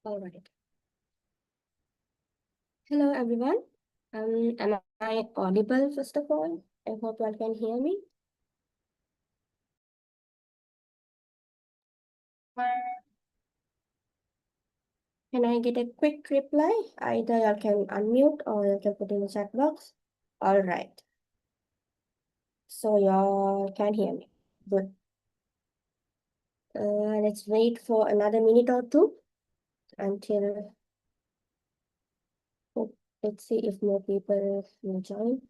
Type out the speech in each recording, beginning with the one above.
All right. Hello, everyone. Am I audible, first of all? I hope you all can hear me. Can I get a quick reply? Either you all can unmute or you can put in the chat box. All right. So you all can hear me. Good. Let's wait for another minute or two until, oh, let's see if more people will join.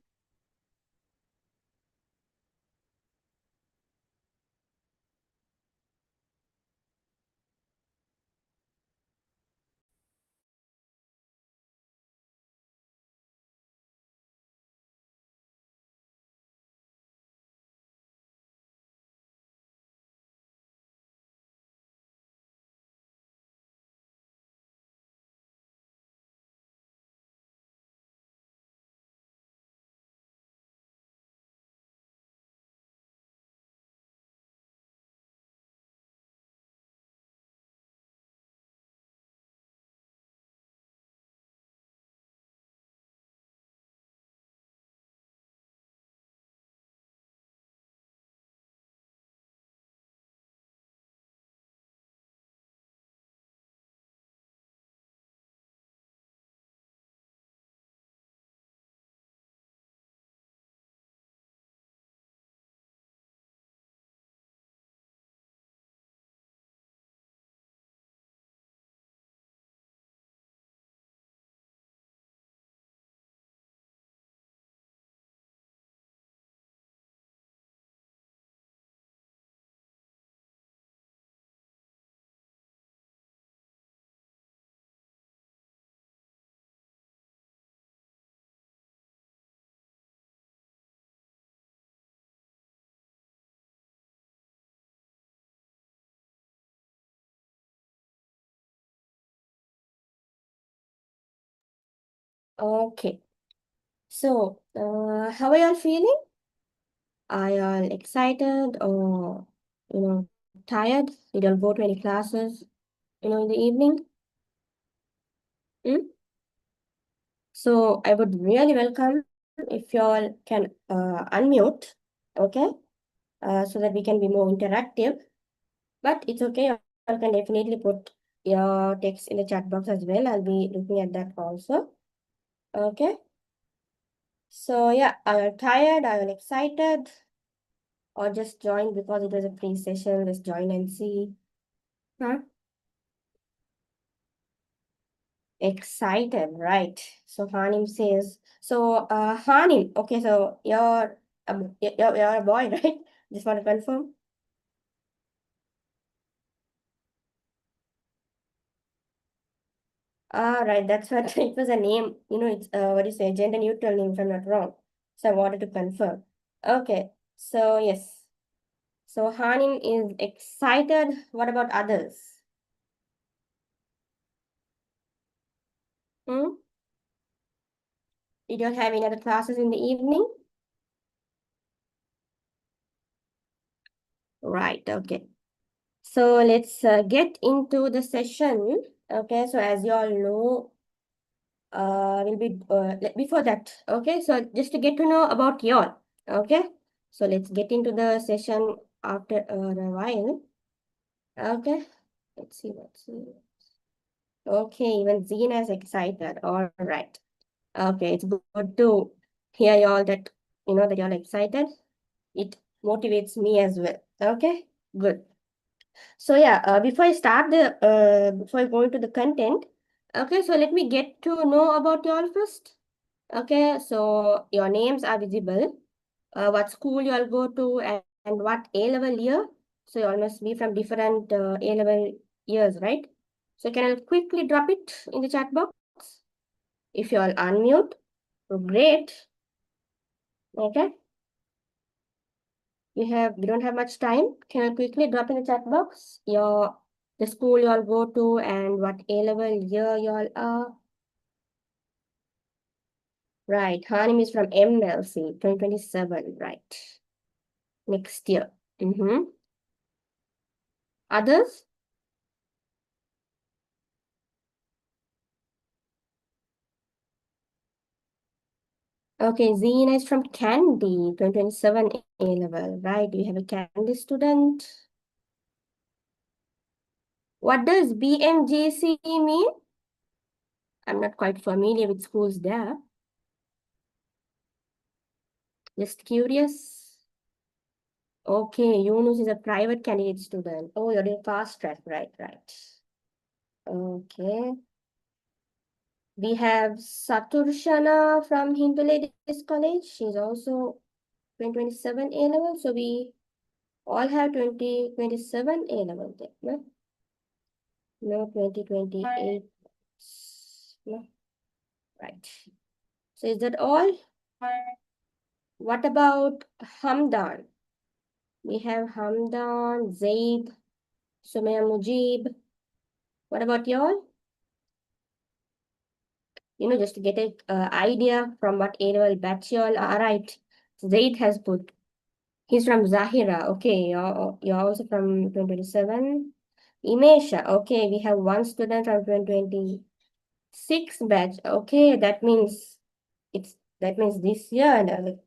Okay. So, how are you all feeling? Are you all excited or, tired? Did you all go to any classes, in the evening? Hmm? So I would really welcome if you all can unmute, okay, so that we can be more interactive. But it's okay, you all can definitely put your text in the chat box as well. I'll be looking at that also. Okay. So yeah, are you tired? Are you excited? Or just join because it was a free session? Just join and see. Huh? Excited, right? So Hanim says, so Hanim, okay, so you're a boy, right? Just want to confirm. Ah, right, that's what it was a name. It's what do you say, gender neutral name if I'm not wrong. So I wanted to confirm. Okay, so yes. So Hanim is excited. What about others? Hmm? Did you have any other classes in the evening? Right, okay. So let's get into the session. Okay, so as you all know, will be before that. Okay, so just to get to know about y'all. Okay, so let's get into the session after a while. Okay, let's see. Okay, even Zena is excited. All right. Okay, it's good to hear y'all that that y'all excited. It motivates me as well. Okay, good. So yeah, before I go into the content, okay, so let me get to know about y'all first. Okay, so your names are visible, what school you all go to, and what A-level year. So you all must be from different A-level years, right? So can I quickly drop it in the chat box? If you all unmute, great. Okay, we don't have much time. Can I quickly drop in the chat box the school you all go to and what A-level year you all are? Right, Hanim is from MLC 2027, right? Next year. Mm-hmm. Others? Okay, Zina is from Candy, 2027 A level, right? Do you have a Candy student? What does BMJC mean? I'm not quite familiar with schools there. Just curious. Okay, Yunus is a private candidate student. Oh, you're doing fast track, right, right. Okay. We have Saturshana from Hindu Ladies College. She's also 2027 A level. So we all have 2027 A level there. No, no 2028. No, right. So is that all? What about Hamdan? We have Hamdan, Zaid, Sumaya Mujib. What about y'all? Just to get an idea from what A-level batch y'all are. Right. Zaid has put. He's from Zahira. Okay, you're also from 2027. Imesha. Okay, we have one student from 2026 batch. Okay, that means this year. And, like,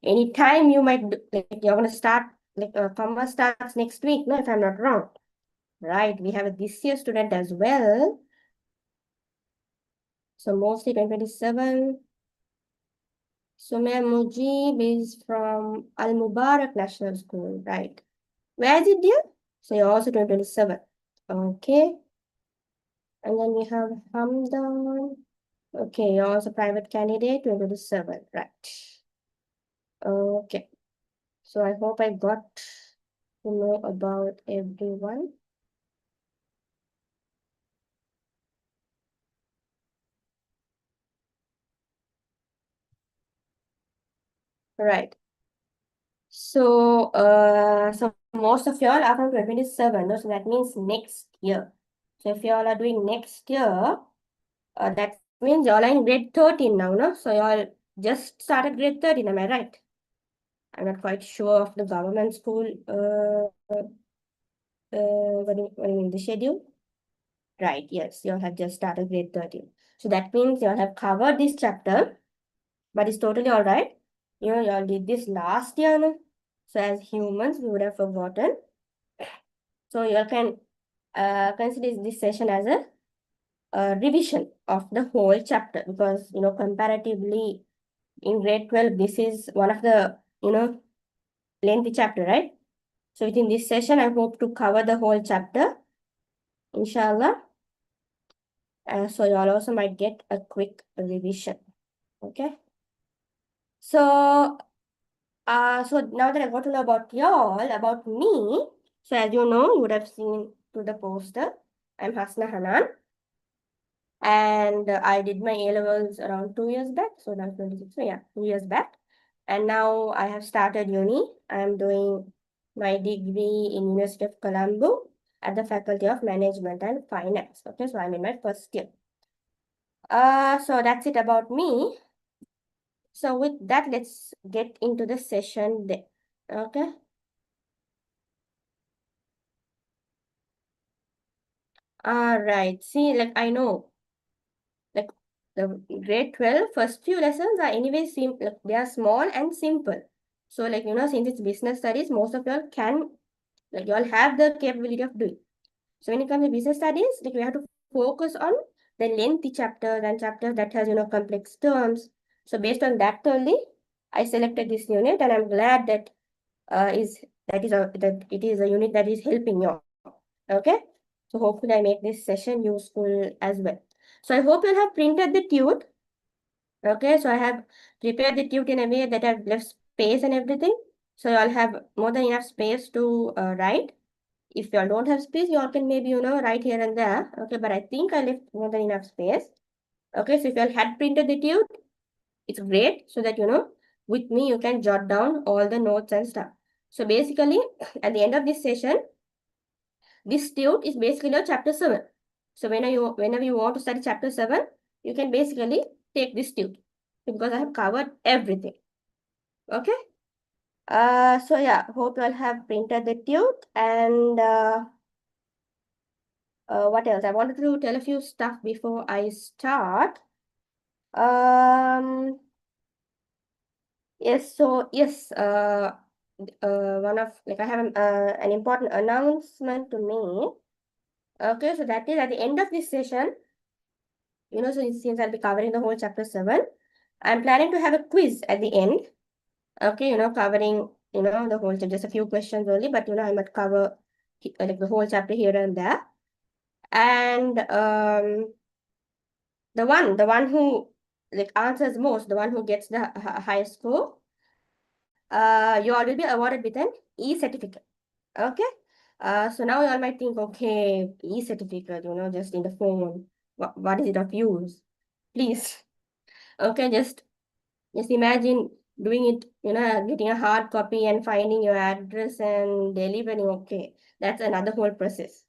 anytime you might like you're gonna start like commerce starts next week. No, if I'm not wrong. Right. We have a this year student as well. So mostly 2027. Sumaya Mujib is from Al Mubarak National School, right? Where is it, dear? So you're also 2027. Okay. And then we have Hamdan. Okay, you're also private candidate, 2027, right? Okay. So I hope I got to know about everyone. Right. So most of y'all are from 2027, no? So that means next year. So if y'all are doing next year, that means y'all are in grade 13 now, no? So y'all just started grade 13, am I right? I'm not quite sure of the government school, what do you mean, the schedule? Right, yes, y'all have just started grade 13. So that means y'all have covered this chapter, but it's totally all right. Y'all did this last year, no? So as humans, we would have forgotten. So you can consider this session as a revision of the whole chapter because, comparatively in grade 12, this is one of the, lengthy chapter, right? So within this session, I hope to cover the whole chapter, inshallah. So you all also might get a quick revision, okay? So now that I got to know about y'all, about me, so as you know, you would have seen to the poster, I'm Hasna Hanan. And I did my A levels around 2 years back. So now 26. So yeah, 2 years back. And now I have started uni. I'm doing my degree in University of Colombo at the Faculty of Management and Finance. Okay, so I'm in my first year. So that's it about me. So with that, let's get into the session there. Okay. All right. See, like I know, like the grade 12 first few lessons are anyway like they are small and simple. So like since it's business studies, most of y'all can like y'all have the capability of doing. So when it comes to business studies, like we have to focus on the lengthy chapters and chapters that has complex terms. So based on that only, I selected this unit, and I'm glad that that it is a unit that is helping you. Okay. So hopefully I make this session useful as well. So I hope you'll have printed the tute. Okay, so I have prepared the tute in a way that I've left space and everything. So y'all have more than enough space to write. If y'all don't have space, y'all can maybe, write here and there. Okay, but I think I left more than enough space. Okay, so if y'all had printed the tute, it's great so that, with me, you can jot down all the notes and stuff. So basically, at the end of this session, this tute is basically a chapter 7. So whenever you want to study chapter 7, you can basically take this tute because I have covered everything. Okay. So yeah, hope you all have printed the tute and what else? I wanted to tell a few stuff before I start. Um, Yes, so yes, one of like I have an important announcement to make. Okay, so that is at the end of this session, so since I'll be covering the whole chapter 7, I'm planning to have a quiz at the end. Okay, covering, the whole chapter, just a few questions only, but I might cover like the whole chapter here and there. And the one who like answers most, the one who gets the highest score, you all will be awarded with an e-certificate. Okay. So now you all might think, okay, e-certificate, just in the phone. What is it of use? Please. Okay, just imagine doing it, getting a hard copy and finding your address and delivering. Okay, that's another whole process.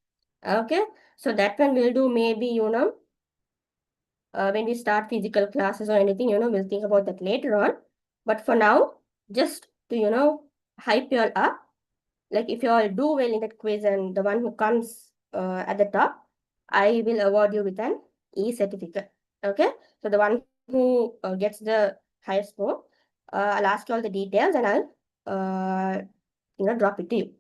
Okay, so that one we'll do maybe, when we start physical classes or anything, we'll think about that later on. But for now, just to, hype you all up, like if you all do well in that quiz and the one who comes at the top, I will award you with an e-certificate. Okay, so the one who gets the highest score, I'll ask you all the details and I'll drop it to you.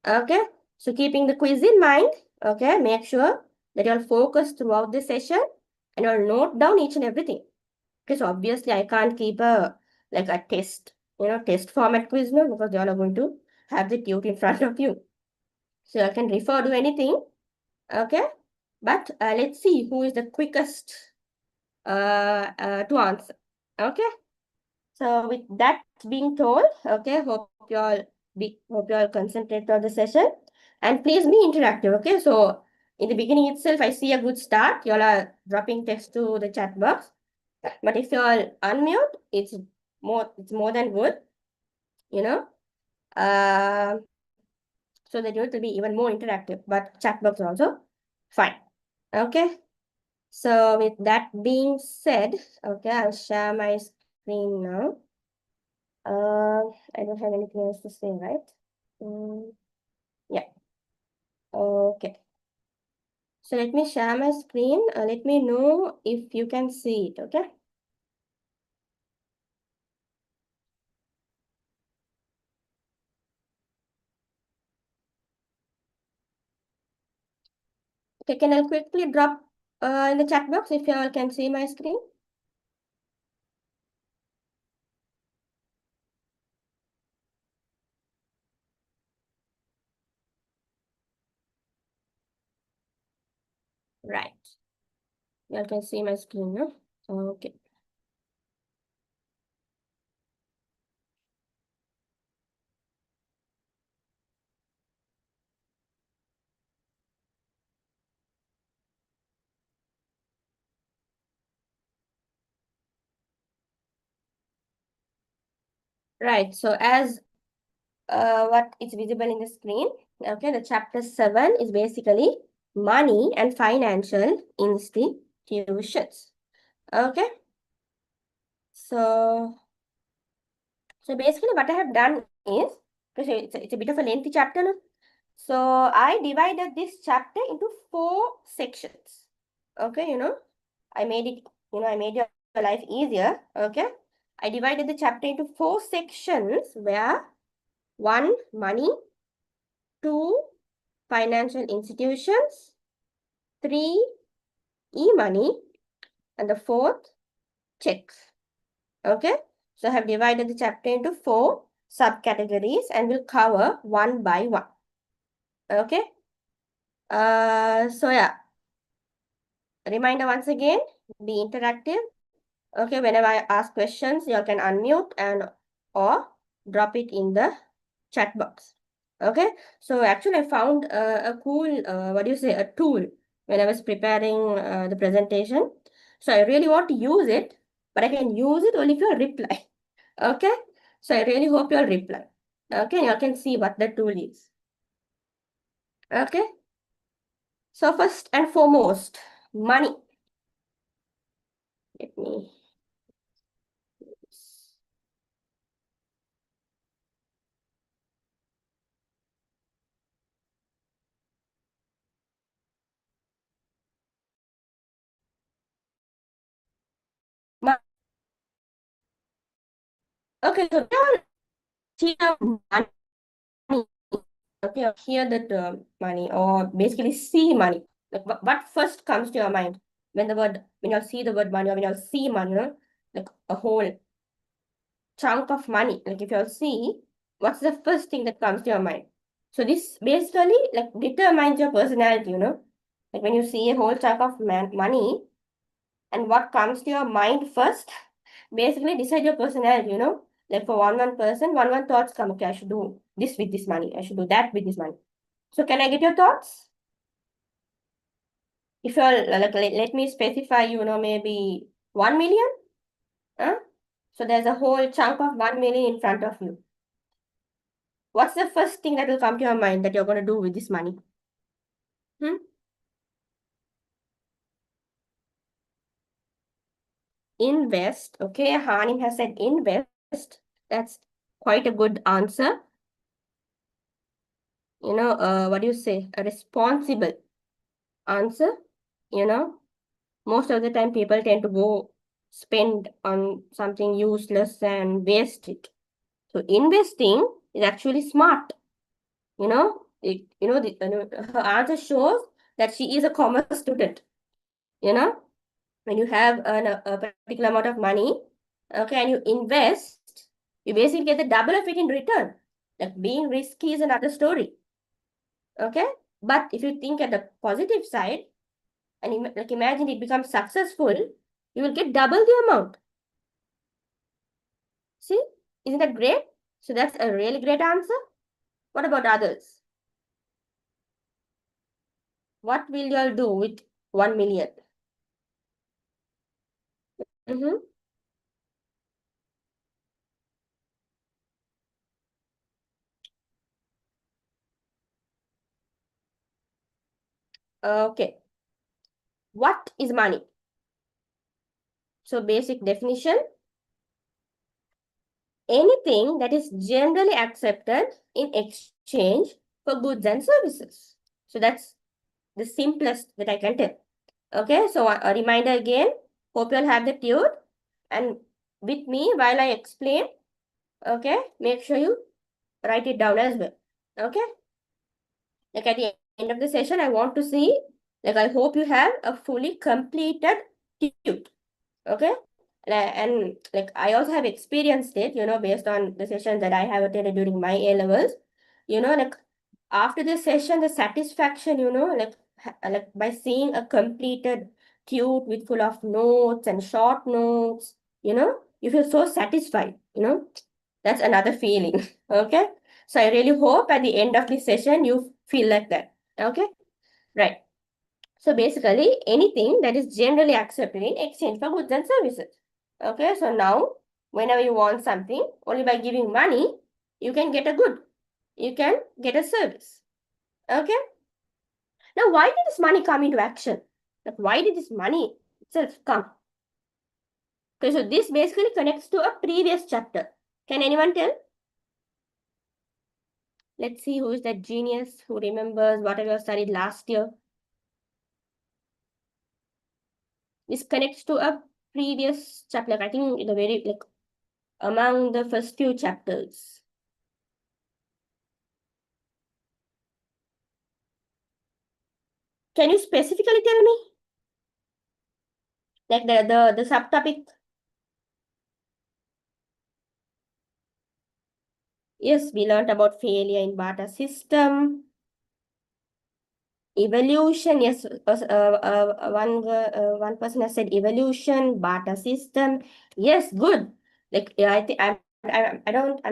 Okay, so keeping the quiz in mind, okay, make sure that you'll focus throughout the session and you'll note down each and everything. Okay, so obviously I can't keep a test, test format quiz now, because you all are going to have the tute in front of you. So you can refer to anything, okay? But let's see who is the quickest to answer, okay? So with that being told, okay, hope you all concentrate on the session and please be interactive, okay? So in the beginning itself, I see a good start. You all are dropping text to the chat box, but if you all unmute, it's more than good, you know. Uh, so that it will be even more interactive. But chat box also fine, okay? So with that being said, okay, I'll share my screen now. I don't have anything else to say, right? Mm, yeah. Okay. So let me share my screen. Let me know if you can see it, okay? Okay, can I quickly drop in the chat box if you all can see my screen? Right. You all can see my screen, no? Okay. Right. So as what is visible in the screen, okay, the chapter 7 is basically money and financial institutions. Okay. So basically what I have done is, because it's a bit of a lengthy chapter, no? So I divided this chapter into 4 sections. Okay, I made your life easier. Okay. I divided the chapter into 4 sections where 1, money, 2, financial institutions, 3, e-money, and the 4th, checks. Okay. So I have divided the chapter into 4 subcategories and we'll cover one by one. Okay. So yeah, reminder once again, be interactive. Okay, whenever I ask questions, you all can unmute and or drop it in the chat box. Okay, so actually I found a cool, a tool when I was preparing the presentation. So I really want to use it, but I can use it only if you reply. Okay, so I really hope you'll reply. Okay, you all can see what the tool is. Okay, so first and foremost, money. Let me. Okay, so now here money. Okay, here that money or basically see money. Like what first comes to your mind when you see the word money or when you see money, like a whole chunk of money. Like if you see, what's the first thing that comes to your mind? So this basically like determines your personality. Like when you see a whole chunk of money and what comes to your mind first, basically decide your personality. Like for one person, one thoughts come, okay, I should do this with this money. I should do that with this money. So can I get your thoughts? If you're like, let me specify, maybe 1 million. Huh? So there's a whole chunk of 1 million in front of you. What's the first thing that will come to your mind that you're going to do with this money? Hmm? Invest. Okay, Hanim has said invest. That's quite a good answer. What do you say? A responsible answer. You know, most of the time people tend to go spend on something useless and waste it. So investing is actually smart. Her answer shows that she is a commerce student. You know, when you have a particular amount of money, okay, and you invest, you basically get the double of it in return. Like being risky is another story. Okay, but if you think at the positive side and like imagine it becomes successful, you will get double the amount. See, isn't that great? So that's a really great answer. What about others? What will you all do with 1 million? Mm-hmm. Okay. What is money? So basic definition, anything that is generally accepted in exchange for goods and services. So that's the simplest that I can tell. Okay, so a reminder again, hope you all have the tune and with me while I explain, okay, make sure you write it down as well. Okay, like at the end of the session, I want to see, like I hope you have a fully completed tune. Okay, and like I also have experienced it, based on the sessions that I have attended during my A levels. Like after the session, the satisfaction, like by seeing a completed tube with full of notes and short notes, you feel so satisfied. That's another feeling. Okay, so I really hope at the end of this session you feel like that. Okay, right. So basically, anything that is generally accepted in exchange for goods and services. Okay, so now whenever you want something, only by giving money, you can get a good, you can get a service. Okay, now why did this money come into action? Like, why did this money itself come? Okay, so this basically connects to a previous chapter. Can anyone tell? Let's see who is that genius who remembers whatever you studied last year. This connects to a previous chapter. Like, I think the very like among the first few chapters. Can you specifically tell me? Like the subtopic? Yes, we learned about failure in barter system. Evolution, yes, one person has said evolution, barter system. Yes, good. Like yeah, I think I'm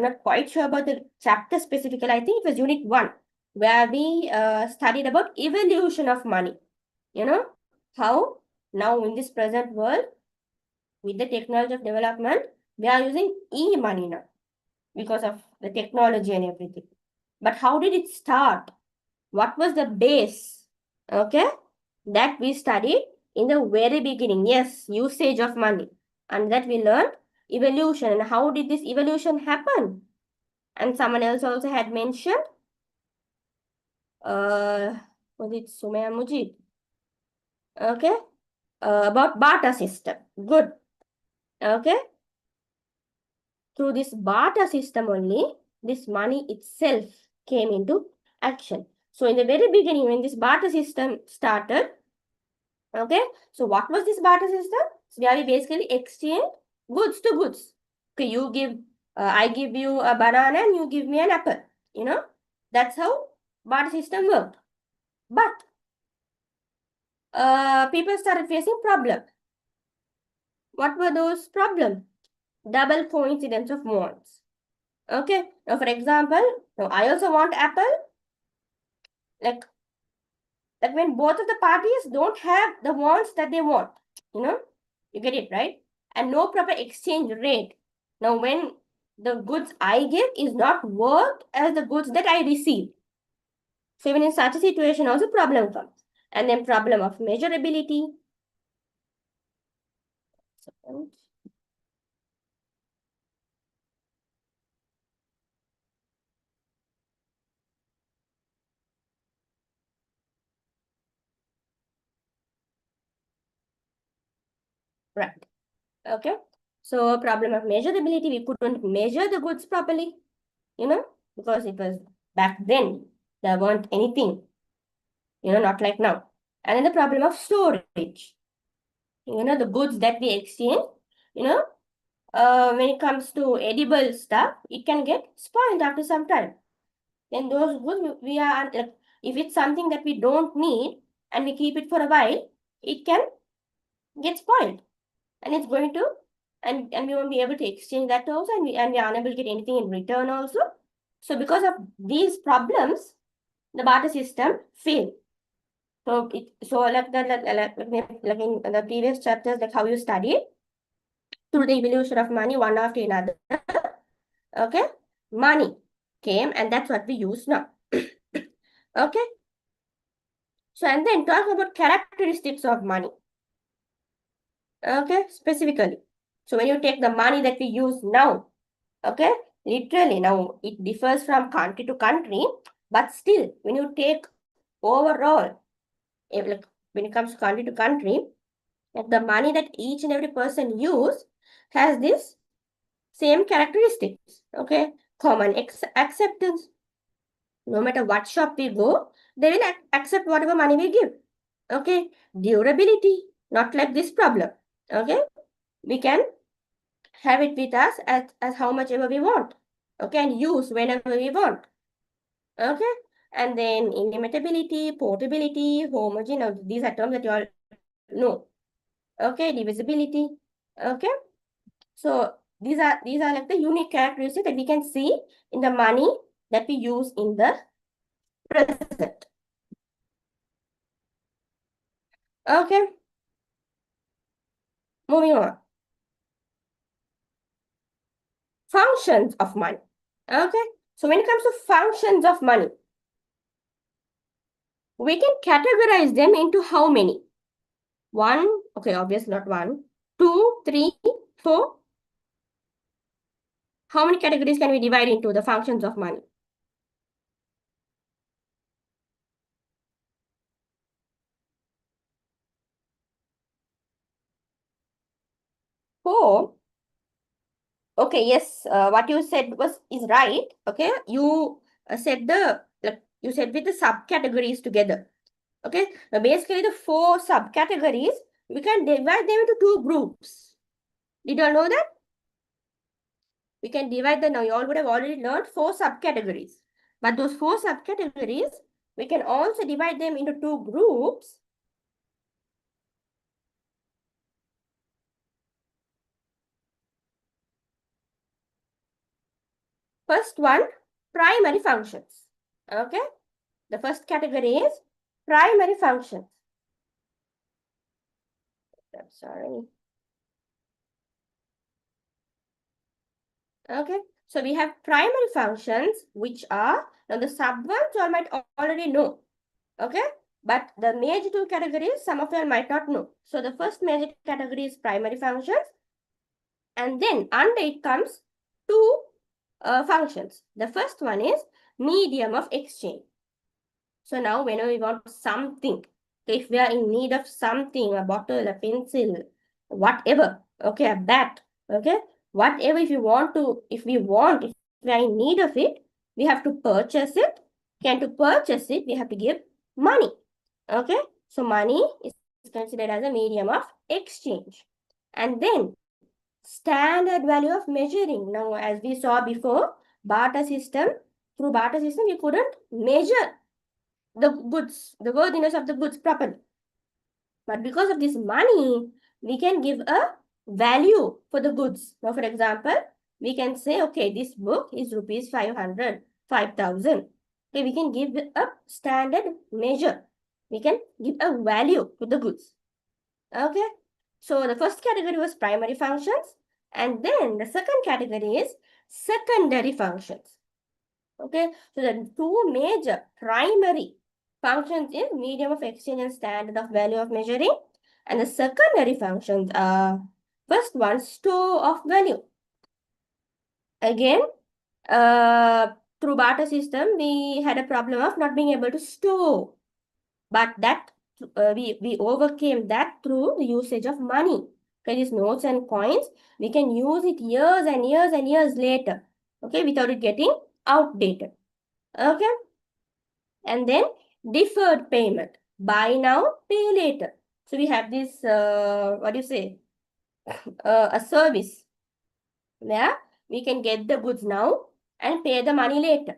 not quite sure about the chapter specifically. I think it was unit 1 where we studied about evolution of money. How now in this present world with the technology of development, we are using e-money now because of the technology and everything. But how did it start? What was the base? Okay, that we studied in the very beginning. Yes, usage of money. And that we learned evolution. And how did this evolution happen? And someone else also had mentioned, uh, was it Sumaya Mujib? Okay, about barter system. Good. Okay. through this barter system only, this money itself came into action. So in the very beginning, when this barter system started, okay, so what was this barter system? So where we basically exchange goods to goods. Okay, I give you a banana and you give me an apple. You know, that's how barter system worked. But people started facing problem. What were those problems? Double coincidence of wants. Okay, now for example, now I also want apple. Like when both of the parties don't have the wants that they want, you know, you get it, right? And no proper exchange rate. Now when the goods I give is not worth as the goods that I receive. So even in such a situation also problem comes. And then problem of measurability. Right. Okay. So problem of measurability, we couldn't measure the goods properly, you know, because it was back then, there weren't anything, you know, not like now. And then the problem of storage, you know, the goods that we exchange, you know, when it comes to edible stuff, it can get spoiled after some time. Then those goods, we are, like, if it's something that we don't need and we keep it for a while, it can get spoiled. And it's going to, and we won't be able to exchange that also, and we are unable to get anything in return also. So because of these problems, the barter system failed. So like in the previous chapters, like how you studied through the evolution of money one after another. Okay, money came, and that's what we use now. Okay. So and then talk about characteristics of money. Okay, specifically. So when you take the money that we use now, okay, literally now it differs from country to country, but still when you take overall, like when it comes to country, like the money that each and every person use has this same characteristics. Okay, common acceptance. No matter what shop we go, they will accept whatever money we give. Okay, durability, not like this problem. Okay, we can have it with us as how much ever we want. Okay, and use whenever we want. Okay, and then inimitability, portability, homogeneity. These are terms that you all know. Okay, divisibility. Okay, so these are like the unique characteristics that we can see in the money that we use in the present. Okay, moving on. Functions of money. Okay, so when it comes to functions of money, we can categorize them into how many? One, okay, obviously not one, two, three, four. How many categories can we divide into the functions of money? Four. Okay, yes, what you said is right. Okay, you said you said with the subcategories together. Okay, now basically the four subcategories, we can divide them into two groups. Did you all know that? We can divide them now. You all would have already learned four subcategories. But those four subcategories, we can also divide them into two groups. First one, primary functions. Okay, the first category is primary functions. I'm sorry. Okay, so we have primary functions, which are, now the sub ones you all might already know. Okay, but the major two categories, some of you might not know. So the first major category is primary functions, and then under it comes two functions. The first one is medium of exchange. So now whenever we want something, if we are in need of something, a bottle, a pencil, whatever, okay, a bat, okay, whatever, if we are in need of it, we have to purchase it. And to purchase it, we have to give money. Okay, so money is considered as a medium of exchange. And then standard value of measuring. Now, as we saw before, barter system, through barter system, we couldn't measure the goods, the worthiness of the goods properly. But because of this money, we can give a value for the goods. Now, for example, we can say, okay, this book is rupees 500, 5,000. Okay, we can give a standard measure. We can give a value to the goods. Okay, so the first category was primary functions, and then the second category is secondary functions. Okay, so the two major primary functions is medium of exchange and standard of value of measuring, and the secondary functions are first one, store of value. Again, through barter system, we had a problem of not being able to store, but that we overcame that through the usage of money. Okay, these notes and coins, we can use it years and years and years later, okay, without it getting outdated. Okay, and then deferred payment, buy now, pay later. So we have this, what do you say, a service where we can get the goods now and pay the money later.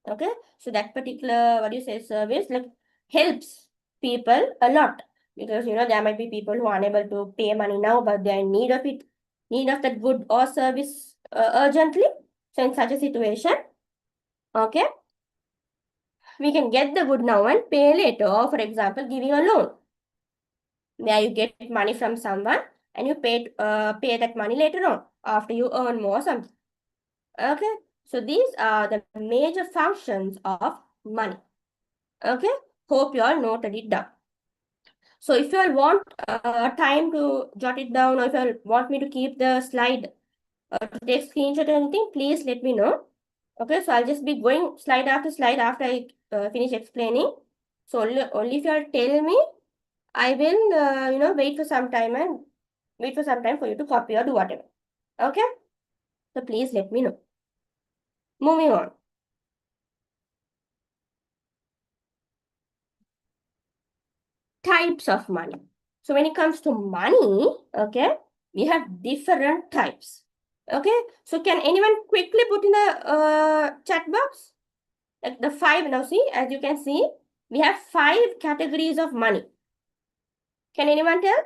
Okay, so that particular, what do you say, service like helps people a lot, because there might be people who are unable to pay money now, but they are in need of it, need of that good or service urgently. So in such a situation, okay, we can get the good now and pay later. Or for example, giving a loan, where you get money from someone and you pay that money later on after you earn more something. Okay, so these are the major functions of money. Okay, hope you all noted it down. So if you all want time to jot it down, or if you all want me to keep the slide to take screenshot or anything, please let me know. Okay, so I'll just be going slide after I finish explaining. So only if you all tell me, I will wait for some time for you to copy or do whatever. Okay, so please let me know. Moving on. Types of money. So when it comes to money, okay, we have different types. Okay, so can anyone quickly put in the chat box? Like the five, now see, as you can see, we have 5 categories of money. Can anyone tell?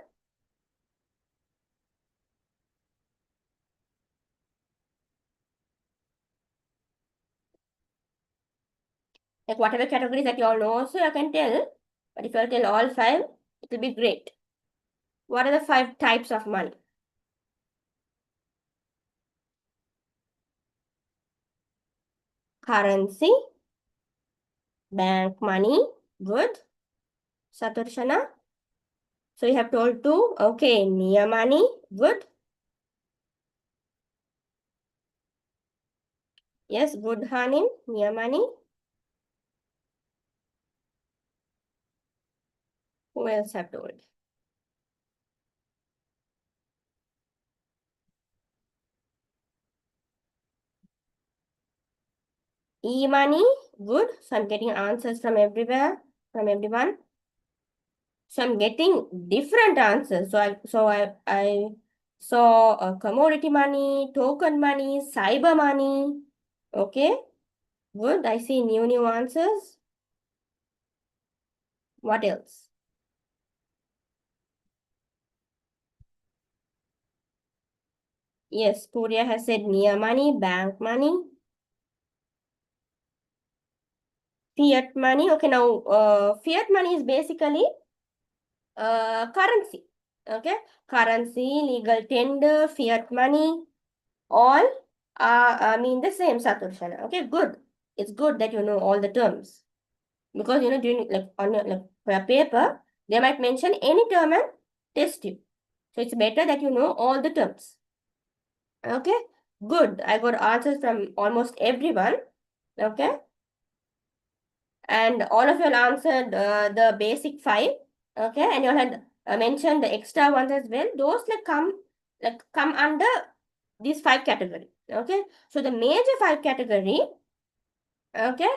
Like whatever categories that you all know also, I can tell. But if you all tell all 5, it will be great. What are the 5 types of money? Currency, bank money, good. Saturshana. So you have told 2. Okay, near money, good. Yes, good, Hanin, near money. Who else have told? E-money, good. So I'm getting answers from everywhere, from everyone. So I'm getting different answers. So I saw commodity money, token money, cyber money. Okay, good. I see new answers. What else? Yes, Pooria has said near money, bank money, fiat money. Okay, now fiat money is basically currency. Okay, currency, legal tender, fiat money, all mean the same, Saturshana. Okay, good. It's good that you know all the terms, because during like on your like for a paper they might mention any term and test you. So it's better that you know all the terms. Okay, good. I got answers from almost everyone. Okay, and all of you all answered the basic 5. Okay, and you all had mentioned the extra ones as well. Those like come under these 5 categories. Okay, so the major 5 category. Okay,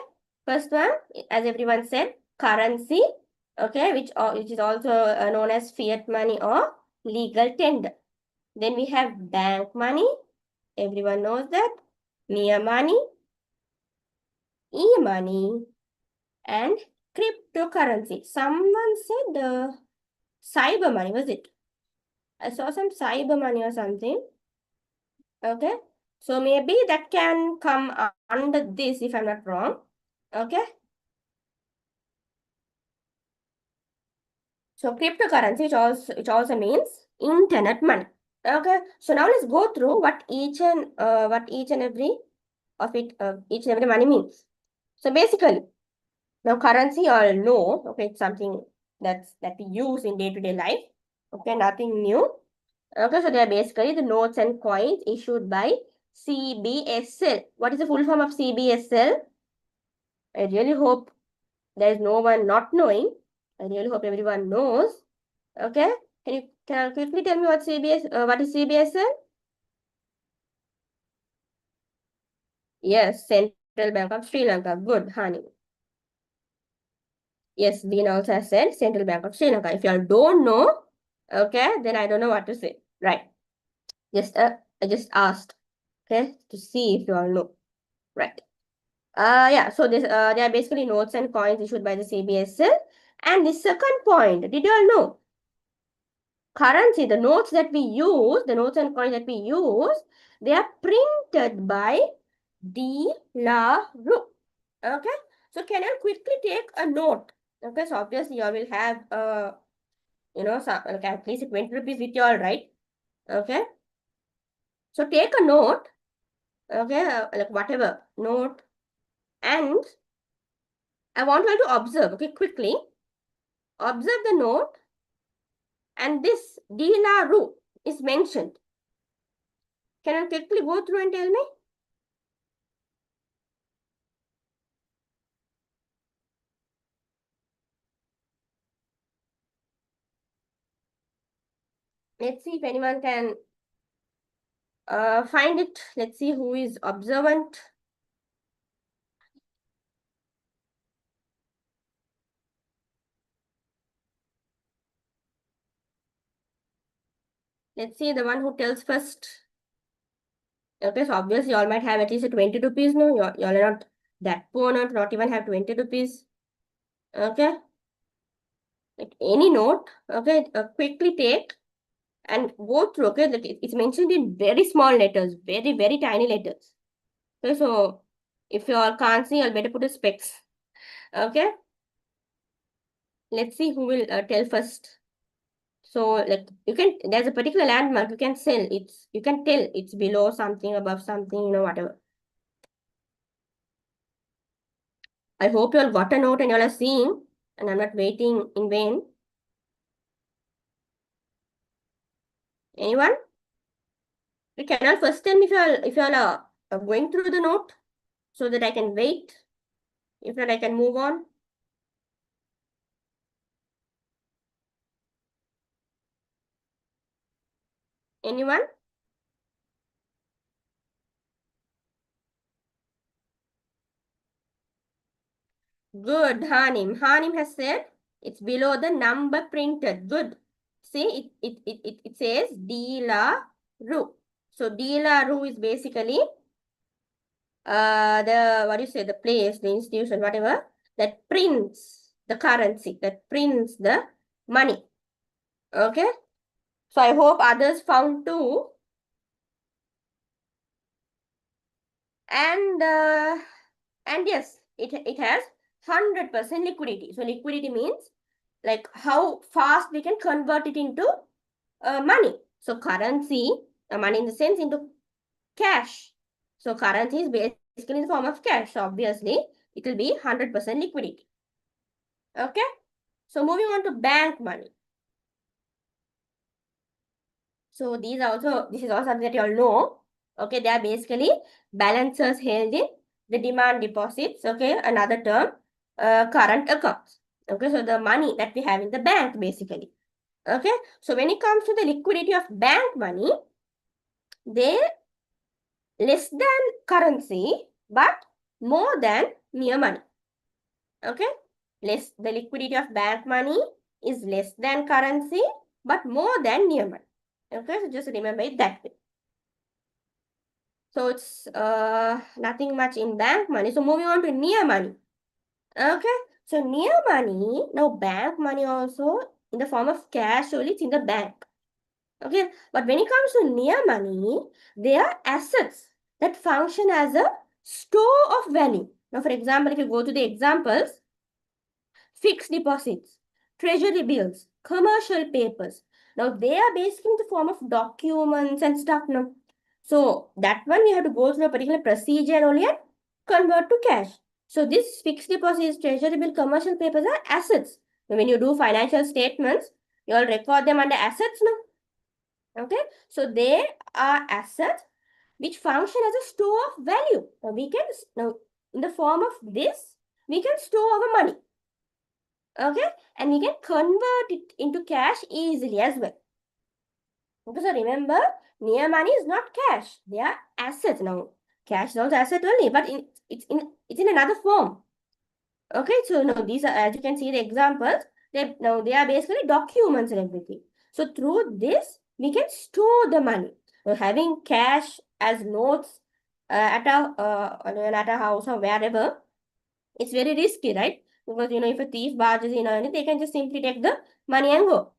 first one, as everyone said, currency. Okay, which is also known as fiat money or legal tender. Then we have bank money. Everyone knows that. Near money, e-money, and cryptocurrency. Someone said cyber money, was it? I saw some cyber money or something. Okay, so maybe that can come under this if I'm not wrong. Okay, so cryptocurrency, which also means internet money. Okay, so now let's go through what each and every of it each and every money means. So basically, now currency you all know, okay, it's something that we use in day-to-day life. Okay, nothing new. Okay, so they are basically the notes and coins issued by CBSL. What is the full form of CBSL? I really hope there is no one not knowing. I really hope everyone knows. Okay, can you quickly tell me what is CBSL? Yes, Central Bank of Sri Lanka. Good, honey. Yes, Dean also has said Central Bank of Sri Lanka. If you all don't know, okay, then I don't know what to say. Right. I just asked, okay, to see if you all know. Right. Yeah, so they are basically notes and coins issued by the CBSL. And the second point, did you all know? Currency, the notes that we use, the notes and coins that we use, they are printed by De La Rue. Okay, so can you quickly take a note? Okay, so obviously you will have some at least 20 rupees with you all, right? Okay, so take a note, okay, like whatever note, and I want you to observe, okay, quickly observe the note, and this De La Rue is mentioned. Can you quickly go through and tell me? Let's see if anyone can find it. Let's see who is observant. Let's see the one who tells first. Okay, so obviously you all might have at least a 20 rupees. No, you all are not that poor, not even have 20 rupees. Okay, like any note. Okay, quickly take and go through. Okay, like it's mentioned in very small letters, very tiny letters. Okay, so if you all can't see, I'll better put a specs. Okay, let's see who will tell first. So like there's a particular landmark you can sell. You can tell it's below something, above something, whatever. I hope you all got a note and you all are seeing, and I'm not waiting in vain. Anyone? You can all first tell me if you all are going through the note so that I can wait. If not, I can move on. Anyone? Good, Hanim. Hanim has said it's below the number printed. Good. See, it says De La Rue. So De La Rue is basically the place, the institution, whatever, that prints the currency, that prints the money. Okay. So I hope others found too. And yes, it has 100% liquidity. So liquidity means like how fast we can convert it into money. So currency, money in the sense into cash. So currency is basically in the form of cash. So obviously it will be 100% liquidity. Okay. So moving on to bank money. So this is also something that you all know. Okay, they are basically balances held in the demand deposits. Okay, another term, current accounts. Okay, so the money that we have in the bank basically. Okay, so when it comes to the liquidity of bank money, they less than currency, but more than mere money. Okay? The liquidity of bank money is less than currency, but more than near money. Okay, so just remember it that way. So it's nothing much in bank money. So moving on to near money. Okay, so near money, now bank money also in the form of cash only, it's in the bank. Okay, but when it comes to near money, they are assets that function as a store of value. Now, for example, if you go to the examples, fixed deposits, treasury bills, commercial papers. Now, they are basically in the form of documents and stuff now. So, that one we have to go through a particular procedure only and convert to cash. So, this fixed deposits, treasury bill, commercial papers are assets. When you do financial statements, you all record them under assets now. Okay, so they are assets which function as a store of value. Now in the form of this, we can store our money. Okay, and we can convert it into cash easily as well. Okay, so remember, near money is not cash. They are assets. Now, cash is also asset only, but it's in another form. Okay, so now these are, as you can see the examples, they are basically documents and everything. So through this, we can store the money. So having cash as notes at a house or wherever, it's very risky, right? Because if a thief barges in or anything, they can just simply take the money and go.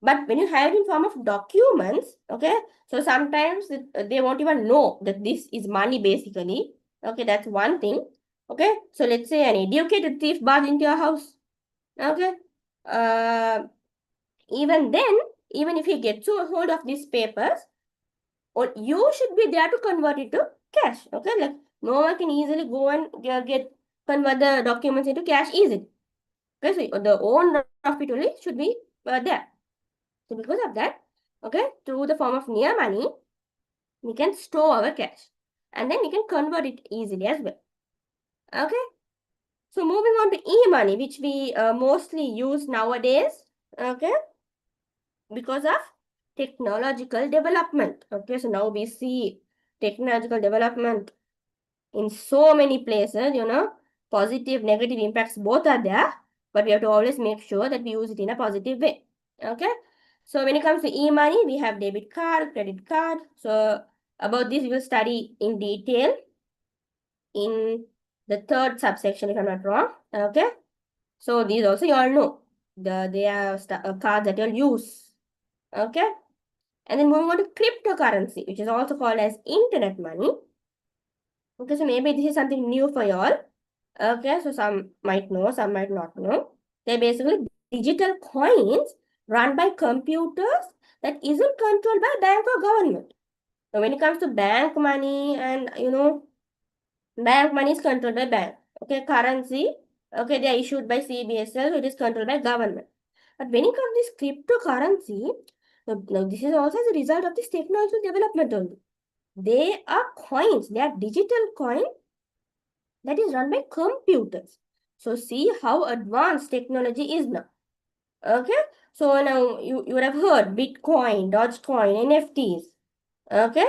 But when you have it in form of documents, okay, so sometimes they won't even know that this is money basically. Okay, that's one thing. Okay, so let's say an educated thief barges into your house. Okay, uh, even then, even if he gets a hold of these papers, or you should be there to convert it to cash. Okay, like no one can easily go and convert the documents into cash easily. Okay, so the owner of it only should be there. So because of that, okay, through the form of near money, we can store our cash and then we can convert it easily as well. Okay, so moving on to e-money, which we mostly use nowadays. Okay, because of technological development. Okay, so now we see technological development in so many places, positive, negative impacts both are there, but we have to always make sure that we use it in a positive way. Okay, so when it comes to e-money, we have debit card, credit card. So about this, we will study in detail in the third subsection, if I'm not wrong. Okay, so these also you all know. They are cards that you'll use. Okay, and then moving on to cryptocurrency, which is also called as internet money. Okay, so maybe this is something new for you all. Okay, so some might know, some might not know. They're basically digital coins run by computers that isn't controlled by bank or government. So when it comes to bank money and bank money is controlled by bank. Okay, currency, okay, they are issued by CBSL, so it is controlled by government. But when it comes to this cryptocurrency, now this is also as a result of this technological development only. They are coins, they are digital coins that is run by computers. So see how advanced technology is now. Okay, so now you would have heard Bitcoin, Dogecoin, NFTs. Okay,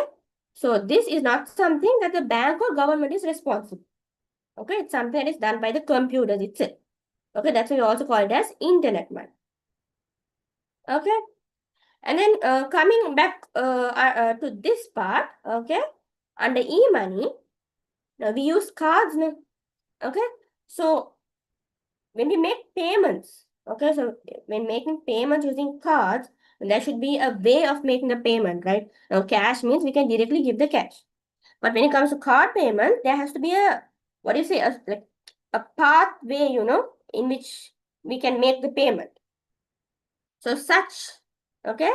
so this is not something that the bank or government is responsible. Okay, it's something that is done by the computers itself. Okay, that's why we also call it as internet money. Okay, and then coming back to this part, okay, under e-money, now we use cards now. Okay, so when we make payments, okay, so when making payments using cards, there should be a way of making the payment, right? Now, cash means we can directly give the cash. But when it comes to card payment, there has to be what do you say, like a pathway, in which we can make the payment. So okay,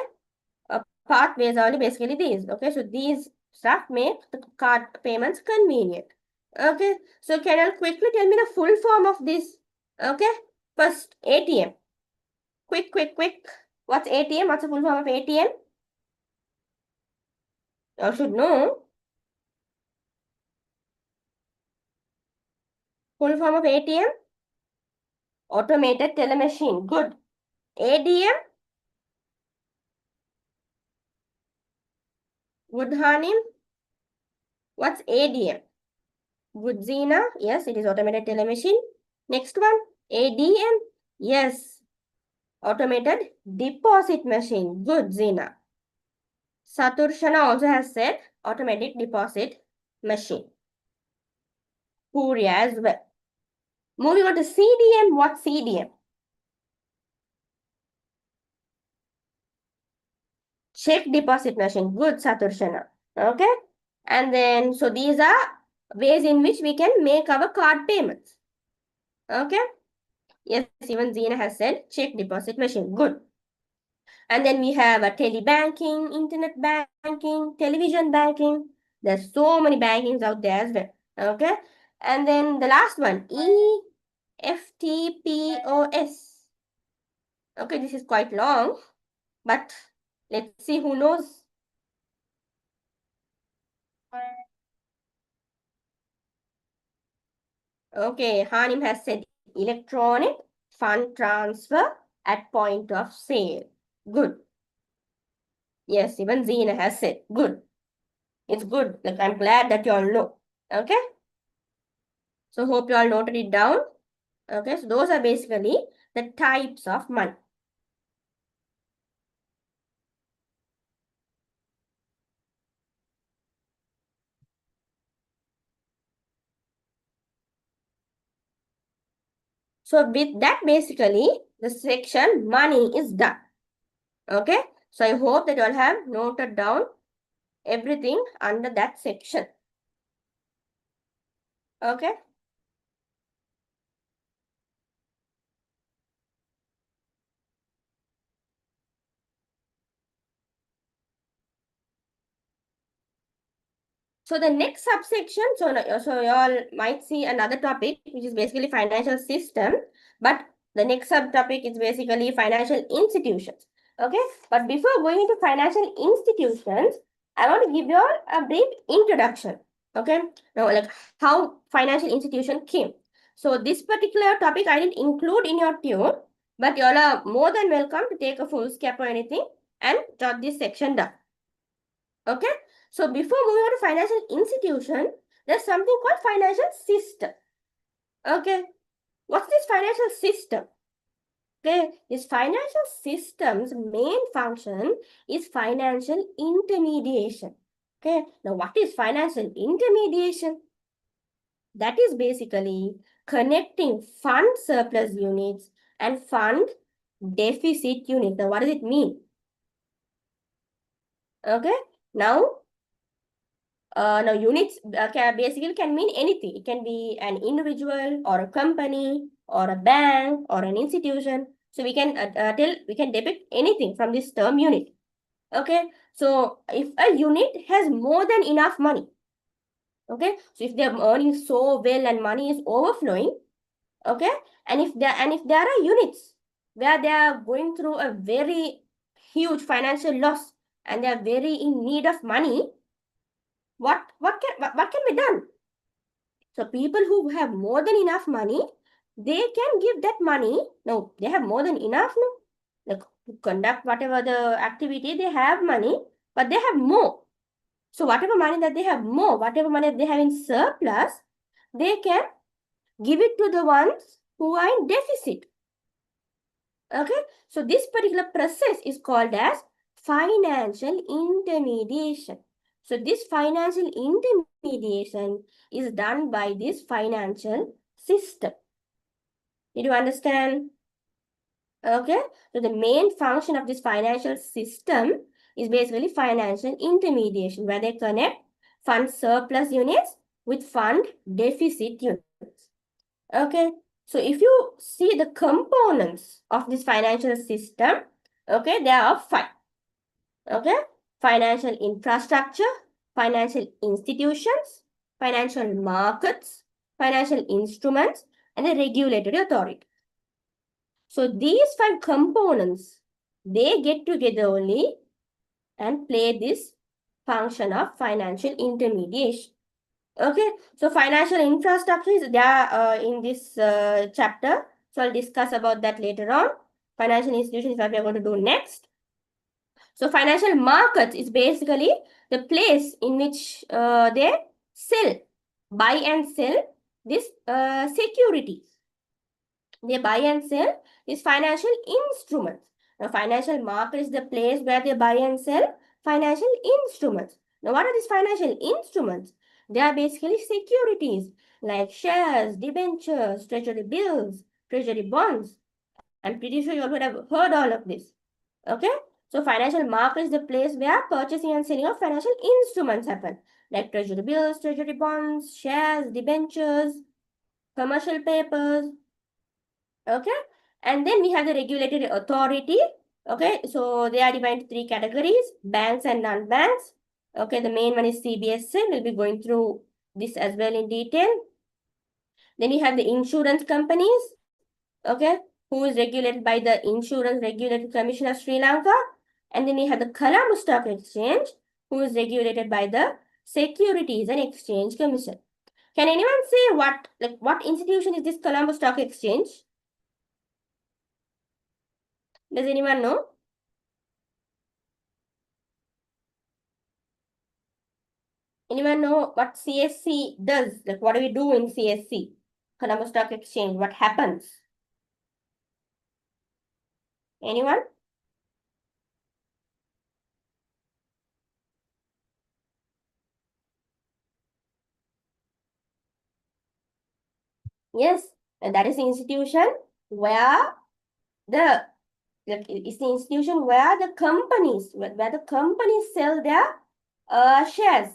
pathways are only basically these, okay? So these stuff make the card payments convenient. Okay, so can you quickly tell me the full form of this? Okay, first ATM. Quick. What's ATM? What's the full form of ATM? You should know. Full form of ATM? Automated teller machine. Good. ADM? Good, Hanim. What's ADM? Good, Zina. Yes, it is automated teller machine. Next one, ADM. Yes, automated deposit machine. Good, Zina. Saturshana also has said automatic deposit machine. Purya as well. Moving on to CDM. What's CDM? Check deposit machine. Good, Saturshana. Okay. And then, so these are ways in which we can make our card payments. Okay. Yes, even Zina has said check deposit machine. Good. And then we have a telebanking, internet banking, television banking. There's so many bankings out there as well. Okay. And then the last one, EFTPOS. Okay, this is quite long, but let's see who knows. Okay, Hanim has said electronic fund transfer at point of sale. Good. Yes, even Zina has said good. It's good. Like, I'm glad that you all know. Okay. So hope you all noted it down. Okay. So those are basically the types of money. So with that, basically, the section money is done. Okay. So I hope that you all have noted down everything under that section. Okay. So the next subsection, so you all might see another topic, which is basically financial system, but the next subtopic is basically financial institutions. Okay, but before going into financial institutions, I want to give you all a brief introduction. Okay, now like how financial institution came. So this particular topic I didn't include in your tune, but you all are more than welcome to take a full scap or anything and jot this section down. Okay. So before moving on to financial institution, there's something called financial system. Okay. What's this financial system? Okay. This financial system's main function is financial intermediation. Okay. Now, what is financial intermediation? That is basically connecting fund surplus units and fund deficit units. Now, what does it mean? Okay. Now, units basically can mean anything. It can be an individual or a company or a bank or an institution. So we can we can depict anything from this term unit. Okay. So if a unit has more than enough money, okay. So if they're earning so well and money is overflowing, okay. And if there are units where they are going through a very huge financial loss and they are very in need of money, what can be done? So people who have more than enough money, they can give that money. No, they have more than enough, no? Like to conduct whatever the activity, they have money, but they have more. So whatever money that they have more, whatever money they have in surplus, they can give it to the ones who are in deficit. Okay, so this particular process is called as financial intermediation. So this financial intermediation is done by this financial system. Did you understand? Okay, so the main function of this financial system is basically financial intermediation, where they connect fund surplus units with fund deficit units. Okay, so if you see the components of this financial system, okay, there are 5. Okay, financial infrastructure, financial institutions, financial markets, financial instruments, and the regulatory authority. So these 5 components, they get together only and play this function of financial intermediation. Okay, so financial infrastructure is there in this chapter. So I'll discuss about that later on. Financial institutions is what we are going to do next. So financial markets is basically the place in which they buy and sell this securities. They buy and sell these financial instruments. Now, financial market is the place where they buy and sell financial instruments. Now, what are these financial instruments? They are basically securities like shares, debentures, treasury bills, treasury bonds. I'm pretty sure you all would have heard all of this. Okay? So, financial market is the place where purchasing and selling of financial instruments happen, like treasury bills, treasury bonds, shares, debentures, commercial papers. Okay, and then we have the regulatory authority. Okay, so they are divided into three categories: banks and non-banks. Okay, the main one is CBSC. We'll be going through this as well in detail. Then you have the insurance companies. Okay, who is regulated by the Insurance Regulatory Commission of Sri Lanka. And then you have the Colombo Stock Exchange, who is regulated by the Securities and Exchange Commission. Can anyone say what institution is this Colombo Stock Exchange? Does anyone know? Anyone know what CSC does? Like, what do we do in CSC? Colombo Stock Exchange. What happens? Anyone? Yes, and that is the institution where the it's the institution where the companies sell their shares.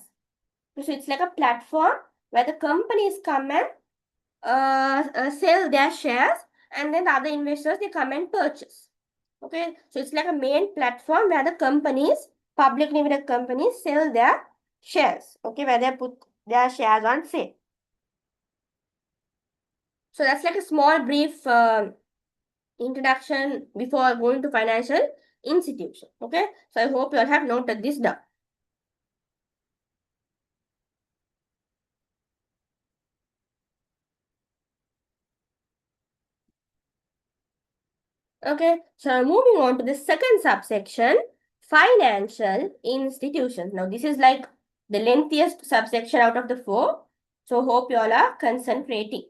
So it's like a platform where the companies come and sell their shares, and then the other investors they come and purchase. Okay, so it's like a main platform where the companies, public limited companies, sell their shares. Okay, where they put their shares on sale. So that's like a small brief introduction before going to financial institution. Okay, so I hope you all have noted this down. Okay, so moving on to the second subsection, financial institutions. Now, this is like the lengthiest subsection out of the four. So, hope you all are concentrating.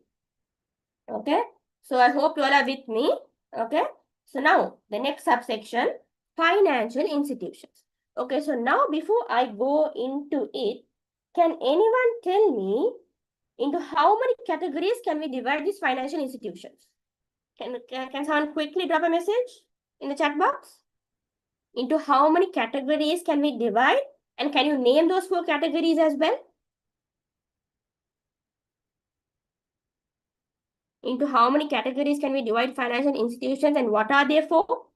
Okay, so I hope you all are with me. Okay, so now the next subsection, financial institutions. Okay, so now before I go into it, can anyone tell me into how many categories can we divide these financial institutions? Can someone quickly drop a message in the chat box? Into how many categories can we divide? And can you name those four categories as well? Into how many categories can we divide financial institutions and what are they for?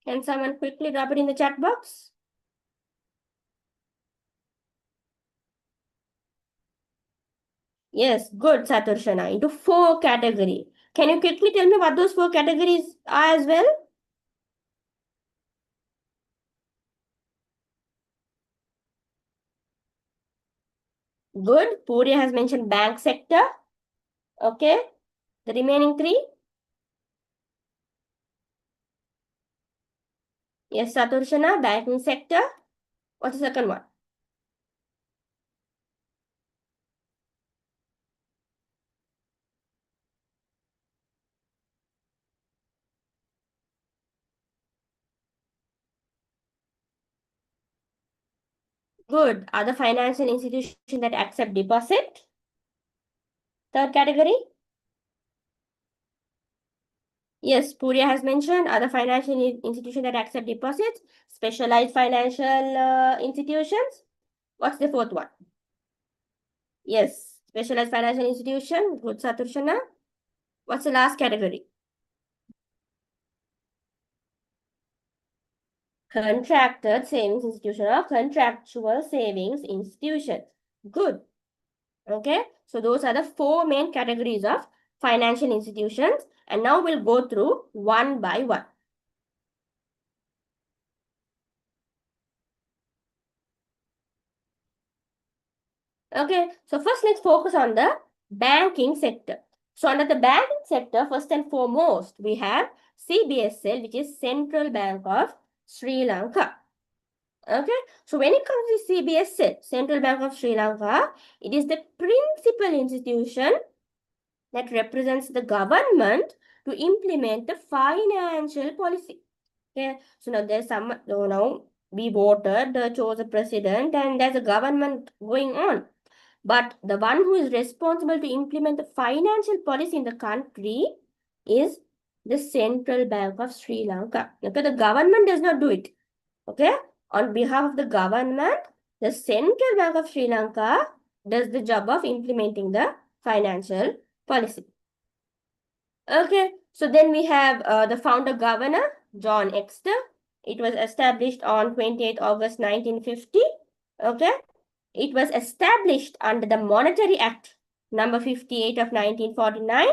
Can someone quickly drop it in the chat box? Yes, good, Saturshana. Into four categories. Can you quickly tell me what those four categories are as well? Good. Puri has mentioned bank sector. Okay. The remaining three? Yes, Saturshana, banking sector. What's the second one? Good. Other financial institutions that accept deposit. Third category? Yes, Puri has mentioned other financial institutions that accept deposits. Specialized financial institutions. What's the fourth one? Yes, specialized financial institution. Good, Saturshana. What's the last category? Contracted savings institution or contractual savings institution. Good. Okay, so those are the four main categories of financial institutions. And now we'll go through one by one. Okay, so first let's focus on the banking sector. So under the banking sector, first and foremost, we have CBSL, which is Central Bank of Sri Lanka. Okay, so when it comes to CBSL, Central Bank of Sri Lanka, it is the principal institution that represents the government to implement the financial policy. Okay, so now there's some, now we voted, chose a president, and there's a government going on. But the one who is responsible to implement the financial policy in the country is the Central Bank of Sri Lanka. Okay, the government does not do it. Okay, on behalf of the government, the Central Bank of Sri Lanka does the job of implementing the financial policy. Okay, so then we have the founder governor, John Exter. It was established on 28 August 1950. Okay, it was established under the Monetary Act number 58 of 1949,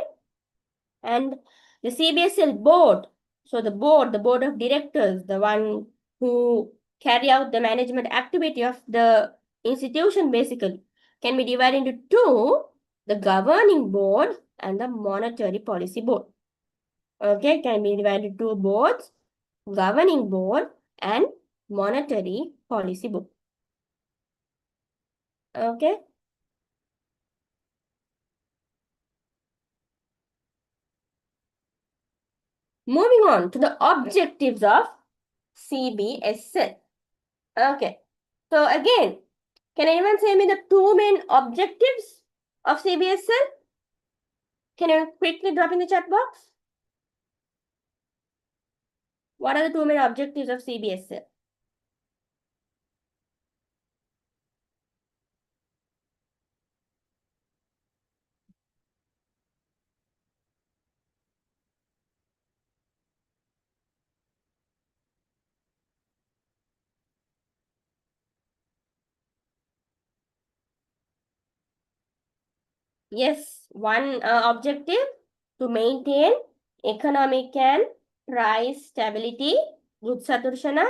and the CBSL board. So the board of directors, the one who carry out the management activity of the institution basically, can be divided into two, the governing board and the monetary policy board. Okay, can be divided into two boards, governing board and monetary policy board. Okay. Moving on to the objectives of CBSL. Okay. So again, can anyone say me the two main objectives of CBSL? Can you quickly drop in the chat box? What are the two main objectives of CBSL? Yes, one objective to maintain economic and price stability. Good, Saturshana.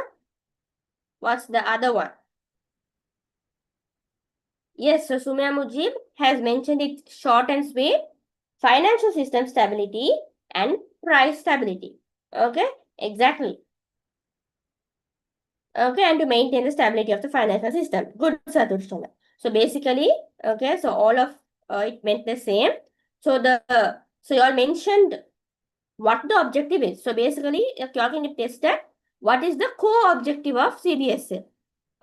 What's the other one? Yes, so Sumya Mujib has mentioned it short and sweet. Financial system stability and price stability. Okay, exactly. Okay, and to maintain the stability of the financial system. Good, Saturshana. So basically, okay, so all of it meant the same. So so you all mentioned what the objective is. So basically, you're talking to tested what is the core objective of CBSL.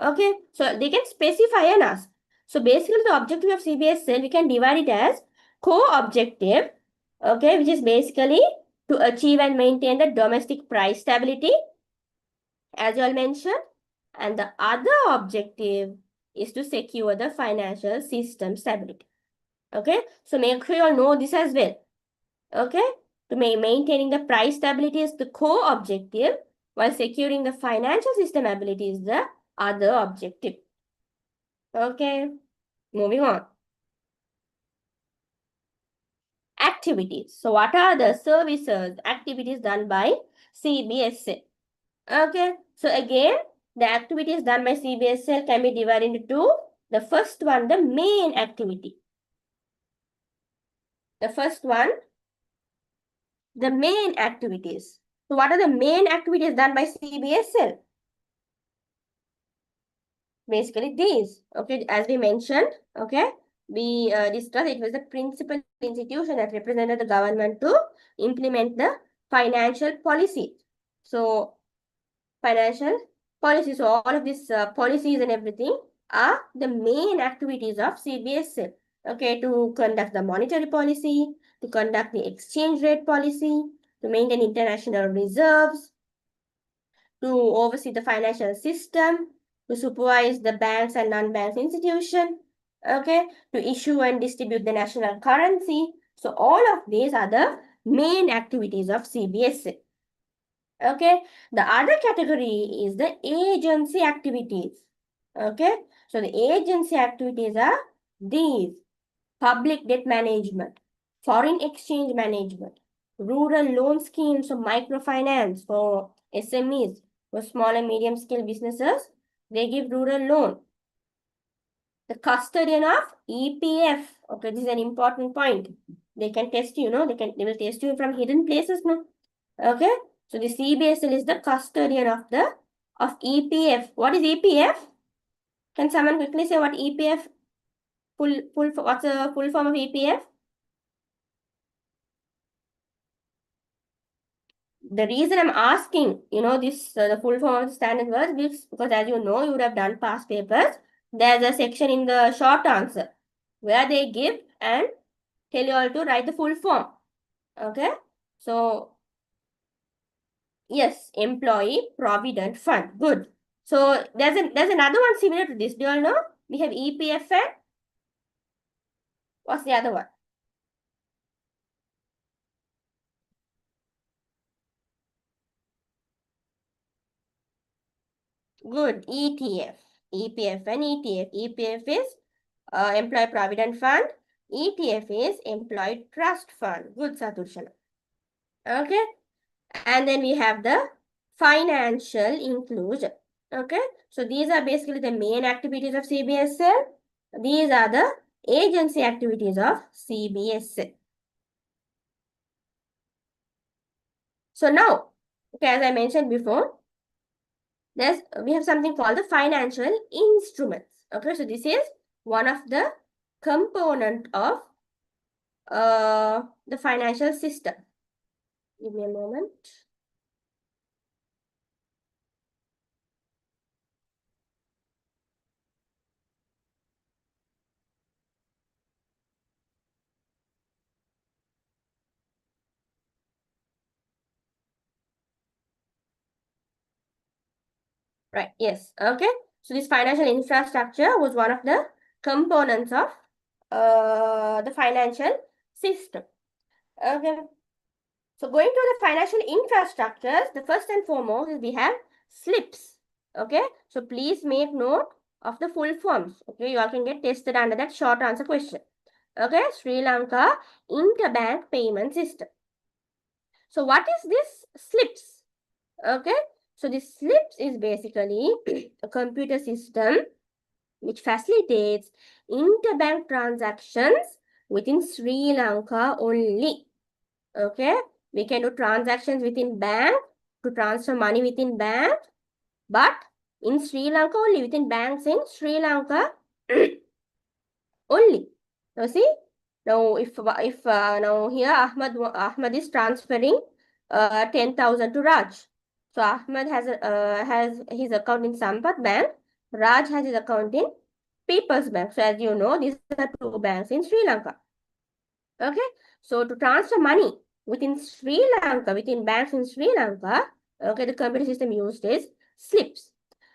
Okay, so they can specify and ask. So basically, the objective of CBSL, we can divide it as core objective, okay, which is basically to achieve and maintain the domestic price stability, as you all mentioned. And the other objective is to secure the financial system stability. Okay, so make sure you all know this as well. Okay, to maintaining the price stability is the core objective, while securing the financial system ability is the other objective. Okay, moving on. Activities. So what are the services, activities done by CBSL? Okay, so again, the activities done by CBSL can be divided into two. The first one, the main activity. The first one, the main activities. So what are the main activities done by CBSL? Basically these, okay, as we mentioned, okay, we discussed it was the principal institution that represented the government to implement the financial policy. So financial policy, so all of these policies and everything are the main activities of CBSL. Okay, to conduct the monetary policy, to conduct the exchange rate policy, to maintain international reserves, to oversee the financial system, to supervise the banks and non-bank institution, okay, to issue and distribute the national currency. So all of these are the main activities of CBSL. Okay, the other category is the agency activities. Okay, so the agency activities are these: public debt management, foreign exchange management, rural loan schemes for microfinance for SMEs, for small and medium scale businesses. They give rural loan. The custodian of EPF. Okay, this is an important point. They can test you, no? They will test you from hidden places, no? Okay, so the CBSL is the custodian of the of EPF. What is EPF? Can someone quickly say what EPF what's the full form of EPF? The reason I'm asking, this the full form of the standard words is because as you know, you would have done past papers. There's a section in the short answer where they give and tell you all to write the full form. Okay, so yes, employee provident fund. Good. So there's another one similar to this. Do you all know? We have EPF and what's the other one? Good. ETF. EPF and ETF. EPF is Employee Provident Fund. ETF is Employee Trust Fund. Good, Saturshana. Okay. And then we have the financial inclusion. Okay. So these are basically the main activities of CBSL. These are the agency activities of CBSL. So now, okay, as I mentioned before, we have something called the financial instruments. Okay, so this is one of the component of the financial system. Give me a moment. Right, yes, okay. So this financial infrastructure was one of the components of the financial system. Okay. So going to the financial infrastructures, the first and foremost is we have slips. Okay. So please make note of the full forms. Okay. You all can get tested under that short answer question. Okay. Sri Lanka Interbank Payment System. So what is this slips? Okay. So this slips is basically a computer system which facilitates interbank transactions within Sri Lanka only. Okay, we can do transactions within bank to transfer money within bank, but in Sri Lanka only, within banks in Sri Lanka only. Now see, now if now here Ahmad is transferring 10,000 to Raj. So Ahmad has his account in Sampath Bank. Raj has his account in People's Bank. So as you know, these are two banks in Sri Lanka. Okay, so to transfer money within Sri Lanka, within banks in Sri Lanka, okay, the computer system used is slips.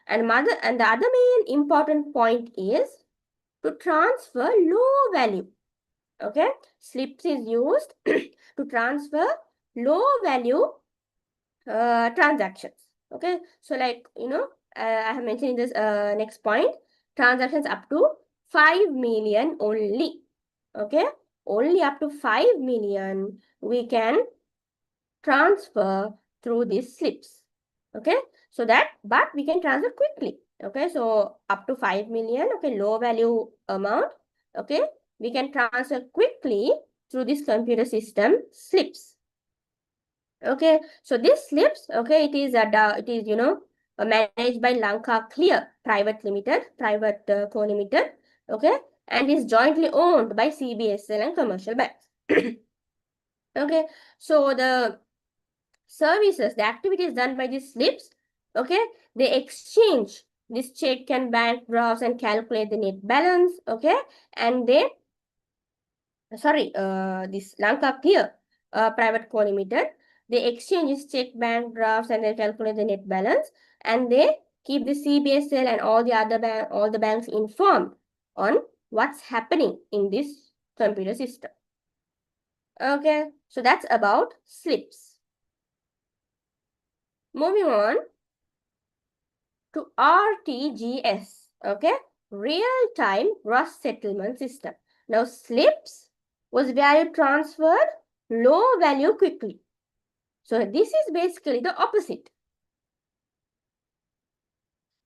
And the other main important point is to transfer low value. Okay, slips is used to transfer low value transactions. Okay, so like I have mentioned in this next point, transactions up to 5 million only. Okay, only up to 5 million we can transfer through these slips. Okay, so but we can transfer quickly. Okay, so up to 5 million, okay, low value amount, okay, we can transfer quickly through this computer system slips. Okay, so this slips, okay, it is managed by Lanka Clear Private Limited, Private Co-Limited, okay, and is jointly owned by CBSL and commercial banks. Okay, so the services, the activities done by these slips, okay, they exchange this check and bank drafts and calculate the net balance, okay, and they, this Lanka Clear Private Co Limited, they exchange this check bank drafts and they calculate the net balance, and they keep the CBSL and all the banks informed on what's happening in this computer system. Okay, so that's about slips. Moving on to RTGS, okay, real-time gross settlement system. Now, slips was value transferred, low value quickly. So, this is basically the opposite.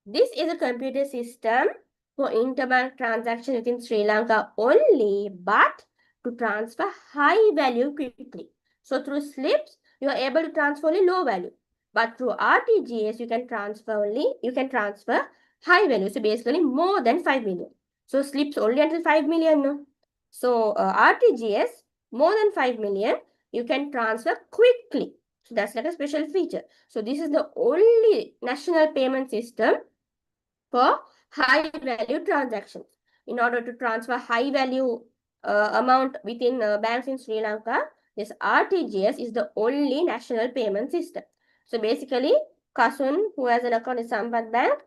This is a computer system for interbank transactions within Sri Lanka only, but to transfer high value quickly. So, through slips, you are able to transfer only low value. But through RTGS, you can transfer high value. So basically more than 5 million. So slips only until 5 million. No? So RTGS, more than 5 million, you can transfer quickly. So that's like a special feature. So this is the only national payment system for high value transactions. In order to transfer high value amount within banks in Sri Lanka, this RTGS is the only national payment system. So basically, Kasun, who has an account in Sampath Bank,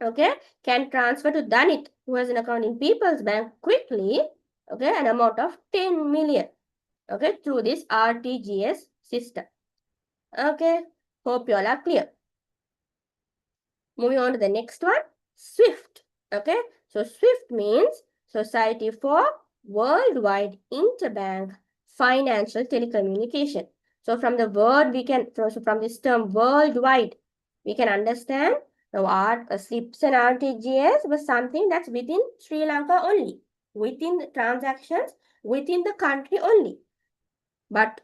okay, can transfer to Danit, who has an account in People's Bank, quickly, okay, an amount of 10 million, okay, through this RTGS system. Okay, hope you all are clear. Moving on to the next one, SWIFT. Okay, so SWIFT means Society for Worldwide Interbank Financial Telecommunication. So from the word we can, so from this term worldwide, we can understand now SWIFT and RTGS was something that's within Sri Lanka only, within the transactions, within the country only. But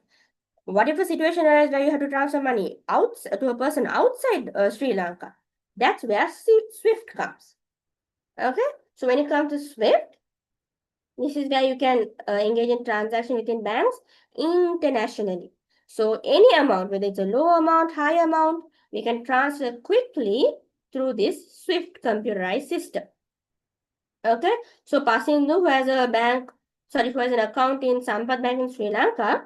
what if a situation arises where you have to transfer money to a person outside Sri Lanka? That's where SWIFT comes. Okay, so when it comes to SWIFT, this is where you can engage in transaction within banks internationally. So any amount, whether it's a low amount, high amount, we can transfer quickly through this SWIFT computerized system. Okay, so Pasindu, who has an account in Sampath Bank in Sri Lanka,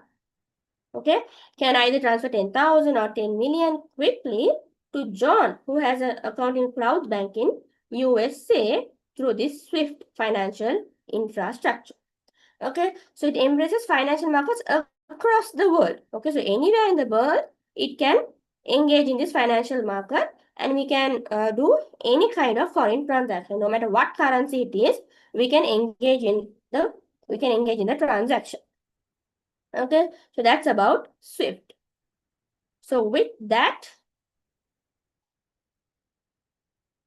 okay, can either transfer 10,000 or 10 million quickly to John, who has an account in Cloud Bank in USA through this SWIFT financial infrastructure. Okay, so it embraces financial markets across the world. Okay, so anywhere in the world, it can engage in this financial market, and we can do any kind of foreign transaction, no matter what currency it is. We can engage in the transaction. Okay, so that's about SWIFT. So with that,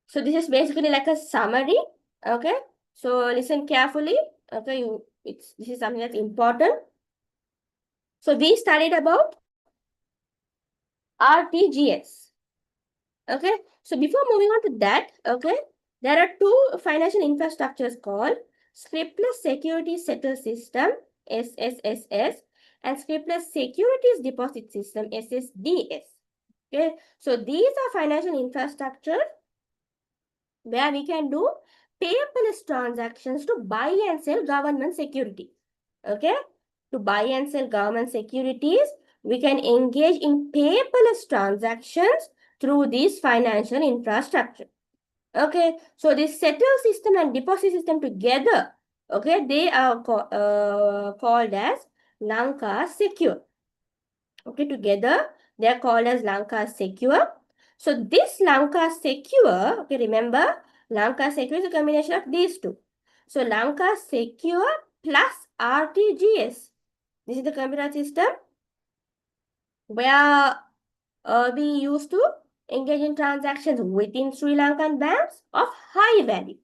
so this is basically like a summary. Okay, so listen carefully. Okay, this is something that's important. So we studied about RTGS. Okay, so before moving on to that, okay, there are two financial infrastructures called Scriptless Security Settle System, SSSS, and Scriptless Securities Deposit System, SSDS. Okay, so these are financial infrastructure where we can do paperless transactions to buy and sell government security. Okay, to buy and sell government securities, we can engage in paperless transactions through this financial infrastructure. Okay, so this settle system and deposit system together, okay, they are called as Lanka Secure. Okay, together they are called as Lanka Secure. So this Lanka Secure, okay, remember, Lanka Secure is a combination of these two. So Lanka Secure plus RTGS. This is the computer system where we used to engage in transactions within Sri Lankan banks of high value.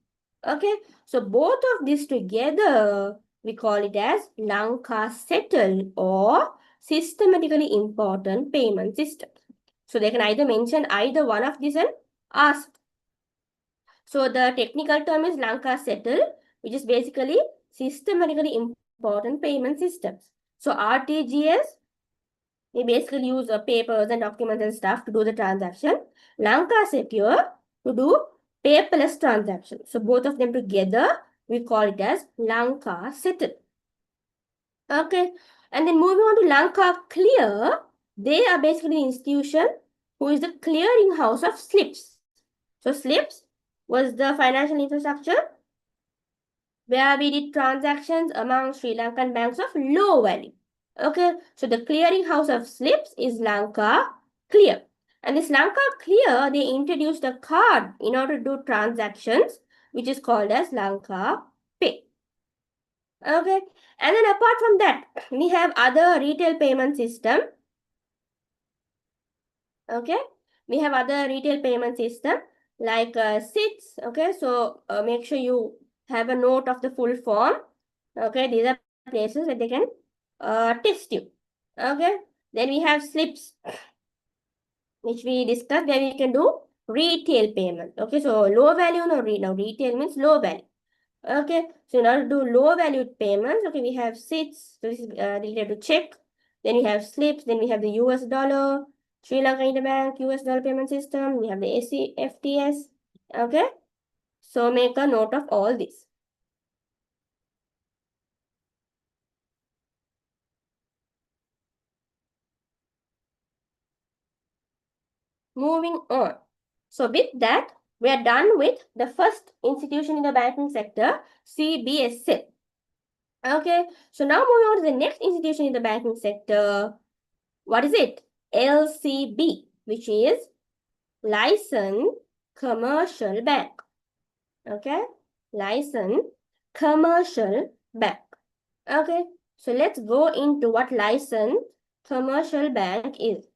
Okay, so both of these together, we call it as Lanka Settle or systematically important payment system. So they can either mention either one of these and ask. So the technical term is Lanka Settle, which is basically systematically important payment systems. So RTGS, we basically use papers and documents and stuff to do the transaction. Lanka Secure to do paperless transaction. So both of them together, we call it as Lanka Settle. Okay. And then moving on to Lanka Clear, they are basically the institution who is the clearing house of slips. So slips was the financial infrastructure where we did transactions among Sri Lankan banks of low value. Okay, so the clearing house of slips is Lanka Clear. And this Lanka Clear, they introduced a card in order to do transactions, which is called as Lanka Pay. Okay, and then apart from that, we have other retail payment system. Okay, we have other retail payment system like SITS. Okay, so make sure you have a note of the full form. Okay, these are places where they can test you. Okay, then we have slips. which we discussed, where we can do retail payment. Okay, so low value, now retail means low value. Okay, so now to do low valued payments, okay, we have SITs, so this is related to check. Then we have slips, then we have the US dollar, Sri Lanka Interbank, US dollar payment system, we have the ACFTS. Okay, so make a note of all this. Moving on. So with that, we are done with the first institution in the banking sector, CBSL. Okay, so now moving on to the next institution in the banking sector. What is it? LCB, which is Licensed Commercial Bank. Okay, Licensed Commercial Bank. Okay, so let's go into what Licensed Commercial Bank is.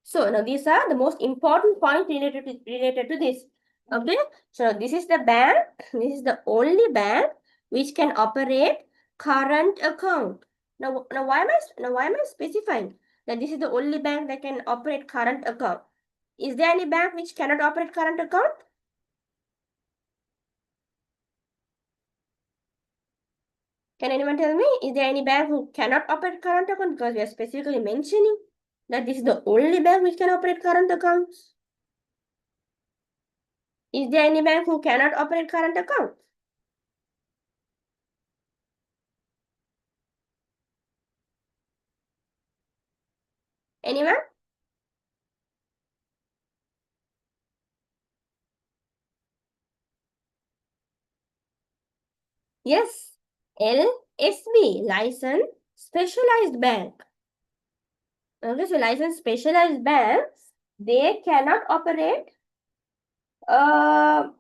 So now these are the most important points related to this. Okay, so this is the bank. This is the only bank which can operate current account. Now why am I specifying that this is the only bank that can operate current account? Is there any bank which cannot operate current account? Can anyone tell me? Is there any bank who cannot operate current account? Because we are specifically mentioning that this is the only bank which can operate current accounts. Is there any bank who cannot operate current accounts? Anyone? Yes. LSB, Licensed Specialized Bank. Okay, so licensed specialized banks, they cannot operate current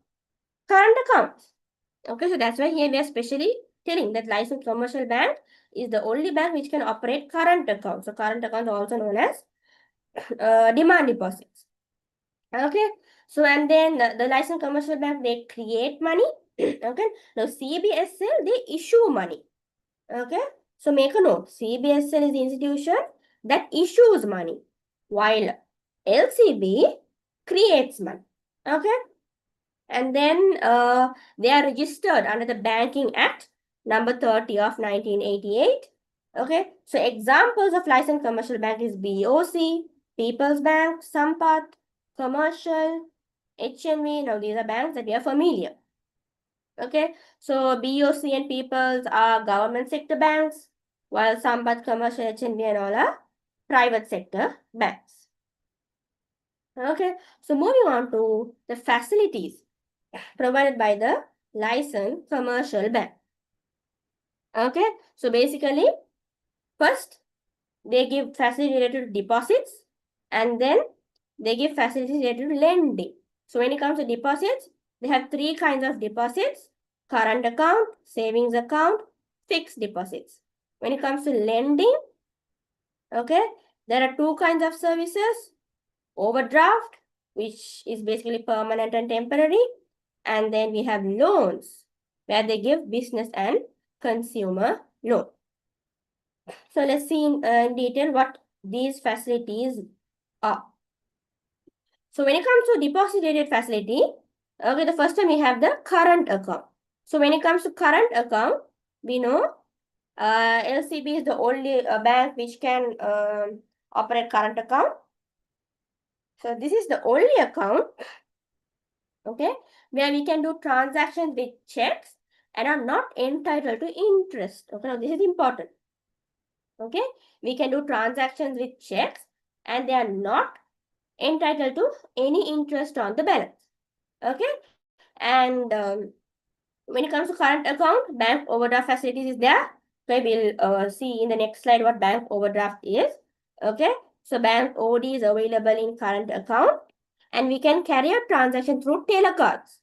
accounts. Okay, so that's why here we are specially telling that licensed commercial bank is the only bank which can operate current accounts. So current accounts are also known as demand deposits. Okay, so and then the licensed commercial bank, they create money. Okay, now CBSL, they issue money. Okay, so make a note. CBSL is the institution that issues money, while LCB creates money. Okay, and then they are registered under the Banking Act number 30 of 1988. Okay, so examples of licensed commercial bank is BOC, People's Bank, Sampath, Commercial, HNV. Now these are banks that we are familiar. Okay, so BOC and People's are government sector banks, while Sampath, Commercial, HNB and all are private sector banks. Okay, so moving on to the facilities provided by the licensed commercial bank. Okay, so basically, first they give facility related to deposits, and then they give facilities related to lending. So when it comes to deposits, they have three kinds of deposits: current account, savings account, fixed deposits. When it comes to lending, okay, there are two kinds of services: overdraft, which is basically permanent and temporary, and then we have loans, where they give business and consumer loan. So let's see in detail what these facilities are. So when it comes to deposit related facility, okay, the first one we have the current account. So when it comes to current account, we know LCB is the only bank which can operate current account. So this is the only account, okay, where we can do transactions with checks and are not entitled to interest. Okay, now this is important. Okay, we can do transactions with checks and they are not entitled to any interest on the balance. Okay, and when it comes to current account, bank overdraft facilities is there. Okay, we'll see in the next slide what bank overdraft is. Okay, so bank OD is available in current account and we can carry out transaction through telecards.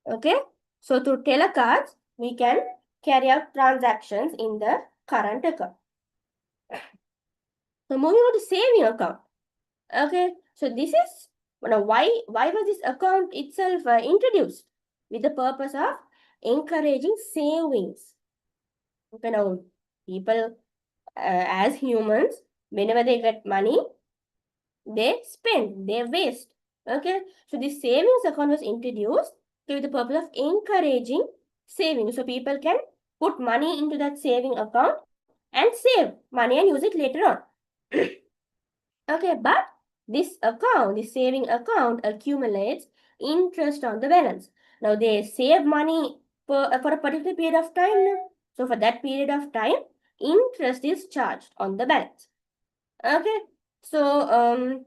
Okay, so through telecards, we can carry out transactions in the current account. So moving on to saving account. Okay, so this is why was this account itself introduced? With the purpose of encouraging savings. Okay, now people as humans, Whenever they get money, they spend, they waste. Okay, so this savings account was introduced with the purpose of encouraging saving. So people can put money into that saving account and save money and use it later on. Okay, but this account, this saving account accumulates interest on the balance. Now they save money for a particular period of time now. So for that period of time, interest is charged on the balance. Okay, so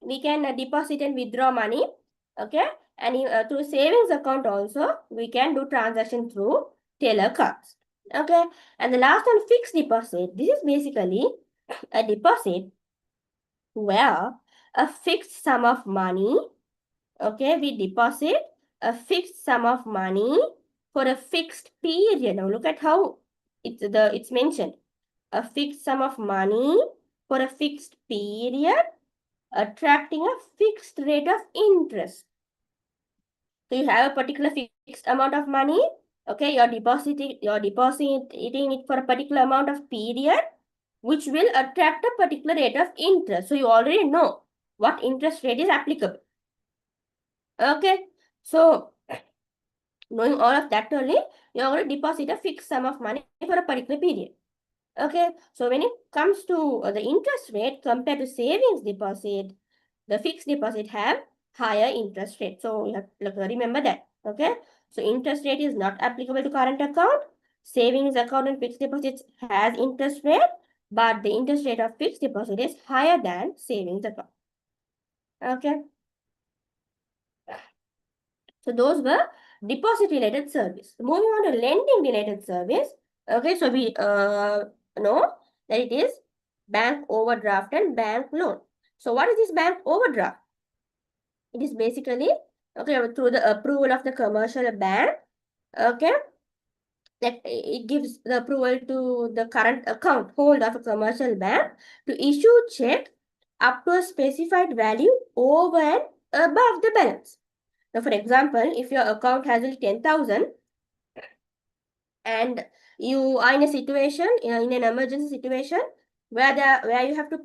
we can deposit and withdraw money. Okay, and through savings account also we can do transaction through teller cards. Okay, and the last one, fixed deposit. This is basically a deposit where a fixed sum of money, okay, we deposit a fixed sum of money for a fixed period. Now look at how it's mentioned. A fixed sum of money for a fixed period, attracting a fixed rate of interest. So you have a particular fixed amount of money. Okay, you're depositing it for a particular amount of period, which will attract a particular rate of interest. So you already know what interest rate is applicable. Okay, so knowing all of that only, you're going to deposit a fixed sum of money for a particular period. Okay, so when it comes to the interest rate compared to savings deposit, the fixed deposit have higher interest rate. So you have to remember that. Okay, so interest rate is not applicable to current account. Savings account and fixed deposits has interest rate, but the interest rate of fixed deposit is higher than savings account. Okay, so those were deposit related service. Moving on to lending related service. Okay, so we know that it is bank overdraft and bank loan. So what is this bank overdraft? It is basically, okay, through the approval of the commercial bank, okay, that it gives the approval to the current account holder of a commercial bank to issue check up to a specified value over and above the balance. Now, for example, if your account has only 10,000 and you are in a situation, in an emergency situation where you have to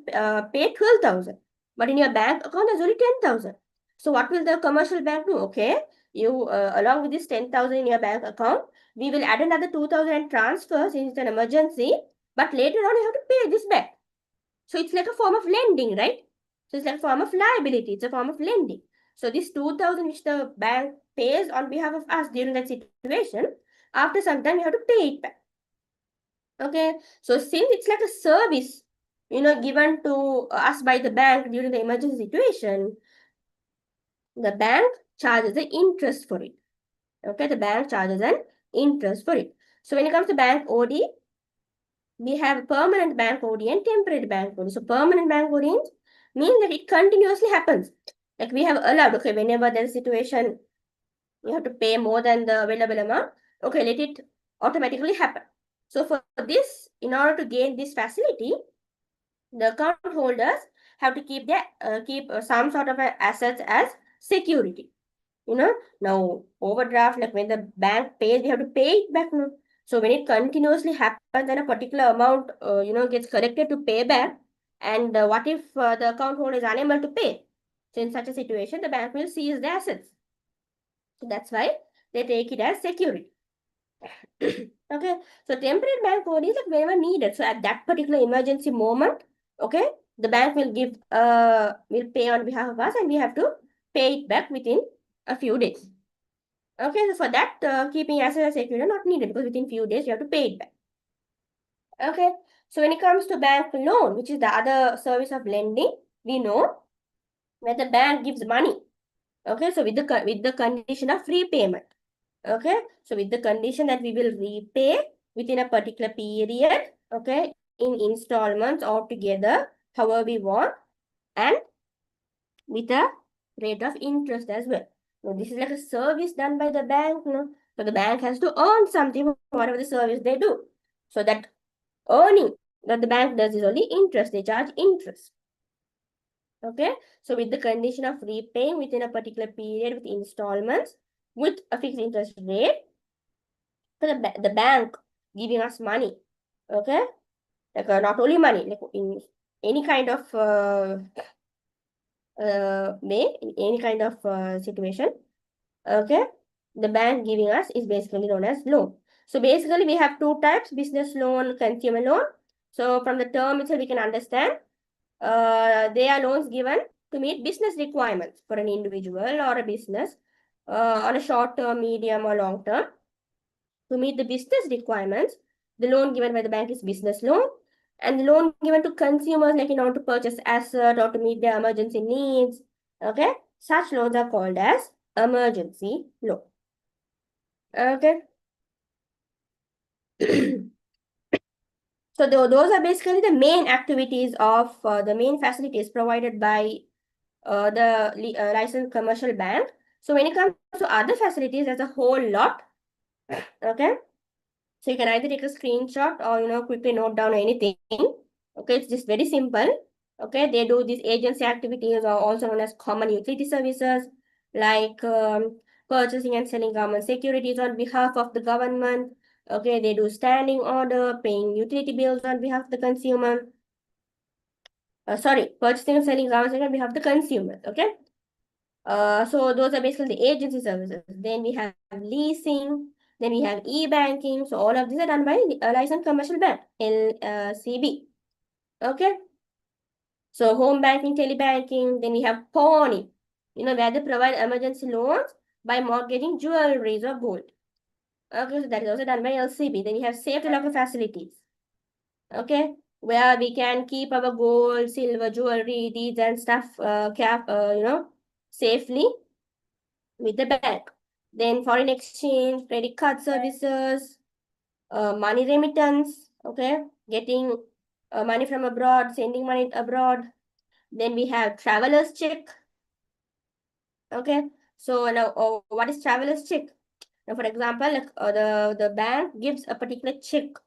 pay 12,000, but in your bank account there's only 10,000. So what will the commercial bank do? Okay, you along with this 10,000 in your bank account, we will add another 2,000 and transfer since it's an emergency, but later on you have to pay this back. So it's like a form of lending, right? So it's like a form of liability. It's a form of lending. So this 2,000 which the bank pays on behalf of us during that situation, after some time you have to pay it back. Okay, so since it's like a service, given to us by the bank during the emergency situation, the bank charges the interest for it. Okay, the bank charges an interest for it. So when it comes to bank OD, we have permanent bank OD and temporary bank OD. So permanent bank OD means that it continuously happens. Like we have allowed, okay, whenever there's a situation, you have to pay more than the available amount, okay, let it automatically happen. So for this, in order to gain this facility, the account holders have to keep some sort of assets as security. Now overdraft, like when the bank pays, we have to pay it back now. So when it continuously happens and a particular amount, gets collected to pay back, and what if the account holder is unable to pay? So in such a situation, the bank will seize the assets. So that's why they take it as security. Okay, so temporary bank OD is like whenever needed. So at that particular emergency moment, okay, the bank will will pay on behalf of us, and we have to pay it back within a few days. Okay, so for that, keeping assets as security not needed because within few days you have to pay it back. Okay, so when it comes to bank loan, which is the other service of lending, we know where the bank gives money. Okay, so with the condition of repayment. Okay, so with the condition that we will repay within a particular period, okay, in installments or together, however we want, and with a rate of interest as well. So this is like a service done by the bank, So the bank has to earn something for whatever the service they do. So that earning that the bank does is only interest. They charge interest. Okay, so with the condition of repaying within a particular period with installments with a fixed interest rate, so the bank giving us money. Okay, like not only money, like in any kind of way, in any kind of situation, okay, the bank giving us is basically known as loan. So basically we have two types, business loan, consumer loan. So from the term itself we can understand they are loans given to meet business requirements for an individual or a business on a short term, medium or long term. To meet the business requirements, the loan given by the bank is business loan, and the loan given to consumers, like in order to purchase asset or to meet their emergency needs, okay, such loans are called as emergency loan. Okay. So those are basically the main activities of the main facilities provided by the licensed commercial bank. So when it comes to other facilities, there's a whole lot. Okay. So you can either take a screenshot or quickly note down anything. Okay, it's just very simple. Okay, they do these agency activities are also known as common utility services, like purchasing and selling government securities on behalf of the government. Okay, they do standing order, paying utility bills on behalf of the consumer. Sorry, purchasing and selling government securities on behalf of the consumer. Okay. So those are basically the agency services. Then we have leasing, then we have e-banking. So all of these are done by a licensed commercial bank, LCB. Okay. So home banking, telebanking, then we have pawning, where they provide emergency loans by mortgaging jewelries or gold. Okay, so that is also done by LCB. Then we have safe to locker facilities. Okay, where we can keep our gold, silver, jewelry, deeds and stuff safely with the bank. Then foreign exchange, credit card services, money remittance, okay, getting money from abroad, sending money abroad. Then we have traveler's check. Okay, so now what is traveler's check? Now, for example, like the bank gives a particular check.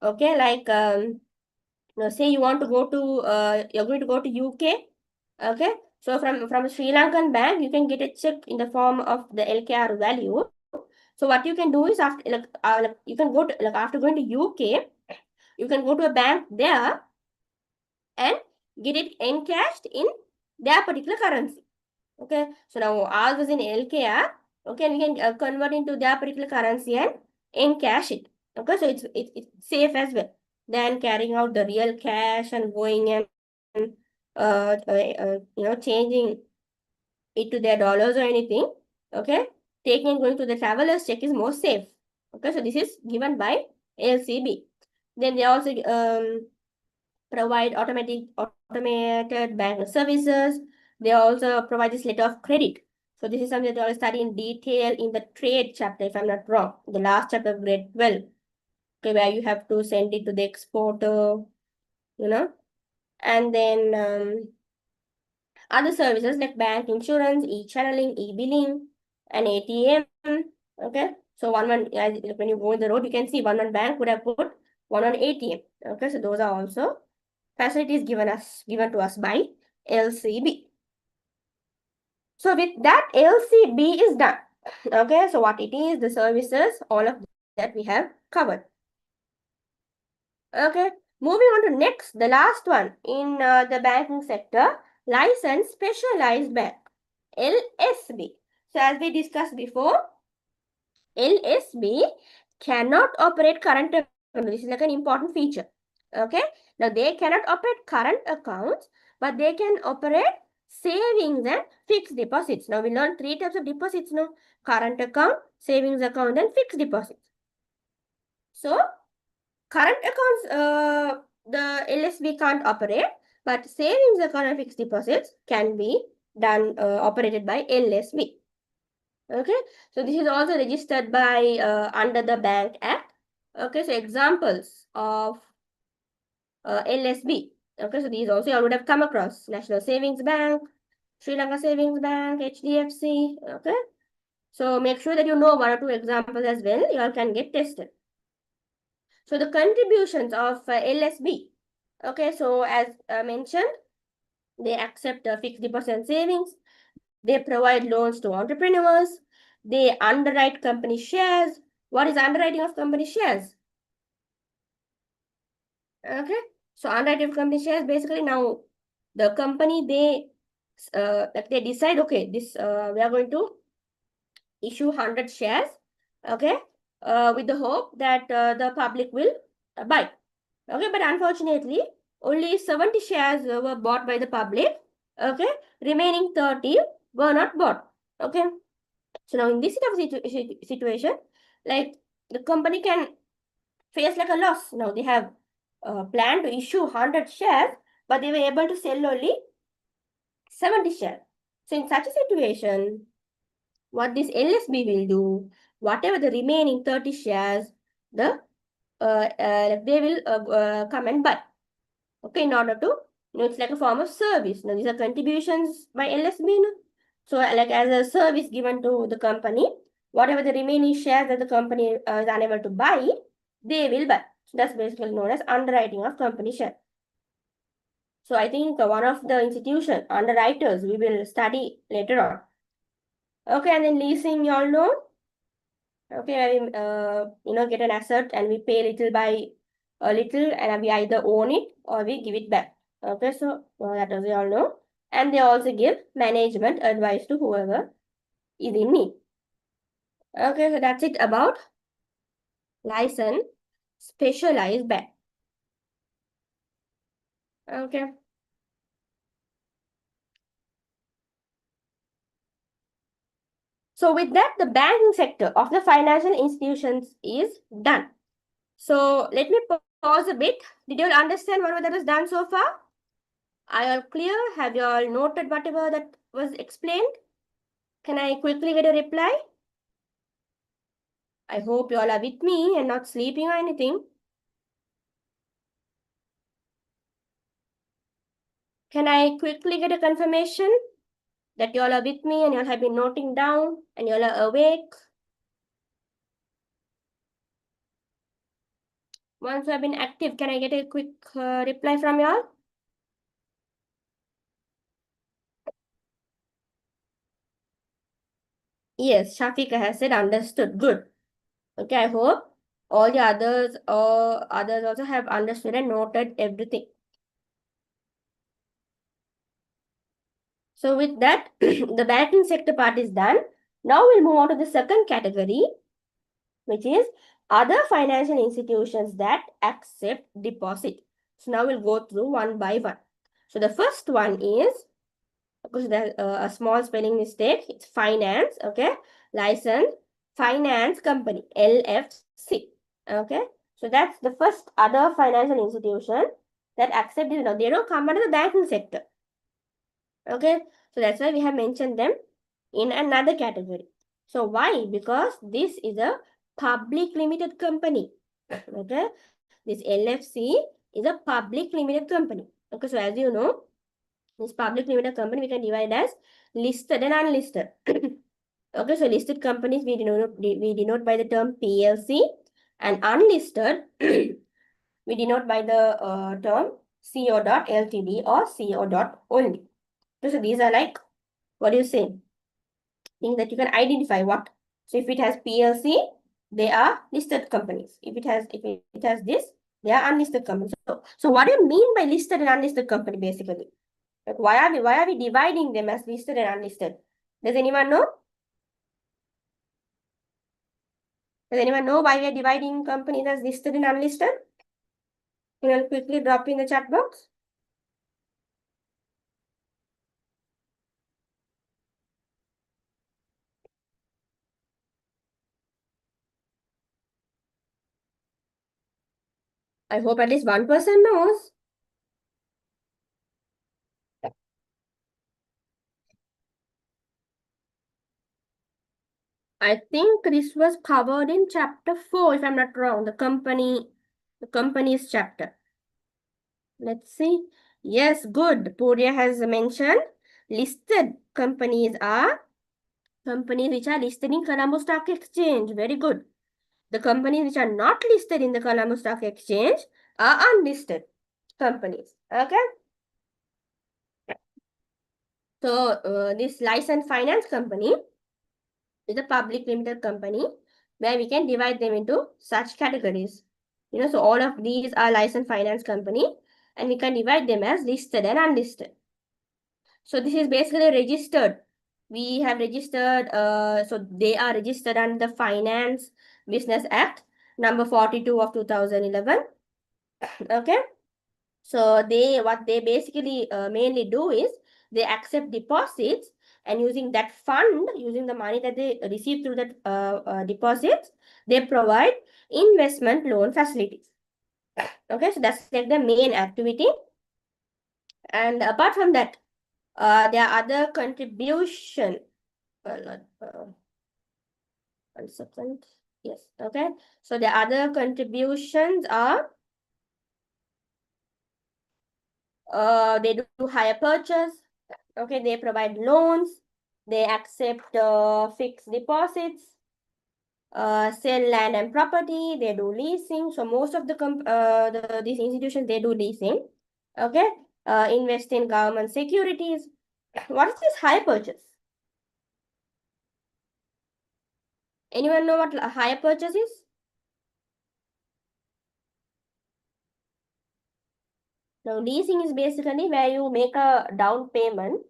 Okay, like say you want to go to you're going to go to UK. Okay, so from Sri Lankan bank you can get a check in the form of the LKR value. So what you can do is after like you can go to after going to UK, you can go to a bank there and get it encashed in their particular currency. Okay, so now ours was in LKR. Okay, and we can convert into their particular currency and encash it. Okay, so it's safe as well than carrying out the real cash and going and changing it to their dollars or anything. Okay, taking and going to the traveler's check is more safe. Okay, so this is given by LCB. Then they also provide automated bank services. They also provide this letter of credit. So this is something that I'll study in detail in the trade chapter, if I'm not wrong, the last chapter of grade 12. Okay, where you have to send it to the exporter, and then other services like bank insurance, e-channeling, e-billing, and ATM. Okay, so when you go on the road, you can see one bank would have put one ATM. Okay, so those are also facilities given to us by LCB. So with that, LCB is done. Okay, so what it is, the services, all of that we have covered. Okay, moving on to next, the last one in the banking sector, licensed specialized bank, LSB. So as we discussed before, LSB cannot operate current accounts. This is like an important feature. Okay, now they cannot operate current accounts, but they can operate savings and fixed deposits. Now we learned three types of deposits now: current account, savings account, and fixed deposits. So current accounts, the LSB can't operate, but savings account and fixed deposits can be done operated by LSB. Okay, so this is also registered by under the Bank Act. Okay, so examples of LSB. Okay, so these also you would have come across: National Savings Bank, Sri Lanka Savings Bank, HDFC. Okay, so make sure that you know one or two examples as well. You all can get tested. So the contributions of LSB. Okay, so as mentioned, they accept fixed deposit savings. They provide loans to entrepreneurs. They underwrite company shares. What is underwriting of company shares? Okay, So underwriting of company shares, basically now the company, they decide, okay, this we are going to issue 100 shares, okay, with the hope that the public will buy. Okay, but unfortunately, only 70 shares were bought by the public. Okay, remaining 30 were not bought. Okay, so now in this situation, like the company can face like a loss. Now they have planned to issue 100 shares, but they were able to sell only 70 shares. So in such a situation, what this LSB will do, whatever the remaining 30 shares, they will come and buy. Okay, in order to, it's like a form of service. Now these are contributions by LSB. So like as a service given to the company, whatever the remaining shares that the company is unable to buy, they will buy. So that's basically known as underwriting of company share. So I think one of the institution underwriters we will study later on. Okay, and then leasing, you all know. Okay, get an asset and we pay little by a little, and we either own it or we give it back. Okay, so that as you all know. And they also give management advice to whoever is in need. Okay, so that's it about license specialized bank. Okay. So with that, the banking sector of the financial institutions is done. So let me pause a bit. Did you all understand what that was done so far? Are you all clear? Have you all noted whatever that was explained? Can I quickly get a reply? I hope you all are with me and not sleeping or anything. Can I quickly get a confirmation that you all are with me and you all have been noting down and you all are awake? Once you have been active, can I get a quick reply from you all? Yes, Shafika has said understood. Good. Okay, I hope all the others or others also have understood and noted everything. So with that, the banking sector part is done. Now we'll move on to the second category, which is other financial institutions that accept deposit. So now we'll go through one by one. So the first one is, of course, there's a small spelling mistake. It's finance, okay? License finance company, LFC, okay? So that's the first other financial institution that accept it. Now they don't come under the banking sector, okay? So that's why we have mentioned them in another category. So why? Because this is a public limited company. Okay, this LFC is a public limited company. Okay, so as you know, this public limited company we can divide as listed and unlisted. Okay, so listed companies we denote by the term PLC, and unlisted we denote by the term CO.Ltd or CO. Only. So these are like, what do you say? Things that you can identify what. So if it has PLC, they are listed companies. If it has this, they are unlisted companies. So what do you mean by listed and unlisted company basically? Like why are we dividing them as listed and unlisted? Does anyone know? Does anyone know why we are dividing companies as listed and unlisted? Can you quickly drop in the chat box? I hope at least one person knows. I think this was covered in chapter 4, if I'm not wrong, the company's chapter. Let's see. Yes, good. Purya has mentioned listed companies are companies which are listed in Colombo Stock Exchange. Very good. The companies which are not listed in the Colombo Stock Exchange are unlisted companies. Okay. So this license finance company is a public limited company where we can divide them into such categories. So all of these are license finance company. and we can divide them as listed and unlisted. So this is basically registered. We have registered, so they are registered under the Finance Business Act number 42 of 2011. Okay. So what they basically mainly do is they accept deposits, and using that fund, using the money that they receive through that deposits, they provide investment loan facilities. Okay, so that's like the main activity. And apart from that, there are other contribution. One second. Yes. Okay. So the other contributions are they do hire purchase. Okay, they provide loans. They accept fixed deposits. Sell land and property. They do leasing. So most of these institutions, they do leasing. Okay. Invest in government securities. What is this hire purchase? Anyone know what hire purchase is? Now, leasing is basically where you make a down payment.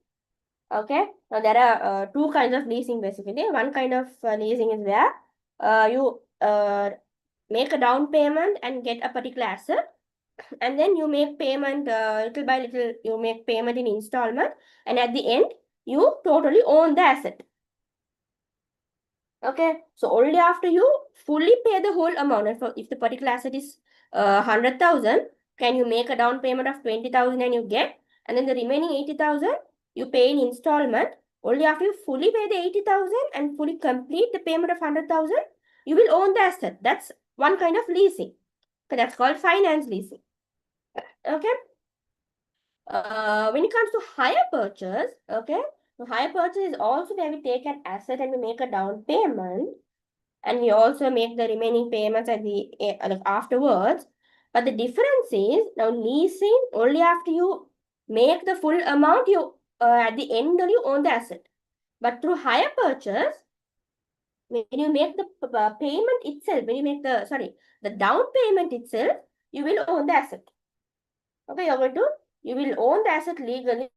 Okay. Now, there are two kinds of leasing basically. One kind of leasing is where you make a down payment and get a particular asset, and then you make payment little by little, you make payment in installment, and at the end, you totally own the asset. Okay, so only after you fully pay the whole amount, if the particular asset is 100,000, can you make a down payment of 20,000 and you get, and then the remaining 80,000 you pay in installment. Only after you fully pay the 80,000 and fully complete the payment of 100,000, you will own the asset. That's one kind of leasing. Okay, that's called finance leasing. Okay. When it comes to hire purchase, okay, so hire purchase is also where we take an asset and we make a down payment, and we also make the remaining payments at the like afterwards. But the difference is now leasing, only after you make the full amount, you at the end only you own the asset. But through hire purchase, when you make the payment itself, when you make the down payment itself, you will own the asset. Okay, you will own the asset legally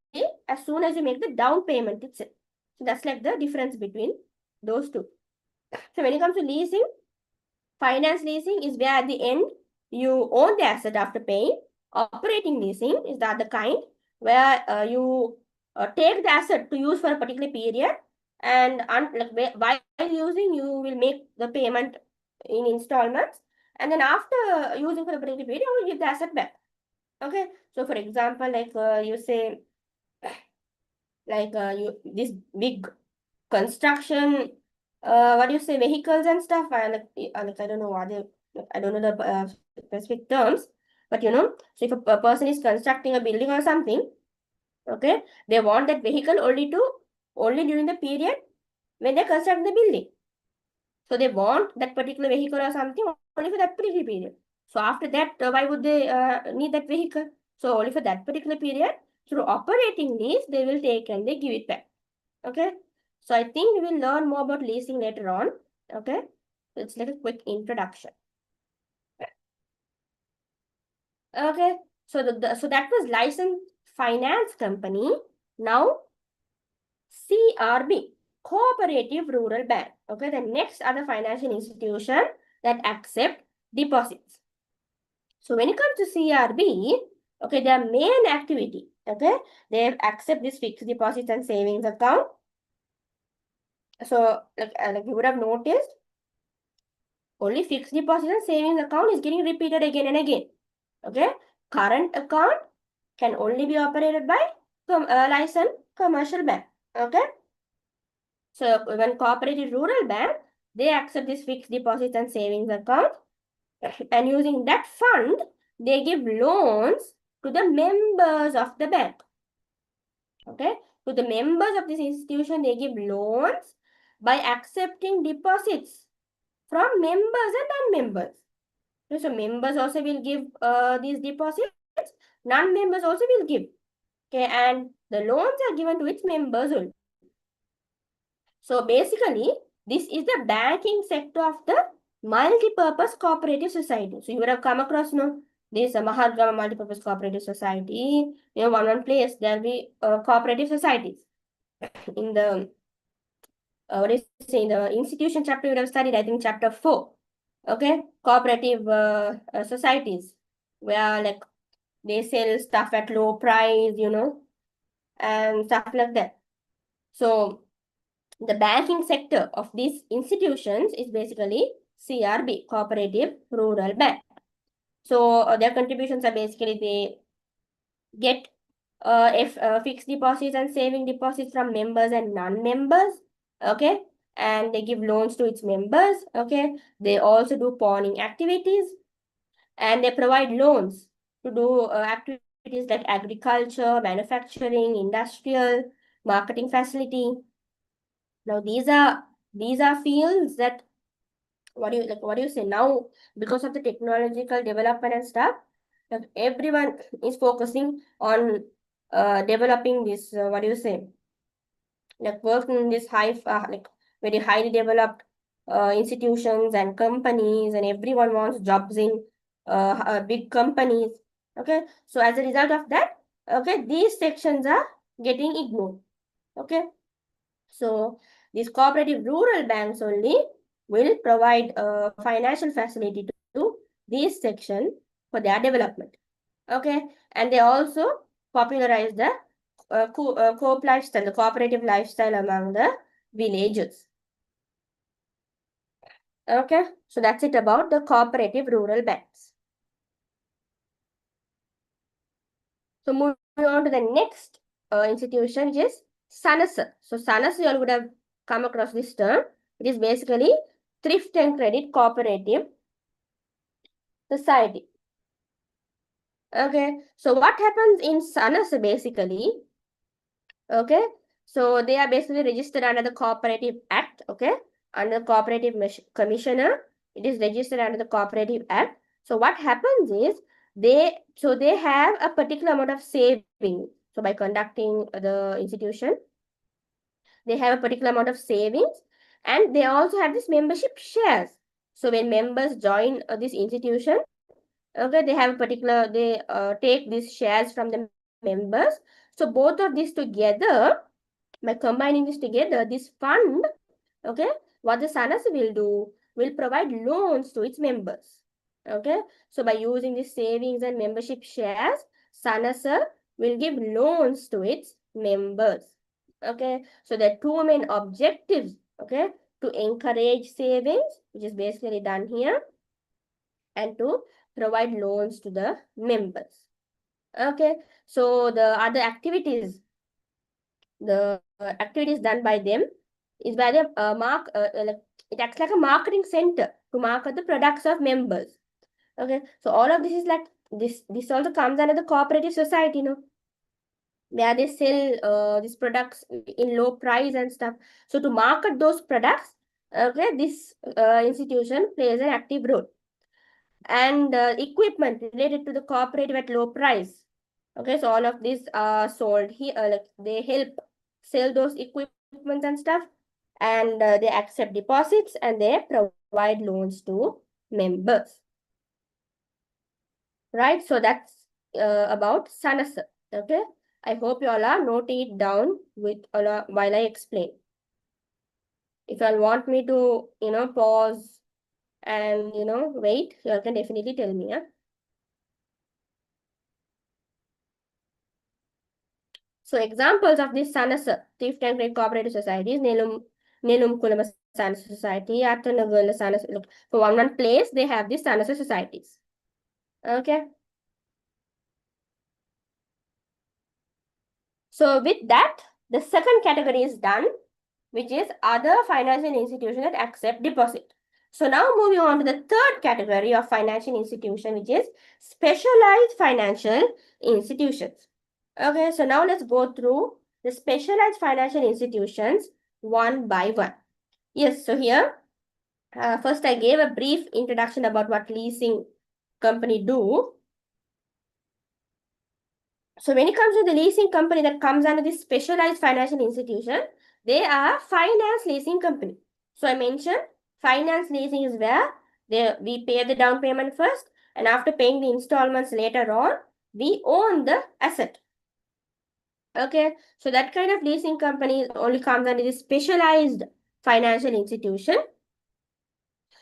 as soon as you make the down payment itself. So that's like the difference between those two. So when it comes to leasing, finance leasing is where at the end you own the asset after paying. Operating leasing is the other kind where you take the asset to use for a particular period, and while using you will make the payment in installments, and then after using for a particular period you will give the asset back. Okay, so for example, like you say, like you this big construction, what do you say, vehicles and stuff. I don't know what I don't know the specific terms, but so if a person is constructing a building or something, okay, they want that vehicle only during the period when they construct the building. So they want that particular vehicle or something only for that particular period. So after that, why would they need that vehicle? So only for that particular period, through operating lease, they will take and they give it back. Okay. So I think we will learn more about leasing later on. Okay. So it's like a quick introduction. Okay. So so that was licensed finance company. Now CRB, Cooperative Rural Bank. Okay. The next other financial institution that accept deposits. So when it comes to CRB, okay, their main activity, okay, they accept this fixed deposits and savings account. So like you would have noticed, only fixed deposit and savings account is getting repeated again and again. Okay, current account can only be operated by licensed commercial bank. Okay, so when Cooperative Rural Bank, they accept this fixed deposit and savings account, and using that fund, they give loans to the members of the bank. Okay, to the members of this institution, they give loans by accepting deposits from members and non-members. So members also will give these deposits. Non-members also will give. Okay, and the loans are given to its members only. So basically, this is the banking sector of the multi-purpose cooperative society. So you would have come across, this Mahargama Multipurpose Cooperative Society, one place there will be cooperative societies. In the what is say in the institution chapter you have studied, I think chapter 4. Okay, cooperative societies where like they sell stuff at low price, and stuff like that. So the banking sector of these institutions is basically CRB, Cooperative Rural Bank. So their contributions are basically they get fixed deposits and saving deposits from members and non-members. Okay, and they give loans to its members. Okay, they also do pawning activities, and they provide loans to do activities like agriculture, manufacturing, industrial, marketing facility. Now these are fields that what do you say now, because of the technological development and stuff, like everyone is focusing on developing this what do you say, like working in this like very highly developed institutions and companies, and everyone wants jobs in big companies. Okay, so as a result of that, okay, these sections are getting ignored. Okay, so these cooperative rural banks only will provide financial facility to this section for their development. Okay, and they also popularize the co-op lifestyle, the cooperative lifestyle among the villagers. Okay, so that's it about the cooperative rural banks. So moving on to the next institution, which is SANASA. So SANASA, you all would have come across this term. It is basically Thrift and Credit Cooperative Society. Okay, so what happens in SANASA basically? Okay, so they are basically registered under the Cooperative Act. Okay, under the Cooperative Commissioner, it is registered under the Cooperative Act. So what happens is they have a particular amount of saving. So by conducting the institution, they have a particular amount of savings, and they also have this membership shares. So when members join this institution, okay, they have a particular, they take these shares from the members. So both of these together, by combining this together, this fund, okay, what the SANAS will do, will provide loans to its members. Okay, so by using these savings and membership shares, SANAS will give loans to its members. Okay, so there are two main objectives, okay, to encourage savings, which is basically done here, and to provide loans to the members. Okay, so the other activities, the activities done by them is by the like it acts like a marketing center to market the products of members. Okay, so all of this is like this also comes under the cooperative society, where they sell these products in low price and stuff. So to market those products, okay, this institution plays an active role. And equipment related to the cooperative at low price. Okay, so all of these are sold here, like they help sell those equipment and stuff, and they accept deposits, and they provide loans to members. Right, so that's about SANAS. Okay, I hope you all are noting it down with while I explain. If you all want me to, pause and, wait, you all can definitely tell me. So examples of this SANAS, Thrift and Credit Cooperative Societies, Nelum Kulama SANAS Society, Attanagala SANAS. Look, for one place, they have these SANAS societies. Okay. So with that, the second category is done, which is other financial institutions that accept deposit. So now moving on to the third category of financial institution, which is specialized financial institutions. Okay, so now let's go through the specialized financial institutions one by one. Yes, so here, first I gave a brief introduction about what leasing company do. So when it comes to the leasing company that comes under this specialized financial institution, they are finance leasing company. So I mentioned finance leasing is where we pay the down payment first, and after paying the installments later on, we own the asset. Okay, so that kind of leasing company only comes under the specialized financial institution.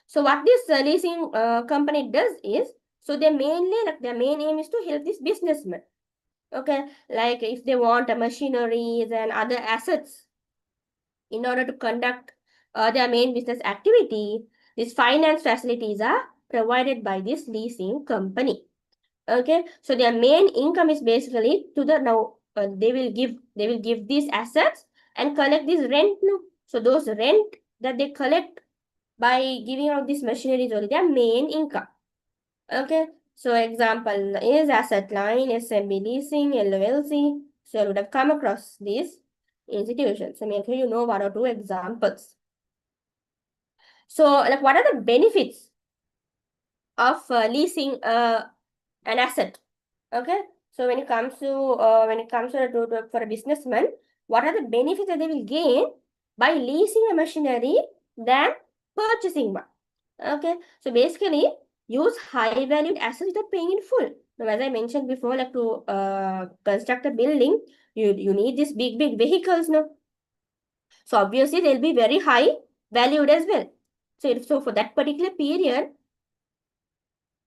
So what this leasing company does is, so they mainly, like their main aim is to help this businessman. Okay, like if they want a machineries and other assets in order to conduct their main business activity, these finance facilities are provided by this leasing company. Okay, so their main income is basically to the now they will give these assets and collect this rent. No, so those rent that they collect by giving out this machinery is only their main income. Okay, so example is asset line, SMB leasing, LLC. So you would have come across these institutions. So make sure you know one or two examples. So like what are the benefits of leasing an asset? Okay, so when it comes to for a businessman, what are the benefits that they will gain by leasing a machinery than purchasing one? Okay, so basically use high valued assets without paying in full. Now, as I mentioned before, like to construct a building, you need these big vehicles now. So obviously they'll be very high valued as well. So for that particular period,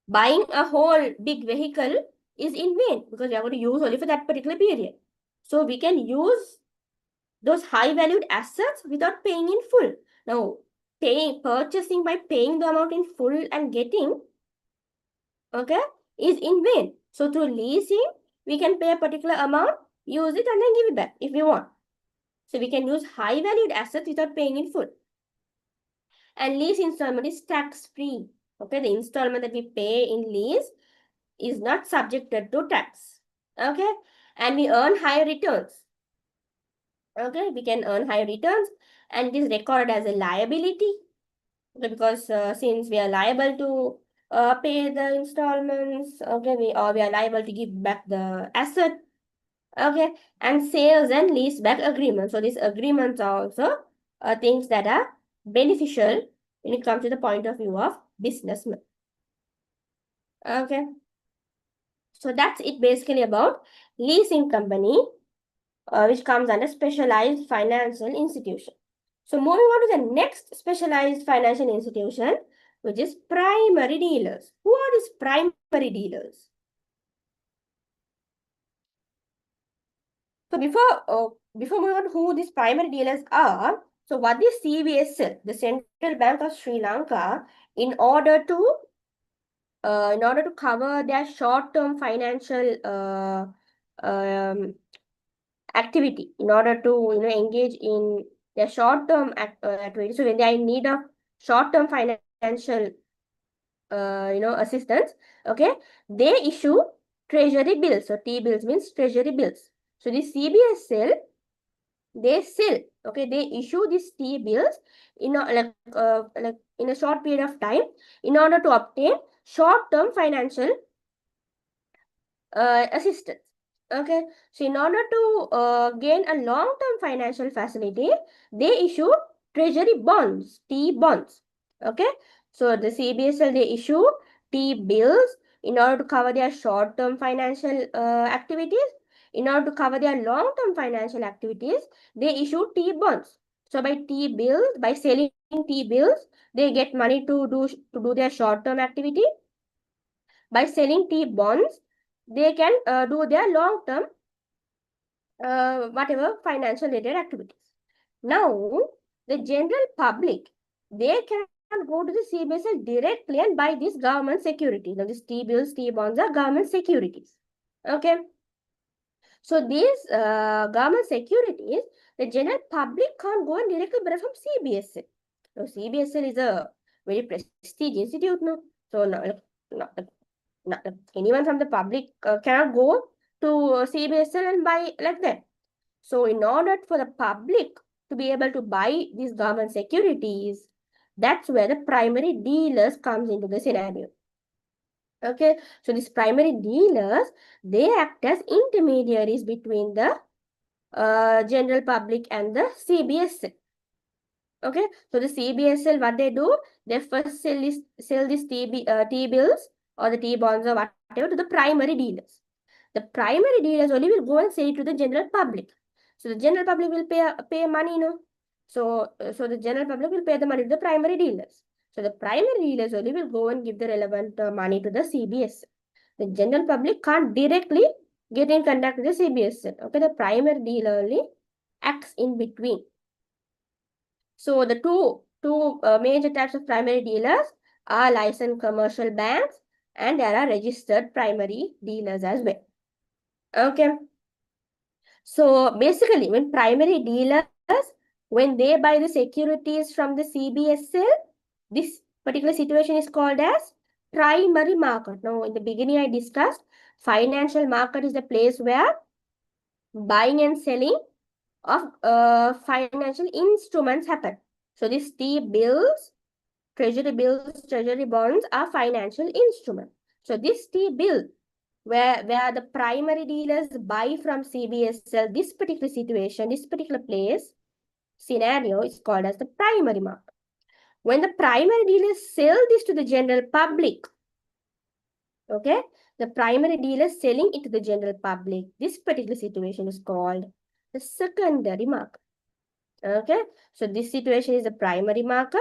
buying a whole big vehicle is in vain because we are going to use only for that particular period. So we can use those high valued assets without paying in full. Now, purchasing by paying the amount in full and getting, okay, is in vain. So through leasing, we can pay a particular amount, use it and then give it back if we want. So we can use high valued assets without paying in full. And lease installment is tax free. Okay, the installment that we pay in lease is not subjected to tax. Okay, and we earn higher returns. Okay, we can earn higher returns and it is recorded as a liability. Okay, because since we are liable to pay the installments, okay, we are liable to give back the asset. Okay, and sales and lease back agreements. So these agreements are also things that are beneficial when it comes to the point of view of businessmen. Okay, so that's it basically about leasing company, which comes under specialized financial institution. So moving on to the next specialized financial institution, which is primary dealers. Who are these primary dealers? So before moving on to who these primary dealers are, so what is CBSL, the Central Bank of Sri Lanka, in order to cover their short-term financial activity, in order to engage in their short-term activity. So when they are in need of short-term financial assistance, okay, they issue treasury bills. So T-bills means treasury bills. So the CBSL, they sell, okay, they issue these T-bills in in a short period of time in order to obtain short-term financial assistance. Okay, so in order to gain a long-term financial facility, they issue treasury bonds, T-bonds. Okay, so the CBSL, they issue T-bills in order to cover their short-term financial activities. In order to cover their long-term financial activities, they issue T-bonds. So by T-bills, by selling T-bills, they get money to do their short-term activity. By selling T-bonds, they can do their long-term whatever financial related activities. Now, the general public, they can go to the CBSL directly and buy these government securities. Now, these T-bills, T-bonds are government securities. Okay. So these government securities, the general public can't go and directly buy from CBSL. Now, CBSL is a very prestigious institute. No? So anyone from the public cannot go to CBSL and buy like that. So in order for the public to be able to buy these government securities, that's where the primary dealers comes into the scenario. Okay, so these primary dealers, they act as intermediaries between the general public and the CBSL. Okay, so the CBSL, what they do, they first sell these T-bills or the T-bonds or whatever to the primary dealers. The primary dealers only will go and sell it to the general public. So the general public will pay money, no? So the general public will pay the money to the primary dealers. So the primary dealers only will go and give the relevant money to the CBS. The general public can't directly get in contact with the CBS. Okay, the primary dealer only acts in between. So the two major types of primary dealers are licensed commercial banks, and there are registered primary dealers as well. Okay. So basically, when primary dealers, when they buy the securities from the CBSL, this particular situation is called as primary market. Now, in the beginning, I discussed financial market is the place where buying and selling of financial instruments happen. So, these T-bills, treasury bonds are financial instruments. So, this T-bill where the primary dealers buy from CBSL, this particular situation, this particular place, scenario is called as the primary market. When the primary dealers sell this to the general public, okay, the primary dealers selling it to the general public, this particular situation is called the secondary market. Okay, so this situation is the primary market,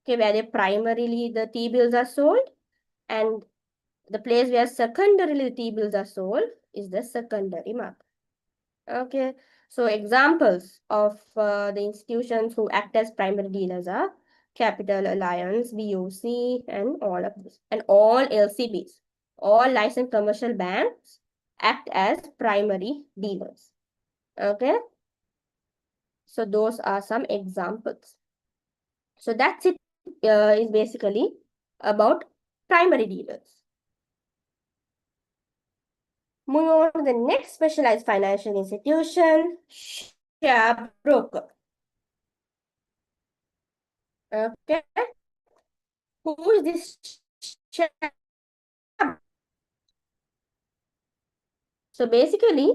okay, where the primarily the T-bills are sold, and the place where secondarily the T-bills are sold is the secondary market. Okay, so examples of the institutions who act as primary dealers are Capital Alliance, BOC, and all of this, and all LCBs, all licensed commercial banks act as primary dealers. Okay, so those are some examples. So that's it, is basically about primary dealers. Moving on to the next specialized financial institution, share broker. Okay, who is this share? So basically,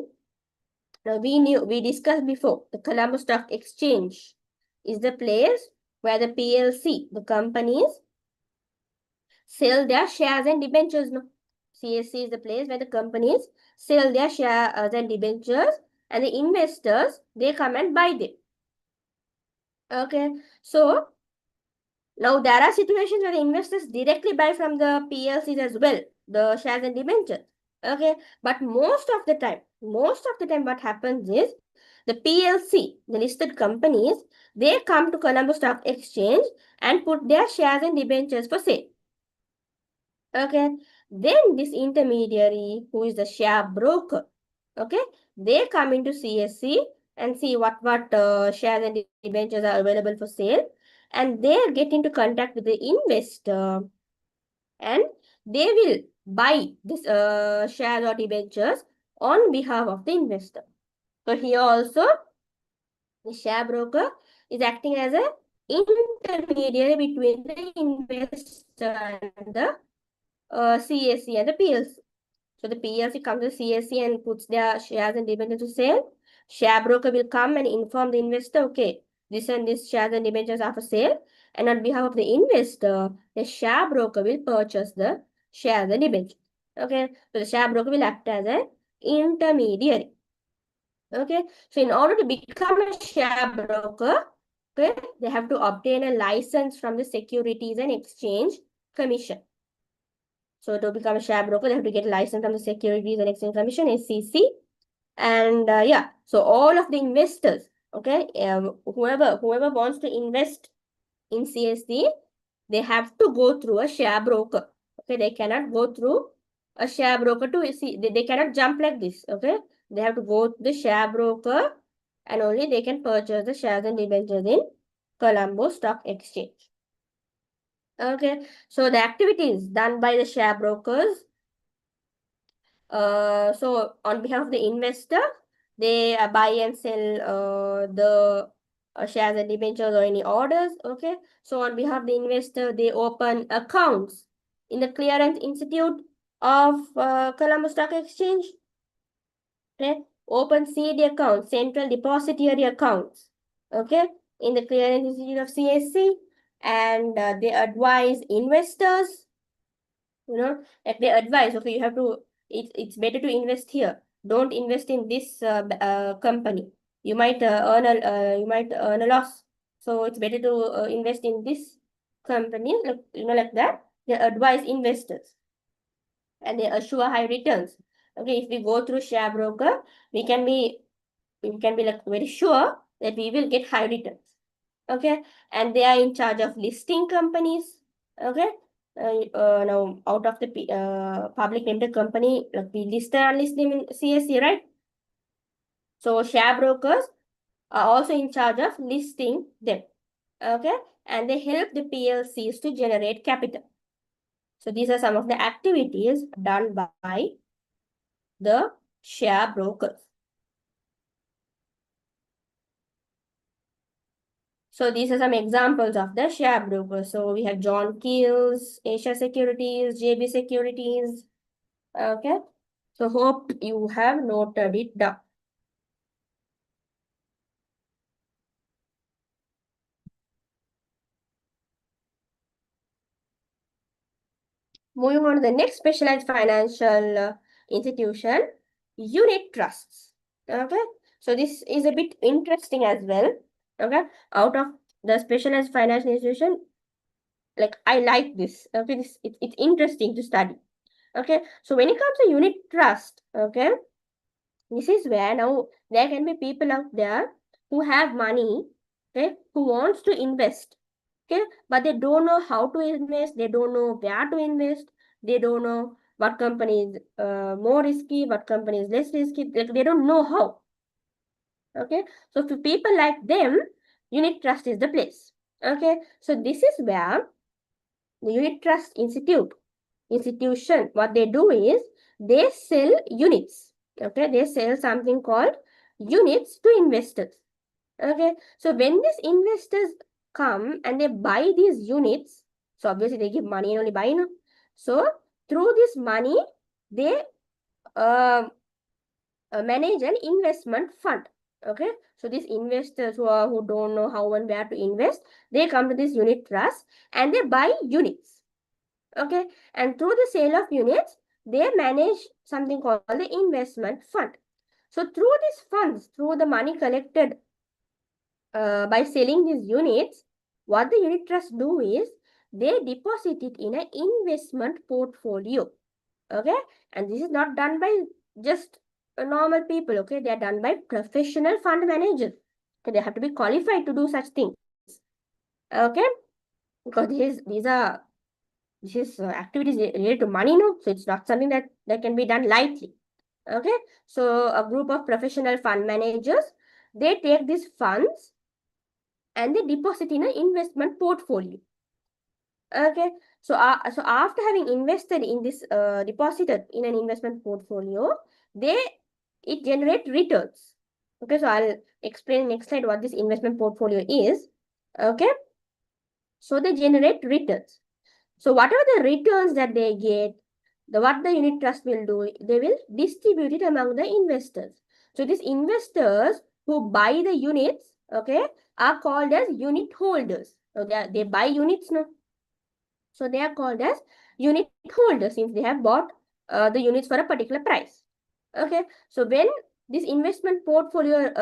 we discussed before, the Colombo Stock Exchange is the place where the PLC, the companies, sell their shares and debentures. No, CSC is the place where the companies sell their shares and debentures, and the investors, they come and buy them. Okay, so now there are situations where the investors directly buy from the PLCs as well, the shares and debentures. Okay, but most of the time what happens is the PLC, the listed companies, they come to Colombo Stock Exchange and put their shares and debentures for sale. Okay, then this intermediary, who is the share broker, okay, they come into CSC and see what shares and debentures are available for sale, and they get into contact with the investor, and they will buy this shares or debentures on behalf of the investor. So here also, the share broker is acting as an intermediary between the investor and the CSC and the PLC. So the PLC comes to CSC and puts their shares and debentures to sale. Share broker will come and inform the investor, okay, this and this shares and debentures are for sale. And on behalf of the investor, the share broker will purchase the shares and debentures. Okay, so the share broker will act as an intermediary. Okay, so in order to become a share broker, okay, they have to obtain a license from the Securities and Exchange Commission. So to become a share broker, they have to get a license from the Securities and Exchange Commission, SEC. And yeah, so all of the investors, okay, whoever wants to invest in CSD, they have to go through a share broker. Okay, they cannot go through a share broker to see. They cannot jump like this. Okay, they have to go to the share broker, and only they can purchase the shares and debentures in Colombo Stock Exchange. Okay, so the activities done by the share brokers. So on behalf of the investor, they buy and sell the shares and debentures or any orders. Okay, so on behalf of the investor, they open accounts in the Clearance Institute of Colombo Stock Exchange. Okay, open CD accounts, central depository accounts. Okay, in the Clearance Institute of CSC, and they advise investors. Like they advise, okay, you have to, it's better to invest here. Don't invest in this company. You might earn a loss. So it's better to invest in this company, like, like that. They advise investors and they assure high returns. Okay, if we go through share broker, we can be like very sure that we will get high returns. Okay, and they are in charge of listing companies. Okay, now out of the public limited company, like we list and unlist them in CSE, right? So share brokers are also in charge of listing them. Okay, and they help the PLCs to generate capital. So these are some of the activities done by the share brokers. So these are some examples of the share brokers. So we have John Keells, Asia Securities, JB Securities. Okay. So hope you have noted it down. Moving on to the next specialized financial institution, unit trusts. Okay. So this is a bit interesting as well. Okay. Out of the specialized financial institution, like I like this. Okay. It's interesting to study. Okay. So when it comes to unit trust, okay, this is where now there can be people out there who have money, okay, who wants to invest, okay, but they don't know how to invest, they don't know where to invest, they don't know what company is more risky, what company is less risky, they don't know how, okay. So for people like them, unit trust is the place, okay. So this is where the unit trust institution, what they do is they sell units. Okay, they sell something called units to investors. Okay, so when these investors come and they buy these units, so obviously they give money and only buy, no? So through this money, they uh, manage an investment fund. Okay, so these investors who don't know how and where to invest, they come to this unit trust and they buy units. Okay, and through the sale of units, they manage something called the investment fund. So through these funds, through the money collected by selling these units, what the unit trust do is they deposit it in an investment portfolio. Okay, and this is not done by just normal people. Okay, they are done by professional fund managers. Okay, they have to be qualified to do such things. Okay, because this is activities related to money, no? So it's not something that can be done lightly. Okay, so a group of professional fund managers, they take these funds and they deposit in an investment portfolio. Okay, so after having invested in this deposited in an investment portfolio, it generate returns. Okay, so I'll explain next slide what this investment portfolio is. Okay, so they generate returns. So whatever the returns that they get, what the unit trust will do, they will distribute it among the investors. So these investors who buy the units, okay, are called as unit holders. So they buy units now. So they are called as unit holders since they have bought the units for a particular price. Okay, so when this investment portfolio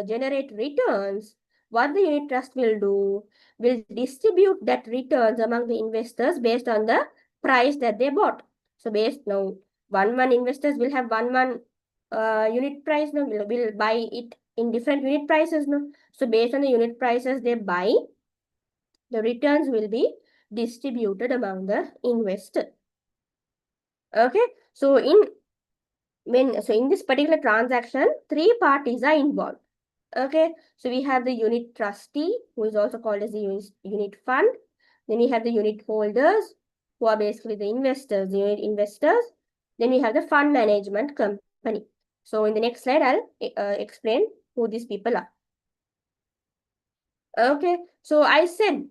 generate returns, what the unit trust will do, will distribute that returns among the investors based on the price that they bought. So based now, one investors will have one unit price, now will buy it in different unit prices now. So based on the unit prices they buy, the returns will be distributed among the investor. Okay, so in this particular transaction, three parties are involved. Okay, so we have the unit trustee, who is also called as the unit fund. Then we have the unit holders, who are basically the investors, the unit investors. Then we have the fund management company. So in the next slide, I'll explain who these people are. Okay, so I said,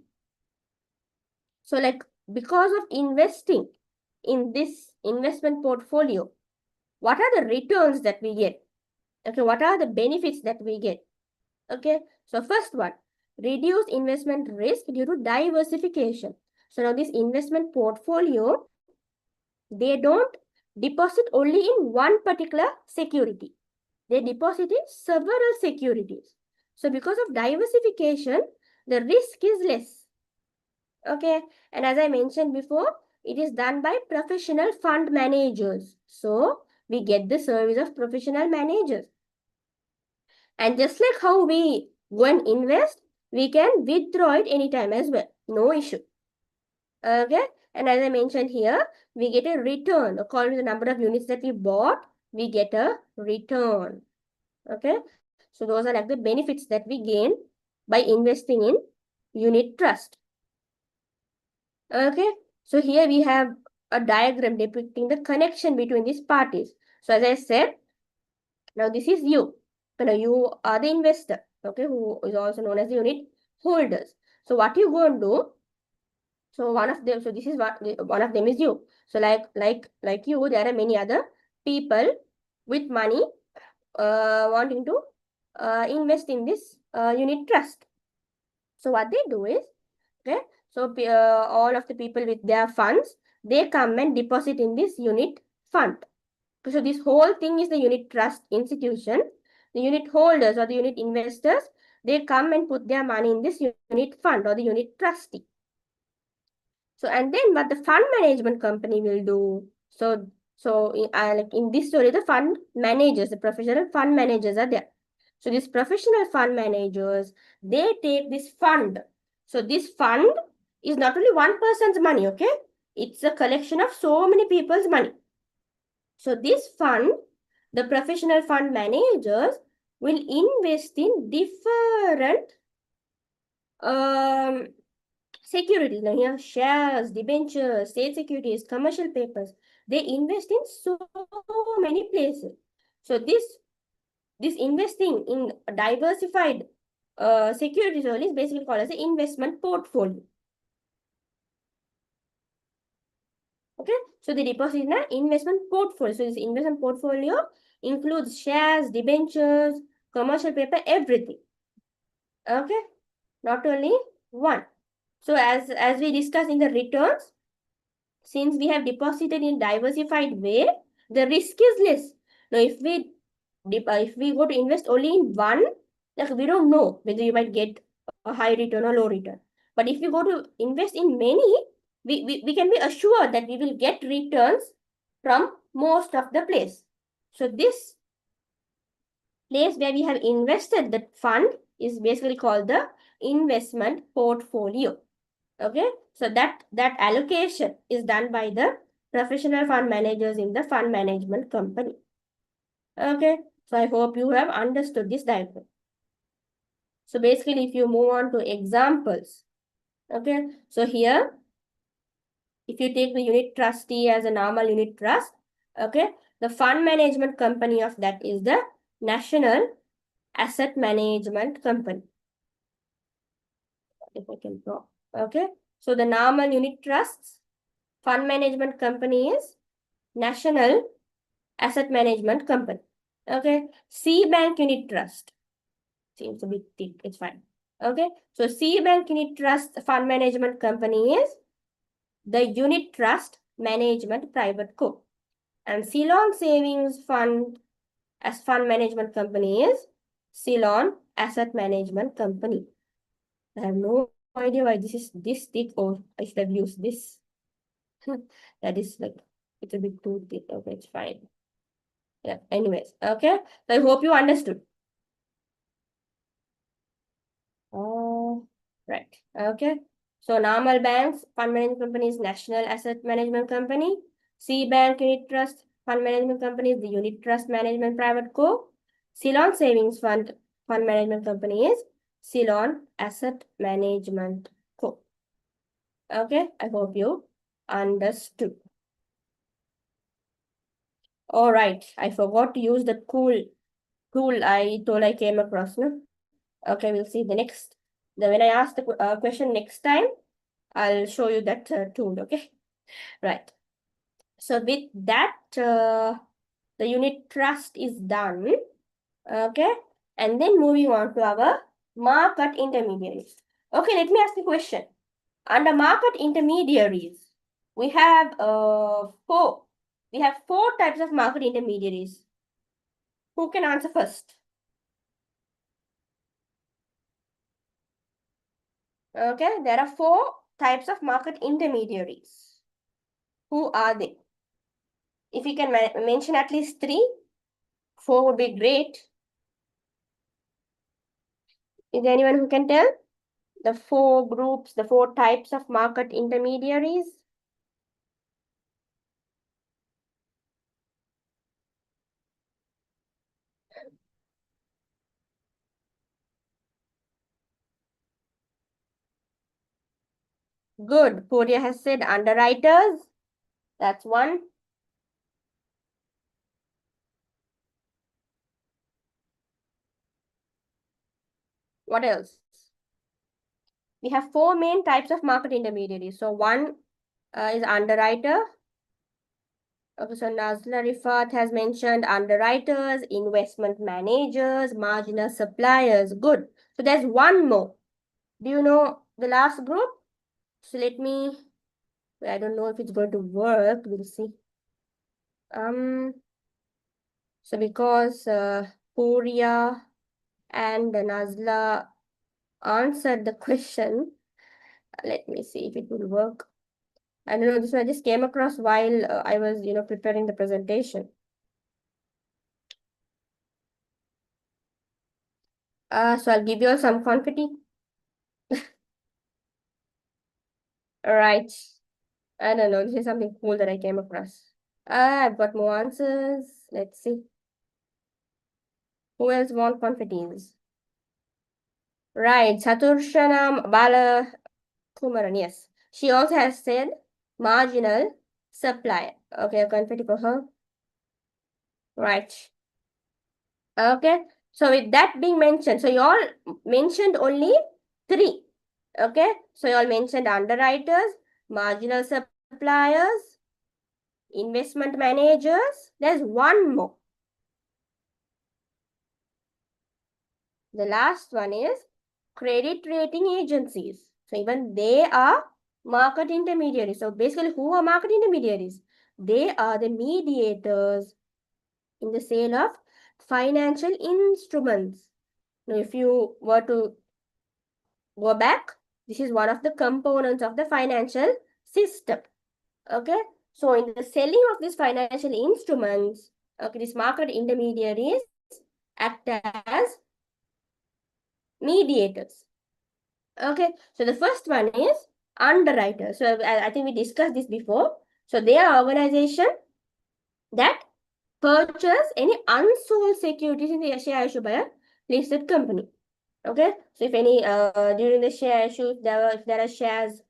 so like because of investing in this investment portfolio, what are the returns that we get? Okay, what are the benefits that we get? Okay, so first one, reduce investment risk due to diversification. So now this investment portfolio they don't deposit only in one particular security. They deposit in several securities. So because of diversification, the risk is less. Okay, and as I mentioned before, it is done by professional fund managers. So we get the service of professional managers. And just like how we go and invest, we can withdraw it anytime as well. No issue. Okay, and as I mentioned here, we get a return. According to the number of units that we bought, we get a return. Okay, so those are like the benefits that we gain by investing in unit trust. Okay, so here we have a diagram depicting the connection between these parties. So as I said, now this is you. Now you are the investor, okay, who is also known as the unit holders. So what you go and do, so one of them, so this is what one of them is you. So like you, there are many other people with money wanting to invest in this unit trust. So what they do is, okay, so all of the people with their funds, they come and deposit in this unit fund. So this whole thing is the unit trust institution. The unit holders or the unit investors, they come and put their money in this unit fund or the unit trustee. So, and then what the fund management company will do. So like in this story, the fund managers, the professional fund managers are there. So these professional fund managers, they take this fund. So this fund is not only one person's money, okay? It's a collection of so many people's money. So this fund, the professional fund managers will invest in different securities. Now here, shares, debentures, state securities, commercial papers. They invest in so many places. So this investing in diversified securities is basically called as an investment portfolio. Okay, so the deposit in an investment portfolio. So this investment portfolio includes shares, debentures, commercial paper, everything. Okay, not only one. So as we discussed in the returns, since we have deposited in diversified way, the risk is less. Now, if we go to invest only in one, like we don't know whether you might get a high return or low return. But if we go to invest in many, we can be assured that we will get returns from most of the place. So this place where we have invested the fund is basically called the investment portfolio. Okay, so that allocation is done by the professional fund managers in the fund management company. Okay, so I hope you have understood this diagram. So basically, if you move on to examples, okay, so here, if you take the unit trustee as a normal unit trust, okay, the fund management company of that is the National Asset Management Company. If I can draw, okay, so the normal unit trusts fund management company is National Asset Management Company. Okay, C Bank Unit Trust. Seems a bit thick, it's fine. Okay, so C Bank Unit Trust Fund Management Company is the Unit Trust Management Private Co. And Ceylon Savings Fund as Fund Management Company is Ceylon Asset Management Company. I have no idea why this is this thick, or I should have used this. That is like, it's a bit too thick. Okay, it's fine. Yeah, anyways, okay. So I hope you understood. Right. Okay. So normal banks, fund management company is National Asset Management Company. C Bank Unit Trust Fund Management Company is the Unit Trust Management Private Co. Ceylon Savings Fund Management Company is Ceylon Asset Management Co. Okay. I hope you understood. All right. I forgot to use the cool tool I told I came across. No? Okay, we'll see the next. When I ask the question next time, I'll show you that tool, okay? Right. So with that, the unit trust is done, okay? And then moving on to our market intermediaries. Okay, let me ask the question. Under market intermediaries, we have four. We have four types of market intermediaries. Who can answer first? Okay, there are four types of market intermediaries. Who are they? If you can mention at least three, four would be great. Is there anyone who can tell the four groups, the four types of market intermediaries? Good. Pooria has said underwriters. That's one. What else? We have four main types of market intermediaries. So one is underwriter. Okay, so Nazla Rifat has mentioned underwriters, investment managers, marginal suppliers. Good. So there's one more. Do you know the last group? So let me, I don't know if it's going to work. We'll see. So because Pooria and Nazla answered the question, let me see if it will work. I don't know, this one I just came across while I was, preparing the presentation. So I'll give you all some confetti. All right. I don't know, this is something cool that I came across. I've got more answers. Let's see. Who else want confettis? Right, Chaturshanam Bala Kumaran, yes. She also has said marginal supply. Okay, confetti for her. Right. Okay. So with that being mentioned, so you all mentioned only three. Okay. So you all mentioned underwriters, marginal suppliers, investment managers. There's one more. The last one is credit rating agencies. So even they are market intermediaries. So basically, who are market intermediaries? They are the mediators in the sale of financial instruments. Now, if you were to go back, this is one of the components of the financial system. Okay, so in the selling of these financial instruments, okay, these market intermediaries act as mediators. Okay, so the first one is underwriter. So I think we discussed this before. So they are organization that purchase any unsold securities in the share issue by a listed company. Okay, so if any during the share issue, if there are shares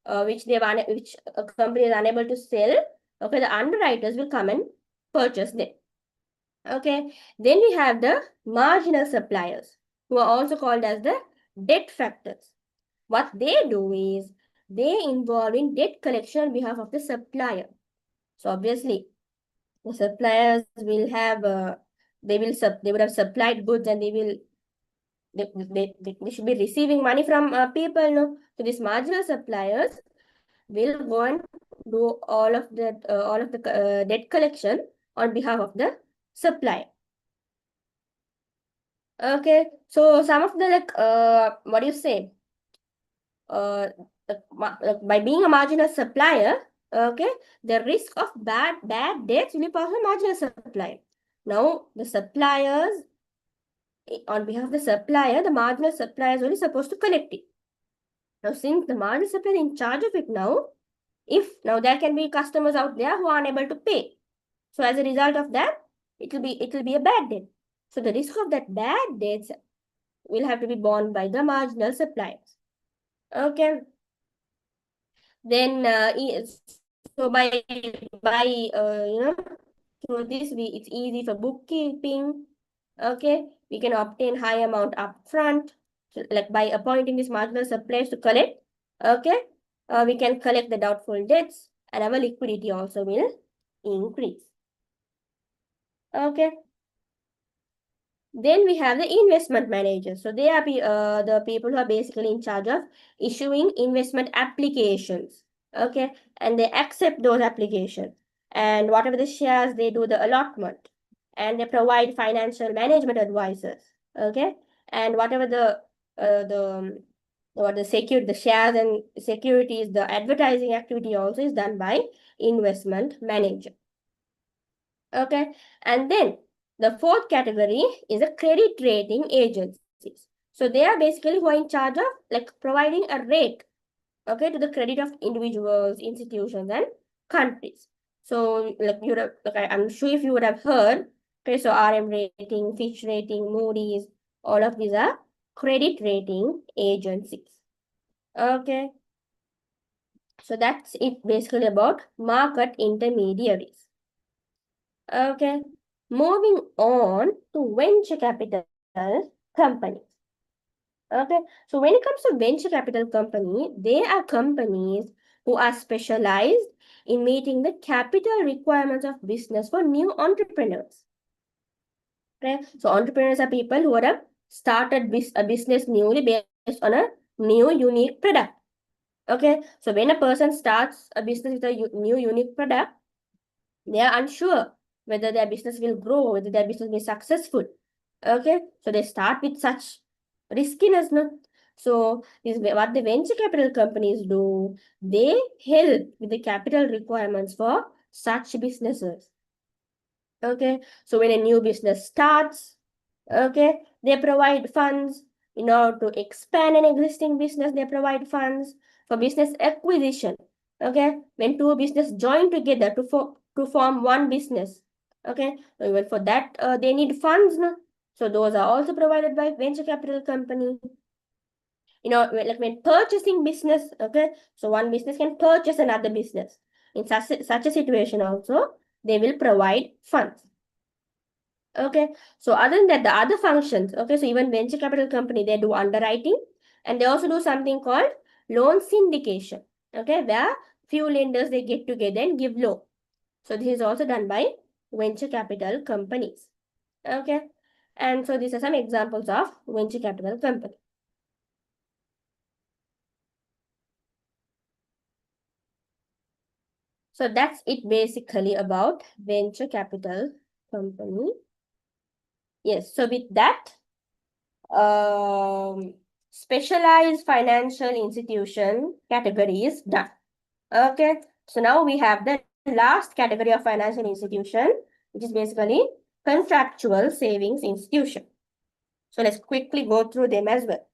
which which a company is unable to sell, okay, the underwriters will come and purchase them. Okay, then we have the marginal suppliers, who are also called as the debt factors. What they do is they involve in debt collection on behalf of the supplier. So obviously, the suppliers will have they would have supplied goods and they should be receiving money from people. No, so these marginal suppliers will go and do all of the debt collection on behalf of the supplier. Okay, so some of the what do you say? By being a marginal supplier, okay, the risk of bad debts will be passed on marginal supplier. Now the suppliers, on behalf of the supplier, the marginal supplier is only supposed to collect it. Now since the marginal supplier is in charge of it now, if now there can be customers out there who are unable to pay. So as a result of that, it will be a bad debt. So the risk of that bad debts will have to be borne by the marginal suppliers. Okay. Then so by through this it's easy for bookkeeping. Okay, we can obtain high amount upfront, so, like by appointing these marginal suppliers to collect. Okay, we can collect the doubtful debts, and our liquidity also will increase. Okay. Then we have the investment managers. So they are the people who are basically in charge of issuing investment applications. Okay, and they accept those applications. And whatever the shares, they do the allotment, and they provide financial management advices. Okay, and whatever what the security, the shares and securities, the advertising activity also is done by investment manager. Okay, and then the fourth category is a credit rating agencies. So they are basically who are in charge of like providing a rate, okay, to the credit of individuals, institutions, and countries. So like you would have, like I'm sure if you would have heard, okay, so RM rating, Fitch rating, Moody's, all of these are credit rating agencies. Okay, so that's it basically about market intermediaries. Okay, moving on to venture capital companies. Okay, so when it comes to venture capital company, they are companies who are specialized in meeting the capital requirements of business for new entrepreneurs. Okay, so entrepreneurs are people who have started a business newly based on a new unique product. Okay, so when a person starts a business with a new unique product, they are unsure whether their business will grow, whether their business will be successful. Okay, so they start with such riskiness, no? So is what the venture capital companies do. They help with the capital requirements for such businesses. Okay, so when a new business starts, okay, they provide funds in order to expand an existing business. They provide funds for business acquisition. Okay, when two business join together to form one business. Okay, so even for that they need funds, no? So those are also provided by venture capital company. You know, like when purchasing business, okay, so one business can purchase another business. In such a situation also, they will provide funds. Okay, so other than that, the other functions, okay, so even venture capital company, they do underwriting, and they also do something called loan syndication, okay, where few lenders, they get together and give loan. So this is also done by venture capital companies. Okay, and so these are some examples of venture capital company. So that's it basically about venture capital company. Yes, so with that, specialized financial institution category is done. Okay, so now we have the last category of financial institution, which is basically contractual savings institution. So let's quickly go through them as well.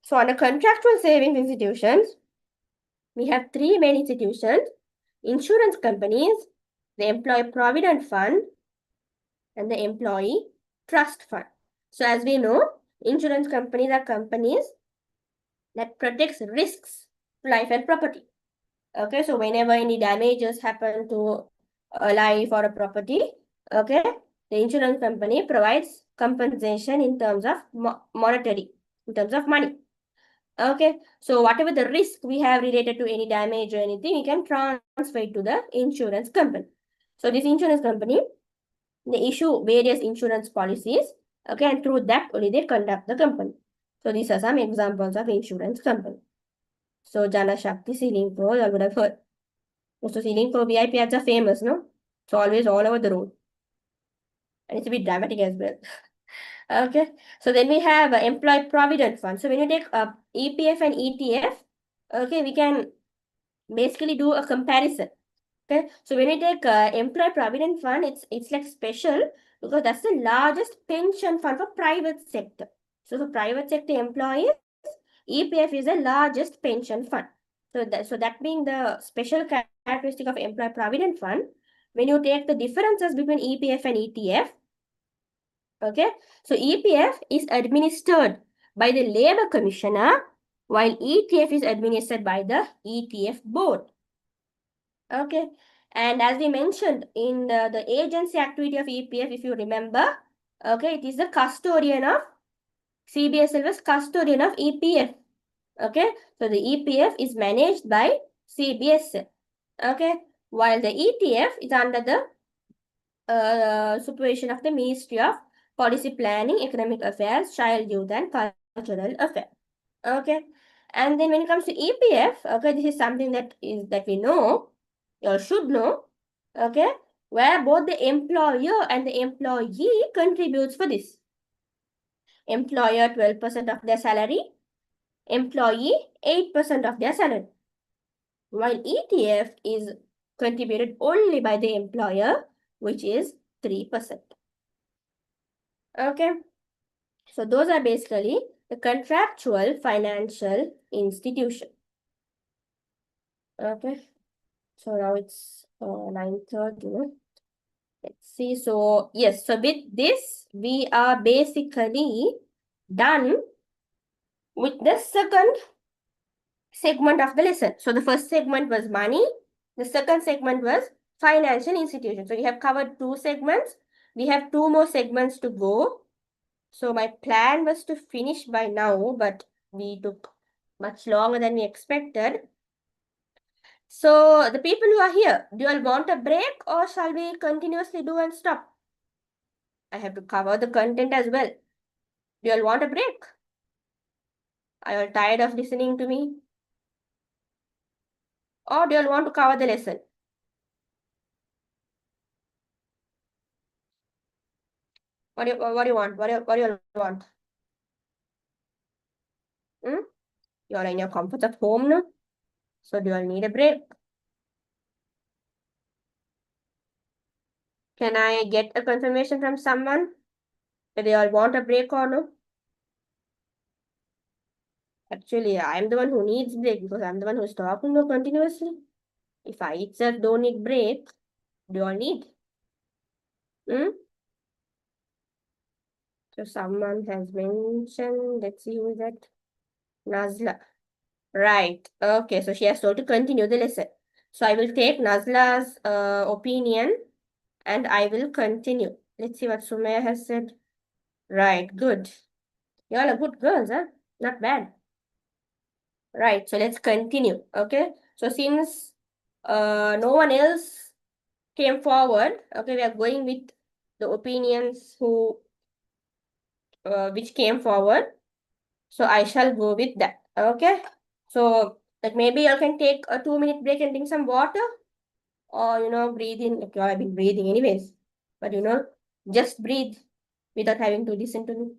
So under contractual savings institutions, we have three main institutions: insurance companies, the employee provident fund, and the employee trust fund. So as we know, insurance companies are companies that protects risks to life and property. Okay, so whenever any damages happen to a life or a property, okay, the insurance company provides compensation in terms of monetary, in terms of money. Okay, so whatever the risk we have related to any damage or anything, we can transfer it to the insurance company. So this insurance company, they issue various insurance policies, okay, and through that only they conduct the company. So these are some examples of insurance company. So Jana Shakti, Ceiling Pro, you would have heard. Also Ceiling Pro VIP ads are famous, no? It's always all over the road. And it's a bit dramatic as well. Okay, so then we have employee provident fund. So when you take EPF and ETF, okay, we can basically do a comparison. Okay, so when you take employee provident fund, it's like special because that's the largest pension fund for private sector. So for private sector employees, EPF is the largest pension fund. So that being the special characteristic of employee provident fund, when you take the differences between EPF and ETF, okay, so EPF is administered by the Labor Commissioner, while ETF is administered by the ETF board. Okay, and as we mentioned in the agency activity of EPF, if you remember, okay, it is the custodian of CBSL was custodian of EPF. Okay, so the EPF is managed by CBSL. Okay, while the ETF is under the supervision of the Ministry of Policy Planning, Economic Affairs, Child, Youth and Cultural Affairs. Okay, And then when it comes to EPF, okay, this is something that we know, you should know, okay, where both the employer and the employee contributes for this. Employer 12% of their salary, employee 8% of their salary. While ETF is contributed only by the employer, which is 3%. Okay, so those are basically the contractual financial institution. Okay, so now it's 9:30. Let's see. So yes, so with this, we are basically done with the second segment of the lesson. So the first segment was money. The second segment was financial institution. So we have covered 2 segments. We have 2 more segments to go. So my plan was to finish by now, but we took much longer than we expected. So the people who are here, do you all want a break or shall we continuously do and stop? I have to cover the content as well. Do you all want a break? Are you all tired of listening to me? Or do you all want to cover the lesson? What do you want? What do you all want? You are in your comfort of home now. So do you all need a break? Can I get a confirmation from someone that they all want a break or no? Actually, I'm the one who needs break because I'm the one who's talking more continuously. If I itself don't need break, do you all need? So someone has mentioned, let's see who is that? Nazla. Right. Okay, so she has told to continue the lesson. So I will take Nazla's opinion and I will continue. Let's see what Sumaya has said. Right, good. You all are good girls, huh? Not bad. Right, so let's continue. Okay, so since no one else came forward, okay, we are going with the opinions who which came forward. So I shall go with that. Okay, so like maybe you can take a 2-minute break and drink some water, or breathe in. Like I've been breathing anyways, but just breathe without having to listen to me.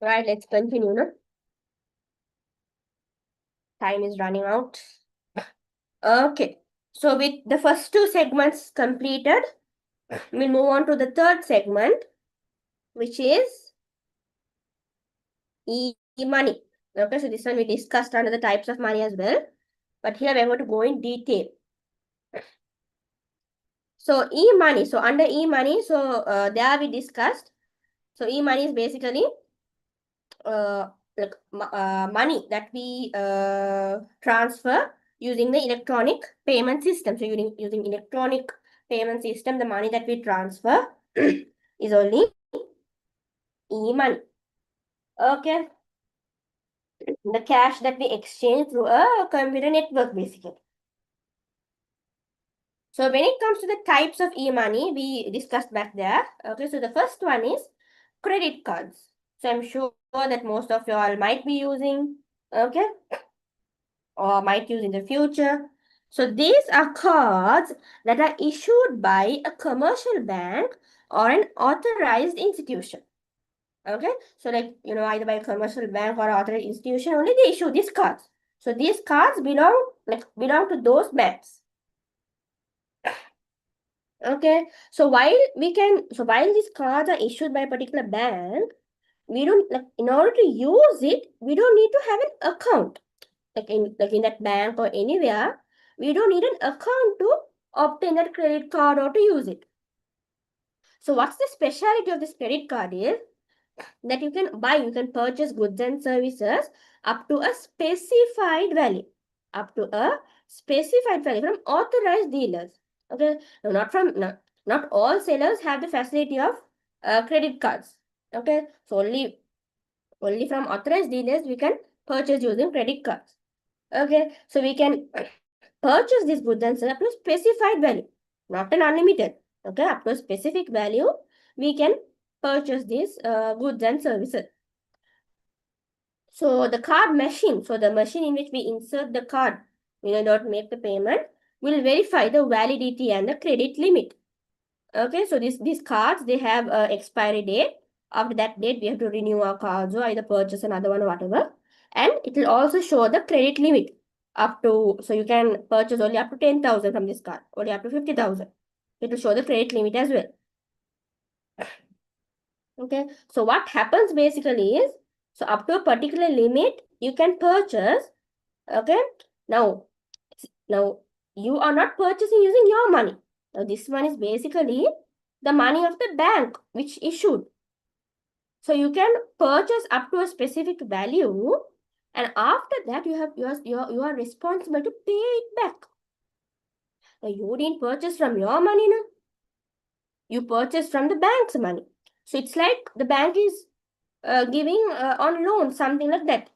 Right, let's continue. No, time is running out. Okay, so with the first 2 segments completed, we'll move on to the third segment, which is e-money. Okay, so this one we discussed under the types of money as well, but here we're going to go in detail. So e-money, so under e-money, so there we discussed, so e-money is basically like money that we transfer using the electronic payment system. So using electronic payment system, the money that we transfer is only e-money. Okay. The cash that we exchange through a computer network, basically. So when it comes to the types of e-money, we discussed back there. Okay, so the first one is credit cards. So I'm sure that most of you all might be using, okay, or might use in the future. So these are cards that are issued by a commercial bank or an authorized institution. Okay, so like, either by a commercial bank or authorized institution, only they issue these cards. So these cards belong to those banks. Okay, so while these cards are issued by a particular bank, we don't in order to use it, we don't need to have an account. In that bank or anywhere, we don't need an account to obtain that credit card or to use it. So what's the specialty of this credit card is that you can purchase goods and services up to a specified value. Up to a specified value from authorized dealers. Okay, no, not all sellers have the facility of credit cards. Okay, so only from authorized dealers we can purchase using credit cards. Okay, so we can purchase these goods and services up to specified value, not an unlimited. Okay, up to a specific value we can purchase these goods and services. So the card machine, so the machine in which we insert the card in order to make the payment, will verify the validity and the credit limit. Okay, so these cards, they have a expiry date. After that date, we have to renew our cards or either purchase another one or whatever. And it will also show the credit limit up to, so you can purchase only up to 10,000 from this card, only up to 50,000. It will show the credit limit as well. Okay, so what happens basically is, so up to a particular limit, you can purchase. Okay, now you are not purchasing using your money. Now this one is basically the money of the bank which issued. So you can purchase up to a specific value, and after that you are responsible to pay it back. Now you didn't purchase from your money, no. You purchased from the bank's money. So it's like the bank is giving on loan, something like that.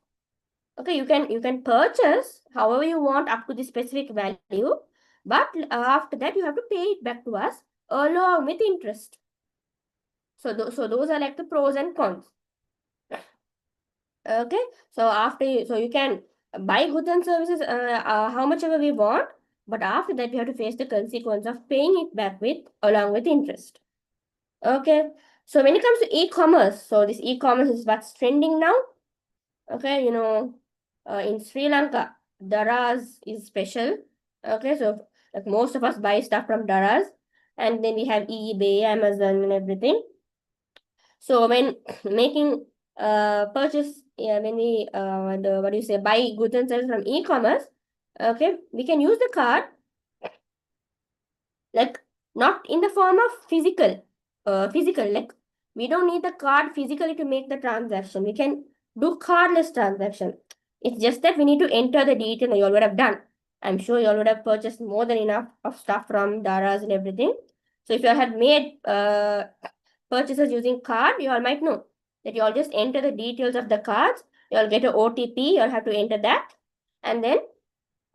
Okay, you can purchase however you want up to the specific value, but after that you have to pay it back to us along with interest. So those are like the pros and cons. Okay, so you can buy goods and services how much ever we want, but after that we have to face the consequence of paying it back with along with interest. Okay, so when it comes to e-commerce, so this e-commerce is what's trending now. Okay, in Sri Lanka, Daraz is special. Okay, so like most of us buy stuff from Daraz, and then we have eBay, Amazon, and everything. So when making purchase, when we buy goods and services from e-commerce, okay, we can use the card, like not in the form of physical, like we don't need the card physically to make the transaction. We can do cardless transaction. It's just that we need to enter the detail you all would have done. I'm sure you all would have purchased more than enough of stuff from Daraz and everything. So if you had made purchases using card, you all might know that you all just enter the details of the cards. You all get an OTP. You all have to enter that, and then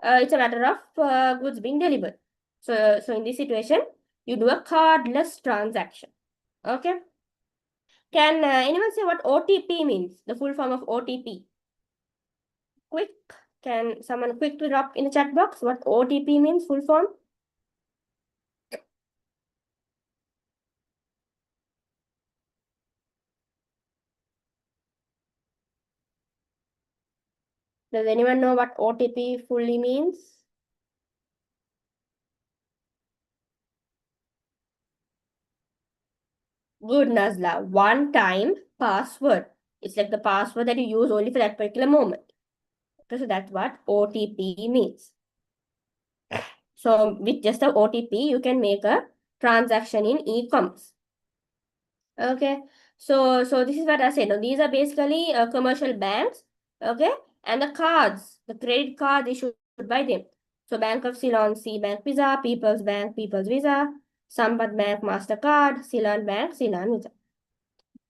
it's a matter of goods being delivered. So in this situation, you do a cardless transaction. Okay. Can anyone say what OTP means? The full form of OTP. Quick. Can someone quickly drop in the chat box what OTP means, full form? Does anyone know what OTP fully means? Good, Nazla. One time password. It's like the password that you use only for that particular moment. Okay, so that's what OTP means. So with just the OTP, you can make a transaction in e-commerce. Okay, so this is what I said. Now, these are basically commercial banks. Okay, and the cards, the credit card issued by them. So Bank of Ceylon, C Bank Visa, People's Bank, People's Visa, Sambat Bank, Mastercard, Ceylon Bank, Ceylon Visa.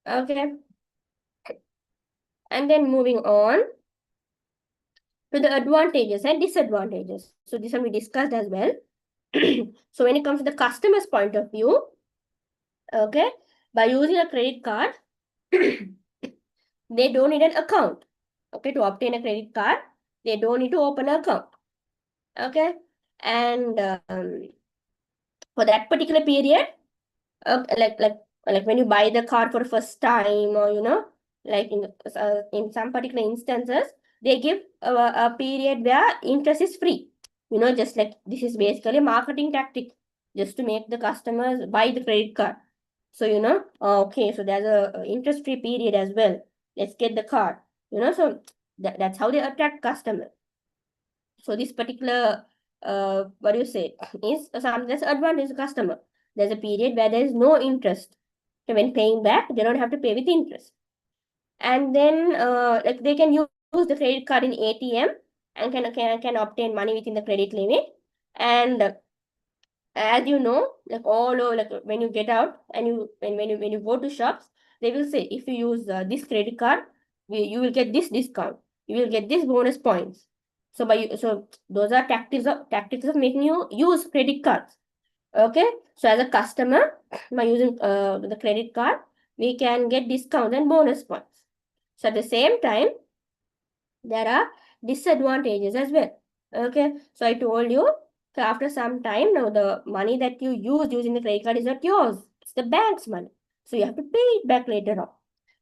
Okay, and then moving on to the advantages and disadvantages. So this one we discussed as well. So when it comes to the customer's point of view, okay, by using a credit card, they don't need an account. Okay, to obtain a credit card, they don't need to open an account. Okay, and for that particular period, like when you buy the card for the first time, or like in some particular instances, they give a period where interest is free. Just like this is basically a marketing tactic, just to make the customers buy the credit card. So okay, so there's a interest-free period as well. Let's get the card. So that's how they attract customers. So this particular what do you say is something that's advantage to customer. There's a period where there is no interest. So when paying back, they don't have to pay with interest. And then like they can use the credit card in ATM and can obtain money within the credit limit. And as you know, like all over, like when you get out and when you go to shops, they will say if you use this credit card, you will get this discount, you will get this bonus points. So those are tactics of making you use credit cards. Okay, so as a customer, by using the credit card, we can get discounts and bonus points. So at the same time, there are disadvantages as well. Okay, so I told you, so after some time, now the money that you use using the credit card is not yours, it's the bank's money. So you have to pay it back later on.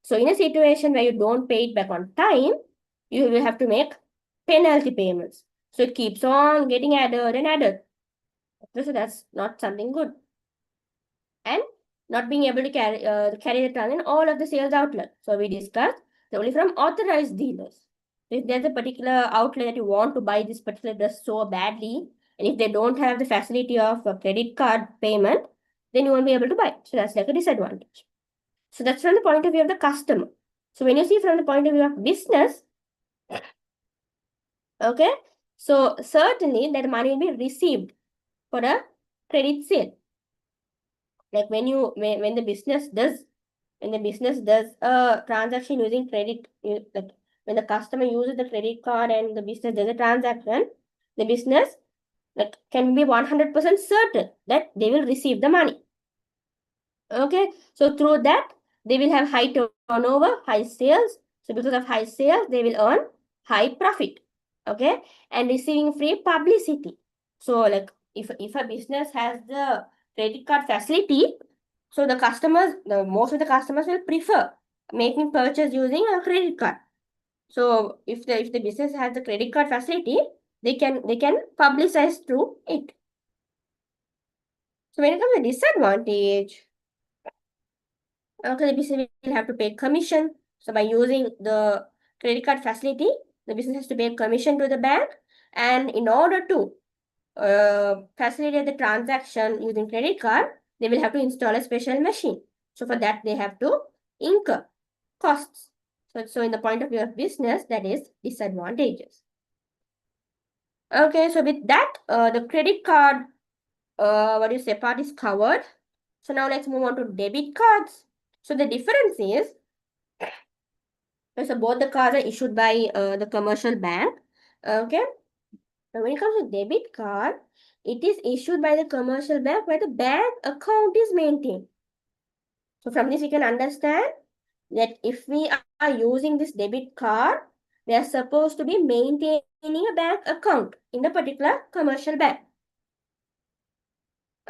So in a situation where you don't pay it back on time, you will have to make penalty payments. So it keeps on getting added and added. Okay, so that's not something good. And not being able to carry the tongue in all of the sales outlets. So we discussed only from authorized dealers. So if there's a particular outlet that you want to buy this particular dress so badly, and if they don't have the facility of a credit card payment, then you won't be able to buy. So that's like a disadvantage. So that's from the point of view of the customer. So when you see from the point of view of business, okay, so certainly that money will be received for a credit sale. Like when the business does a transaction using credit, like when the customer uses the credit card and the business does a transaction, the business like can be 100% certain that they will receive the money. Okay, so through that they will have high turnover, high sales. So because of high sales, they will earn high profit. Okay, and receiving free publicity. So like if a business has the credit card facility, so most of the customers will prefer making purchase using a credit card. So if the business has the credit card facility, they can publicize through it. So when it comes to disadvantage, okay, the business will have to pay commission. So by using the credit card facility, the business has to pay commission to the bank, and in order to facilitate the transaction using credit card, they will have to install a special machine. So for that, they have to incur costs. So in the point of view of business, that is disadvantages. Okay, so with that, the credit card, part is covered. So now let's move on to debit cards. So the difference is, so both the cards are issued by the commercial bank. Okay, now when it comes to debit card, it is issued by the commercial bank where the bank account is maintained. So from this, you can understand that if we are using this debit card, we are supposed to be maintaining a bank account in the particular commercial bank.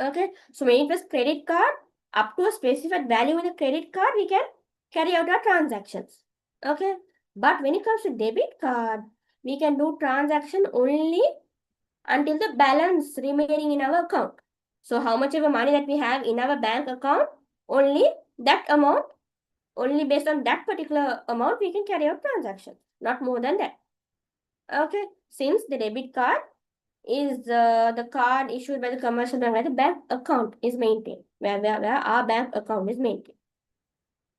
Okay, so when it was credit card, up to a specified value in the credit card, we can carry out our transactions. Okay, but when it comes to debit card, we can do transaction only until the balance remaining in our account. So how much ever money that we have in our bank account, only that amount, only based on that particular amount, we can carry out transactions, not more than that. Okay, since the debit card is the card issued by the commercial bank where the bank account is maintained, where our bank account is maintained.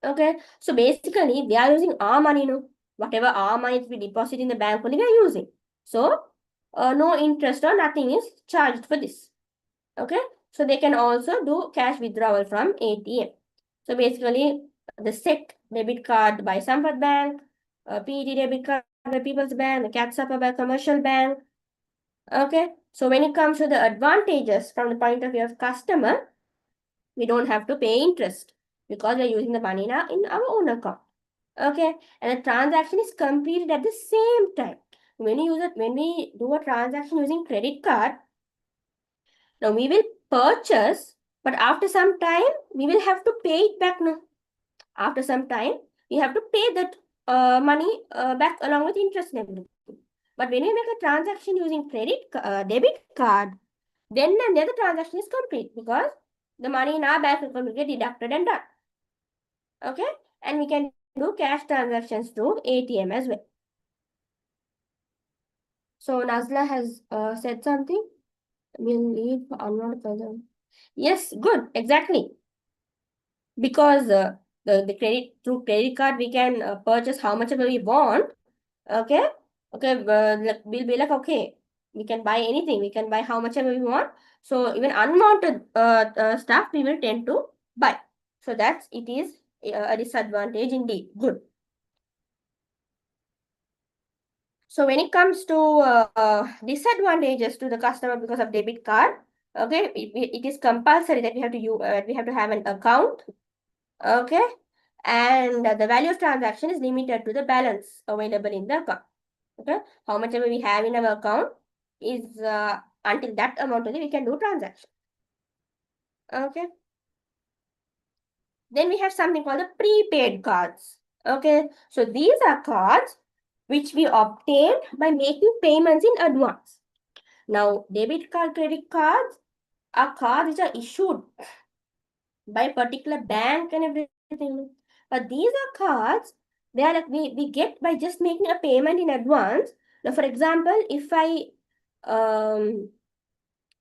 Okay, so basically we are using our money, whatever our money we deposit in the bank only we are using. So no interest or nothing is charged for this. Okay, so they can also do cash withdrawal from ATM. So basically the SET debit card by Sampath Bank, PET debit card by People's Bank, the CATSAPA by Commercial Bank. Okay, so when it comes to the advantages from the point of view of customer, we don't have to pay interest because we're using the money now in our own account. Okay, and the transaction is completed at the same time. When we do a transaction using credit card, now we will purchase, but after some time we will have to pay it back now. After some time, we have to pay that money back along with interest and everything. But when we make a transaction using debit card, then and there the transaction is complete because the money in our bank account will get deducted and done. Okay, and we can do cash transactions through ATM as well. So Nazla has said something. We'll leave unwanted further. Yes, good, exactly. Because the credit through credit card we can purchase how much ever we want. Okay, Okay, we'll be like, okay, we can buy anything. We can buy how much ever we want. So even unwanted stuff we will tend to buy. So that's it is a disadvantage indeed. Good. So when it comes to disadvantages to the customer because of debit card, okay, it is compulsory that we have to have an account, okay, and the value of transaction is limited to the balance available in the account. Okay, how much ever we have in our account is until that amount only we can do transaction. Okay, then we have something called the prepaid cards. Okay, so these are cards which we obtain by making payments in advance. Now, debit card, credit cards are cards which are issued by a particular bank and everything. But these are cards, they are like we get by just making a payment in advance. Now, for example, if I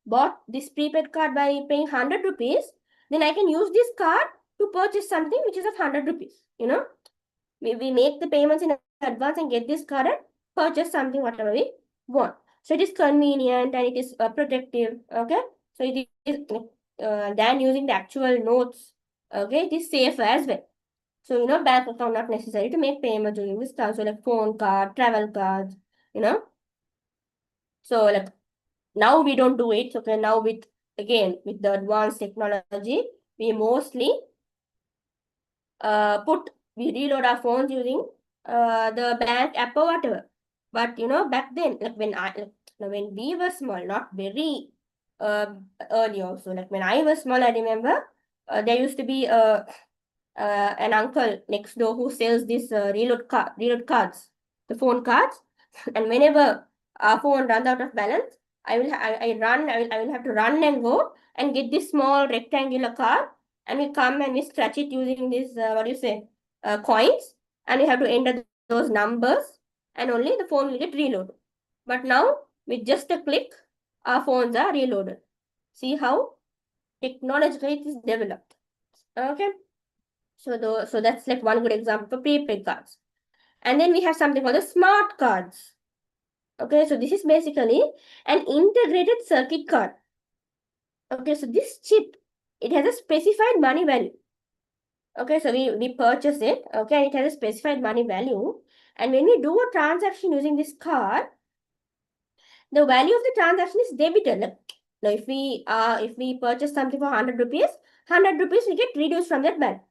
bought this prepaid card by paying 100 rupees, then I can use this card to purchase something which is of 100 rupees. You know, we make the payments in advance and get this card and purchase something whatever we want. So it is convenient and it is protective. Okay, so it is than using the actual notes. Okay, it is safer as well. So bank account not necessary to make payments using this card. So like phone card, travel cards. You know, so like now we don't do it. Okay, now with the advanced technology, we mostly we reload our phones using the bank app or whatever. But back then, like when we were small, not very uh, early also. Like when I was small, I remember there used to be an uncle next door who sells this reload cards, the phone cards, and whenever our phone runs out of balance, I will have to run and go and get this small rectangular card, and we come and we scratch it using this what do you say coins, and we have to enter those numbers, and only the phone will get reloaded. But now with just a click, our phones are reloaded. See how technologically it is developed. Okay. So that's like one good example for prepaid cards. And then we have something called the smart cards. Okay, so this is basically an integrated circuit card. Okay, so this chip, it has a specified money value. Okay, so we purchase it. Okay, it has a specified money value. And when we do a transaction using this card, the value of the transaction is debited. Like, now if we purchase something for 100 rupees, 100 rupees will get reduced from that balance.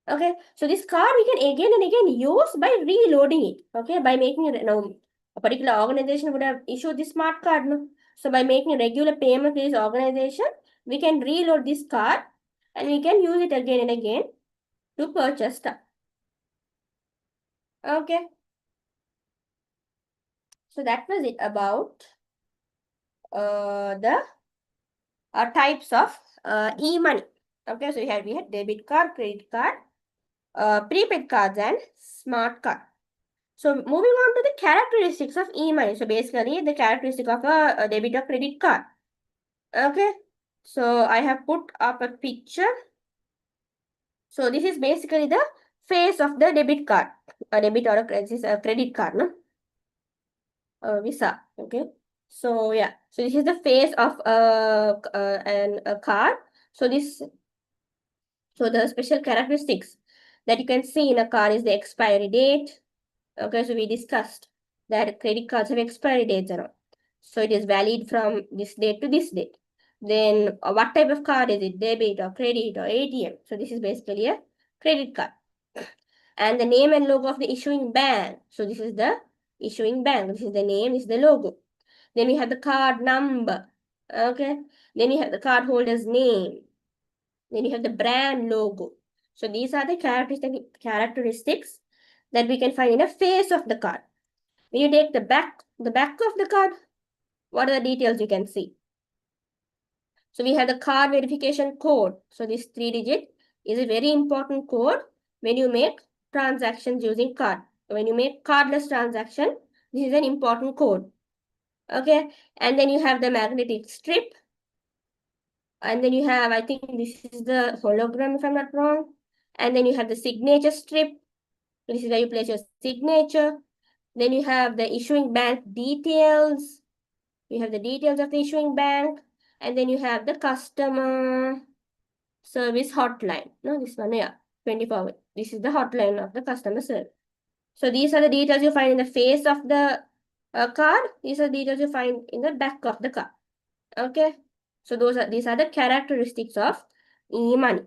Okay, so this card we can again and again use by reloading it. Okay, by making it now a particular organization would have issued this smart card. No? So by making a regular payment to this organization, we can reload this card and we can use it again and again to purchase stuff. Okay, so that was it about the types of e-money. Okay, so we had debit card, credit card, prepaid cards, and smart card. So moving on to the characteristics of e-money. So basically the characteristic of a debit or credit card. Okay. So I have put up a picture. So this is basically the face of the debit card. A debit or a credit card, no? Visa. Okay. So yeah. So this is the face of a card. So the special characteristics that you can see in a card is the expiry date. Okay, so we discussed that credit cards have expiry dates and all. So it is valid from this date to this date. Then what type of card is it? Debit or credit or ATM? So this is basically a credit card. And the name and logo of the issuing bank. So this is the issuing bank. This is the name, this is the logo. Then we have the card number. Okay. Then we have the card holder's name. Then you have the brand logo. So these are the characteristics that we can find in the face of the card. When you take the back of the card, what are the details you can see? So we have the card verification code. So this 3-digit is a very important code when you make transactions using card. When you make cardless transaction, this is an important code. Okay, and then you have the magnetic strip. And then you have, I think this is the hologram if I'm not wrong. And then you have the signature strip. This is where you place your signature. Then you have the issuing bank details. You have the details of the issuing bank. And then you have the customer service hotline. No, this one, yeah, 24. This is the hotline of the customer service. So these are the details you find in the face of the card. These are the details you find in the back of the card. Okay. So these are the characteristics of e-money.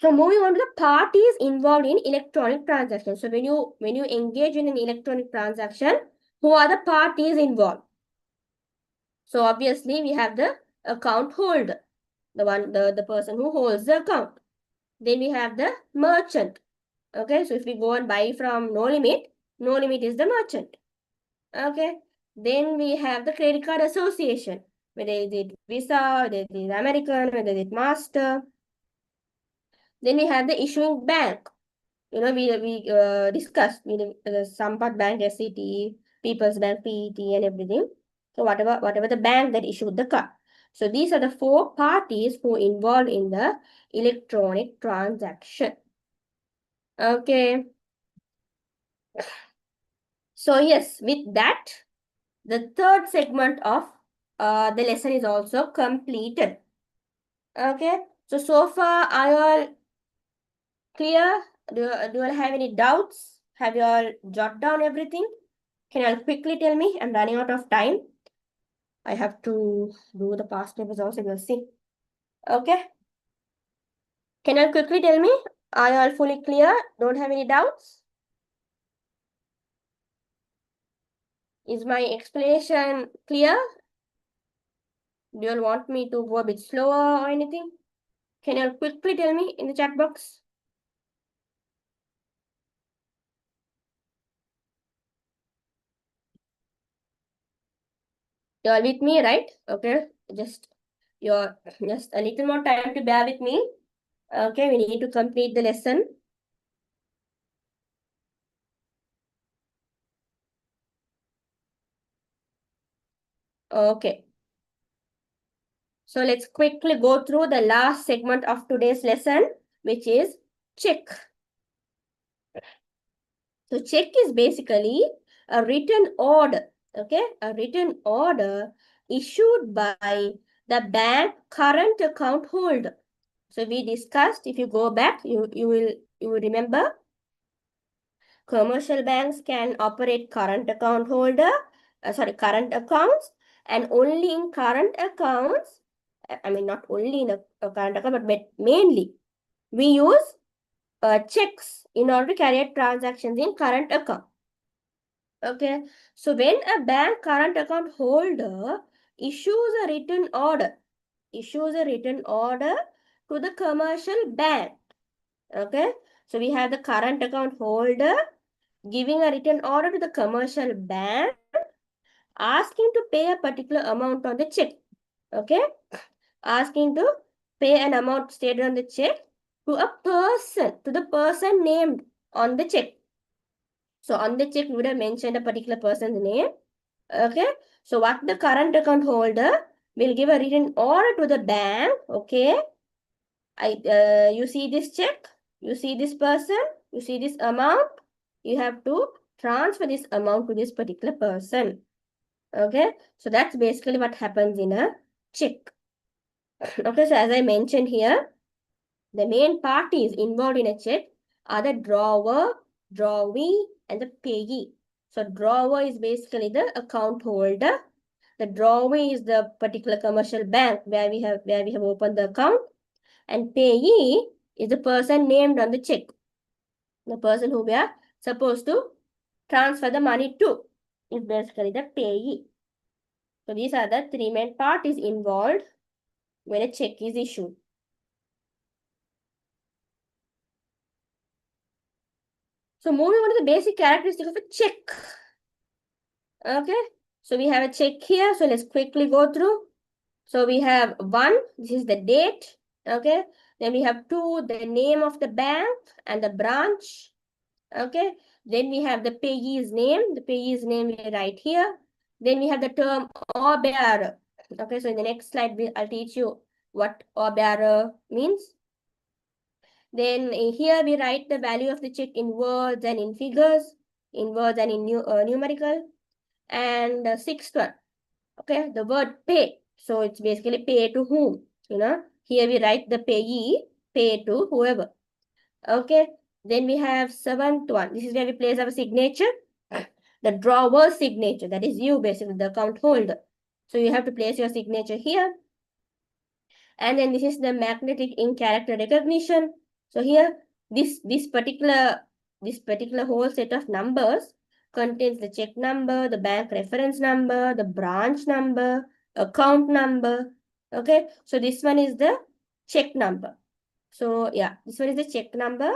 So moving on to the parties involved in electronic transactions. So when you engage in an electronic transaction, who are the parties involved? So obviously we have the account holder, the person who holds the account. Then we have the merchant. Okay, so if we go and buy from No Limit is the merchant. Okay, then we have the credit card association, whether it is Visa, whether it is American, whether it is Master. Then we have the issuing bank. You know, we discussed with the Sampat Bank, SCT, People's Bank, PET, and everything. So whatever the bank that issued the card. So these are the four parties who involved in the electronic transaction. Okay. So yes, with that, the third segment of the lesson is also completed. Okay. So far, are you all clear? Do you all have any doubts? Have you all jotted down everything? Can you all quickly tell me? I'm running out of time. I have to do the past papers also. We'll see. Okay. Can you all quickly tell me? Are you all fully clear? Don't have any doubts? Is my explanation clear? Do you all want me to go a bit slower or anything? Can you all quickly tell me in the chat box? You all with me, right? Okay. Just a little more time to bear with me. Okay, we need to complete the lesson. Okay. So let's quickly go through the last segment of today's lesson, which is check. So check is basically a written order, okay? A written order issued by the bank current account holder. So we discussed, if you go back, you will remember, commercial banks can operate current accounts, and only in current accounts, I mean, not only in a current account, but mainly, we use checks in order to carry out transactions in current account. Okay, so when a bank current account holder issues a written order to the commercial bank. Okay, so we have the current account holder giving a written order to the commercial bank, asking to pay a particular amount on the check. Okay, asking to pay an amount stated on the check to the person named on the check. So on the check, we would have mentioned a particular person's name. Okay, so what the current account holder will give a written order to the bank. Okay, you see this check, you see this person, you see this amount, you have to transfer this amount to this particular person. Okay, so that's basically what happens in a check. Okay, so as I mentioned here, the main parties involved in a check are the drawer, drawee, and the payee. So drawer is basically the account holder. The drawee is the particular commercial bank where we have opened the account, and payee is the person named on the check, the person who we are supposed to transfer the money to is basically the payee. So these are the three main parties involved when a check is issued. So moving on to the basic characteristic of a check. Okay, so we have a check here. So let's quickly go through. So we have 1, this is the date. Okay, then we have 2, the name of the bank and the branch. Okay, then we have the payee's name. The payee's name we write here. Then we have the term or bearer. Okay, so in the next slide, I'll teach you what or bearer means. Then here we write the value of the check in words and in figures, in words and in numerical. And sixth one, okay, the word pay. So it's basically pay to whom, Here we write the payee, pay to whoever. Okay, then we have seventh one. This is where we place our signature. The drawer signature, that is you basically, the account holder. So you have to place your signature here. And then this is the magnetic ink character recognition. So here, this particular whole set of numbers contains the check number, the bank reference number, the branch number, account number. Okay, so this one is the check number. So yeah, this one is the check number,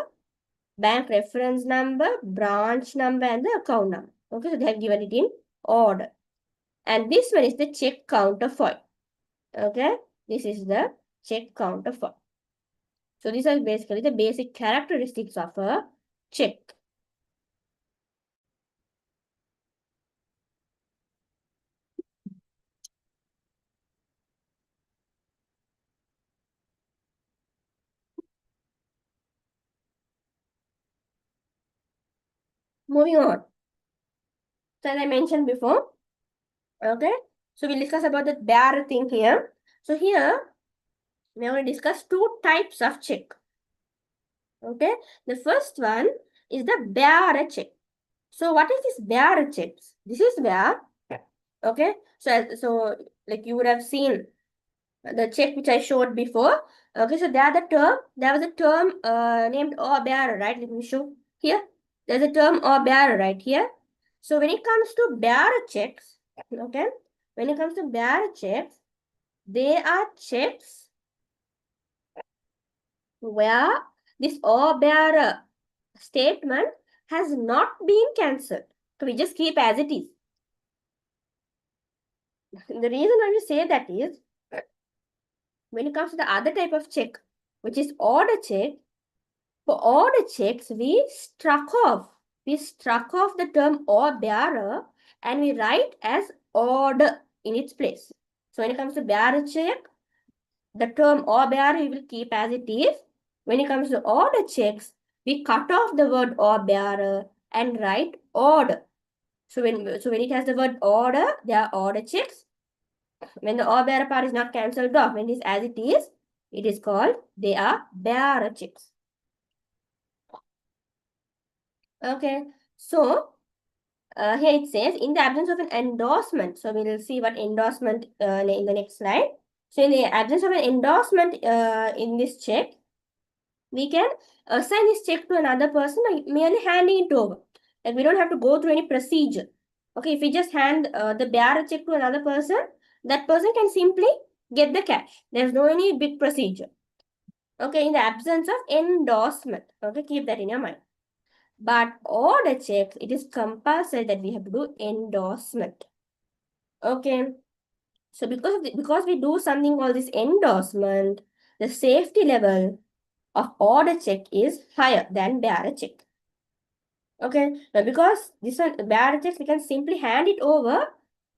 bank reference number, branch number, and the account number. Okay, so they have given it in order. And this one is the check counterfoil. Okay, this is the check counterfoil. So these are basically the basic characteristics of a check. Moving on. So as I mentioned before, okay, so we'll discuss about the bearer thing here. So here, we are going to discuss two types of check. Okay, the first one is the bearer check. So what is this bearer check? This is where, okay, so like you would have seen the check which I showed before. Okay, so there was a term named or bearer, right? Let me show here. There's a term or bearer right here. So when it comes to bearer checks, okay, when it comes to bearer checks, they are checks where this or bearer statement has not been cancelled. So we just keep as it is. The reason why we say that is, when it comes to the other type of check, which is order check, for order checks, we struck off the term or bearer and we write as order in its place. So when it comes to bearer check, the term or bearer we will keep as it is. When it comes to order checks, we cut off the word or bearer and write order. So when it has the word order, they are order checks. When the or bearer part is not cancelled off, when it is as it is called, they are bearer checks. Okay, so here it says, in the absence of an endorsement, so we will see what endorsement in the next slide. So in the absence of an endorsement in this check, we can assign this check to another person by merely handing it over. Like we don't have to go through any procedure. Okay, if we just hand the bearer check to another person, that person can simply get the cash. There's no any big procedure. Okay, in the absence of endorsement. Okay, keep that in your mind. But order checks, it is compulsory that we have to do endorsement. Okay. So because we do something called this endorsement, the safety level of order check is higher than bearer check. Okay. Now because this one bearer checks, we can simply hand it over,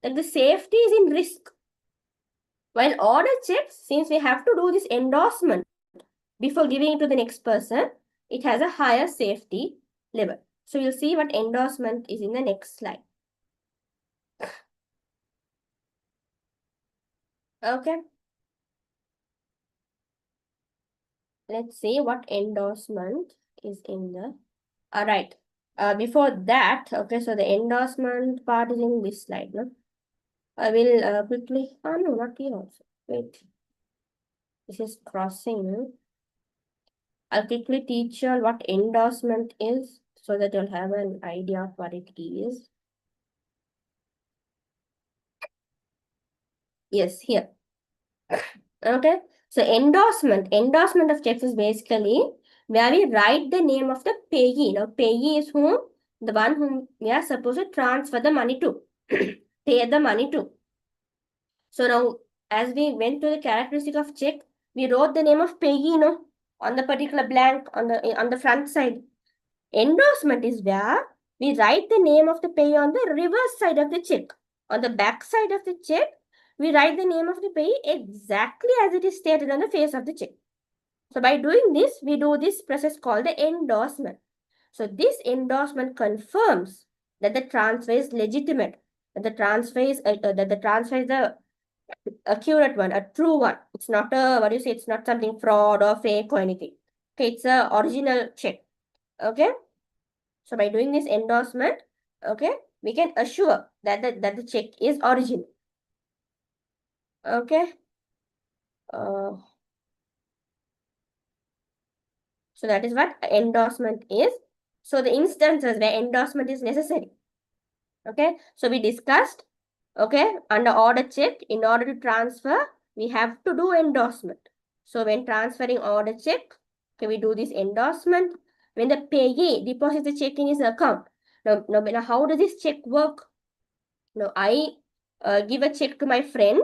that the safety is in risk. While order checks, since we have to do this endorsement before giving it to the next person, it has a higher safety level. So you'll see what endorsement is in the next slide. Okay. Let's see what endorsement is in the. All right. Before that, okay, so the endorsement part is in this slide, no? I will quickly. Oh no, not here also. Wait. This is crossing. I'll quickly teach you all what endorsement is so that you'll have an idea of what it is. Yes, here. Okay. So endorsement of checks is basically where we write the name of the payee. Now, payee is whom? The one whom we are supposed to transfer the money to, pay the money to. So now, as we went to the characteristic of check, we wrote the name of payee, on the particular blank on the front side. Endorsement is where we write the name of the payee on the reverse side of the check. On the back side of the check, we write the name of the payee exactly as it is stated on the face of the check. So by doing this, we do this process called the endorsement. So this endorsement confirms that the transfer is legitimate, that the transfer is the accurate one, a true one. It's not a, what do you say, it's not something fraud or fake or anything. Okay, it's a original check. Okay. So by doing this endorsement, okay, we can assure that the check is original. Okay. So that is what endorsement is. So the instances where endorsement is necessary. Okay. So we discussed, okay, under order check, in order to transfer, we have to do endorsement. So when transferring order check, okay, we do this endorsement. When the payee deposits the check in his account. Now how does this check work? Now I give a check to my friend.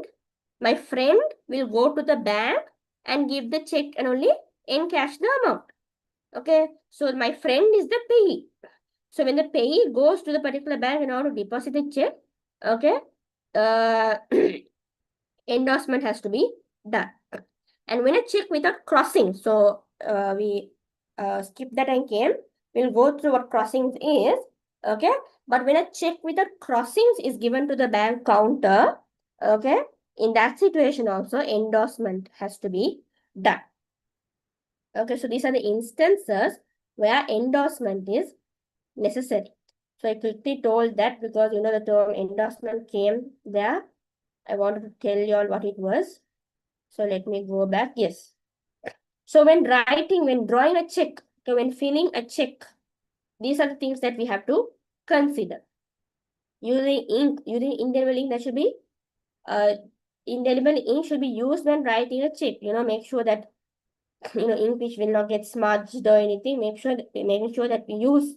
My friend will go to the bank and give the check and only encash the amount. Okay, so my friend is the payee. So when the payee goes to the particular bank in order to deposit the check, okay, endorsement has to be done. And when a check without crossing, so we skip that and came, we'll go through what crossings is, okay. But when a check without crossings is given to the bank counter, okay, in that situation also endorsement has to be done. Okay, so these are the instances where endorsement is necessary. So I quickly told that because you know the term endorsement came there. I wanted to tell you all what it was. So let me go back. Yes. So when drawing a check, okay, when filling a check, these are the things that we have to consider. Using indelible ink, that should be indelible ink should be used when writing a check. Make sure that ink which will not get smudged or anything. Making sure that we use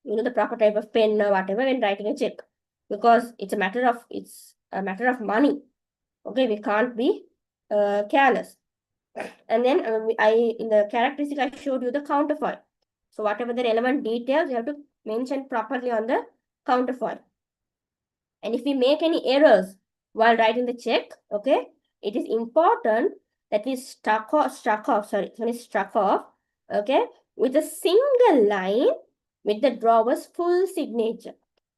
the proper type of pen or whatever when writing a check, because it's a matter of money. Okay, we can't be careless. And then in the characteristic I showed you the counterfoil. So whatever the relevant details you have to mention properly on the counterfoil. And if we make any errors while writing the check, okay, it is important that we struck off, okay, with a single line with the drawer's full signature.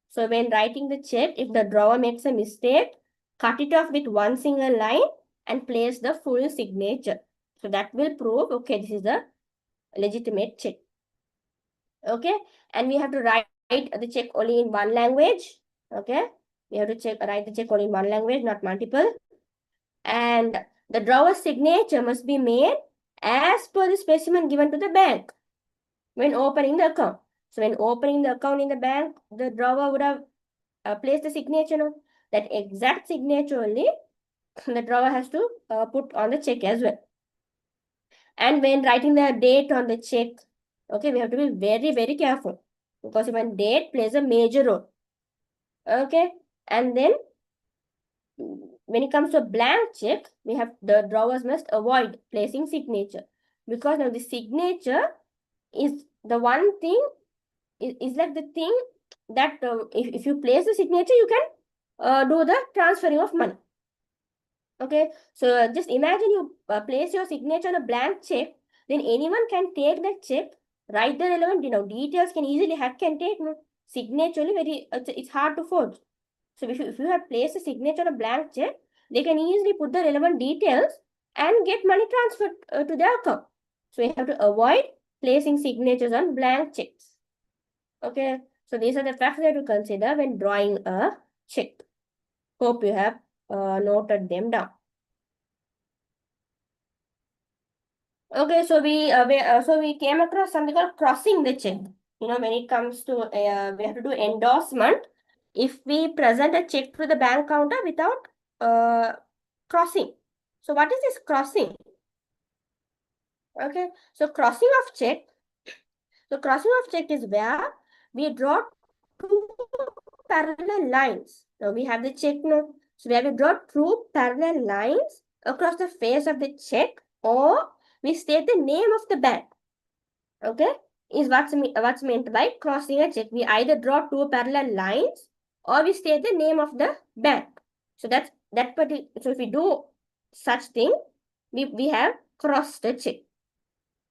So when writing the check, if the drawer makes a mistake, cut it off with one single line and place the full signature. So that will prove, okay, this is a legitimate check. Okay, and we have to write the check only in one language. Okay, we have to write the check only in one language, not multiple. And the drawer's signature must be made as per the specimen given to the bank when opening the account. So when opening the account in the bank, the drawer would have placed the signature. No? That exact signature only the drawer has to put on the check as well. And when writing the date on the check, okay, we have to be very, very careful because even date plays a major role. Okay, and then when it comes to a blank check, the drawers must avoid placing signature, because now the signature is the one thing, is like the thing that if you place the signature, you can do the transferring of money. Okay, so just imagine you place your signature on a blank check, then anyone can take that check, write the relevant details, can easily hack and take. No? Signature it's hard to forge. So if you have placed a signature on a blank check, they can easily put the relevant details and get money transferred to their account. So you have to avoid placing signatures on blank checks. Okay, so these are the facts that you consider when drawing a check. Hope you have noted them down. Okay, so we came across something called crossing the check. When it comes to we have to do endorsement. If we present a check to the bank counter without crossing. So what is this crossing? Okay, so crossing of check. So crossing of check is where we draw two parallel lines. Now we have the check note. So where we draw two parallel lines across the face of the check, or we state the name of the bank. Okay, is what's meant by crossing a check. We either draw two parallel lines or we state the name of the bank. So that's that particular. So if we do such thing, we have cross the check.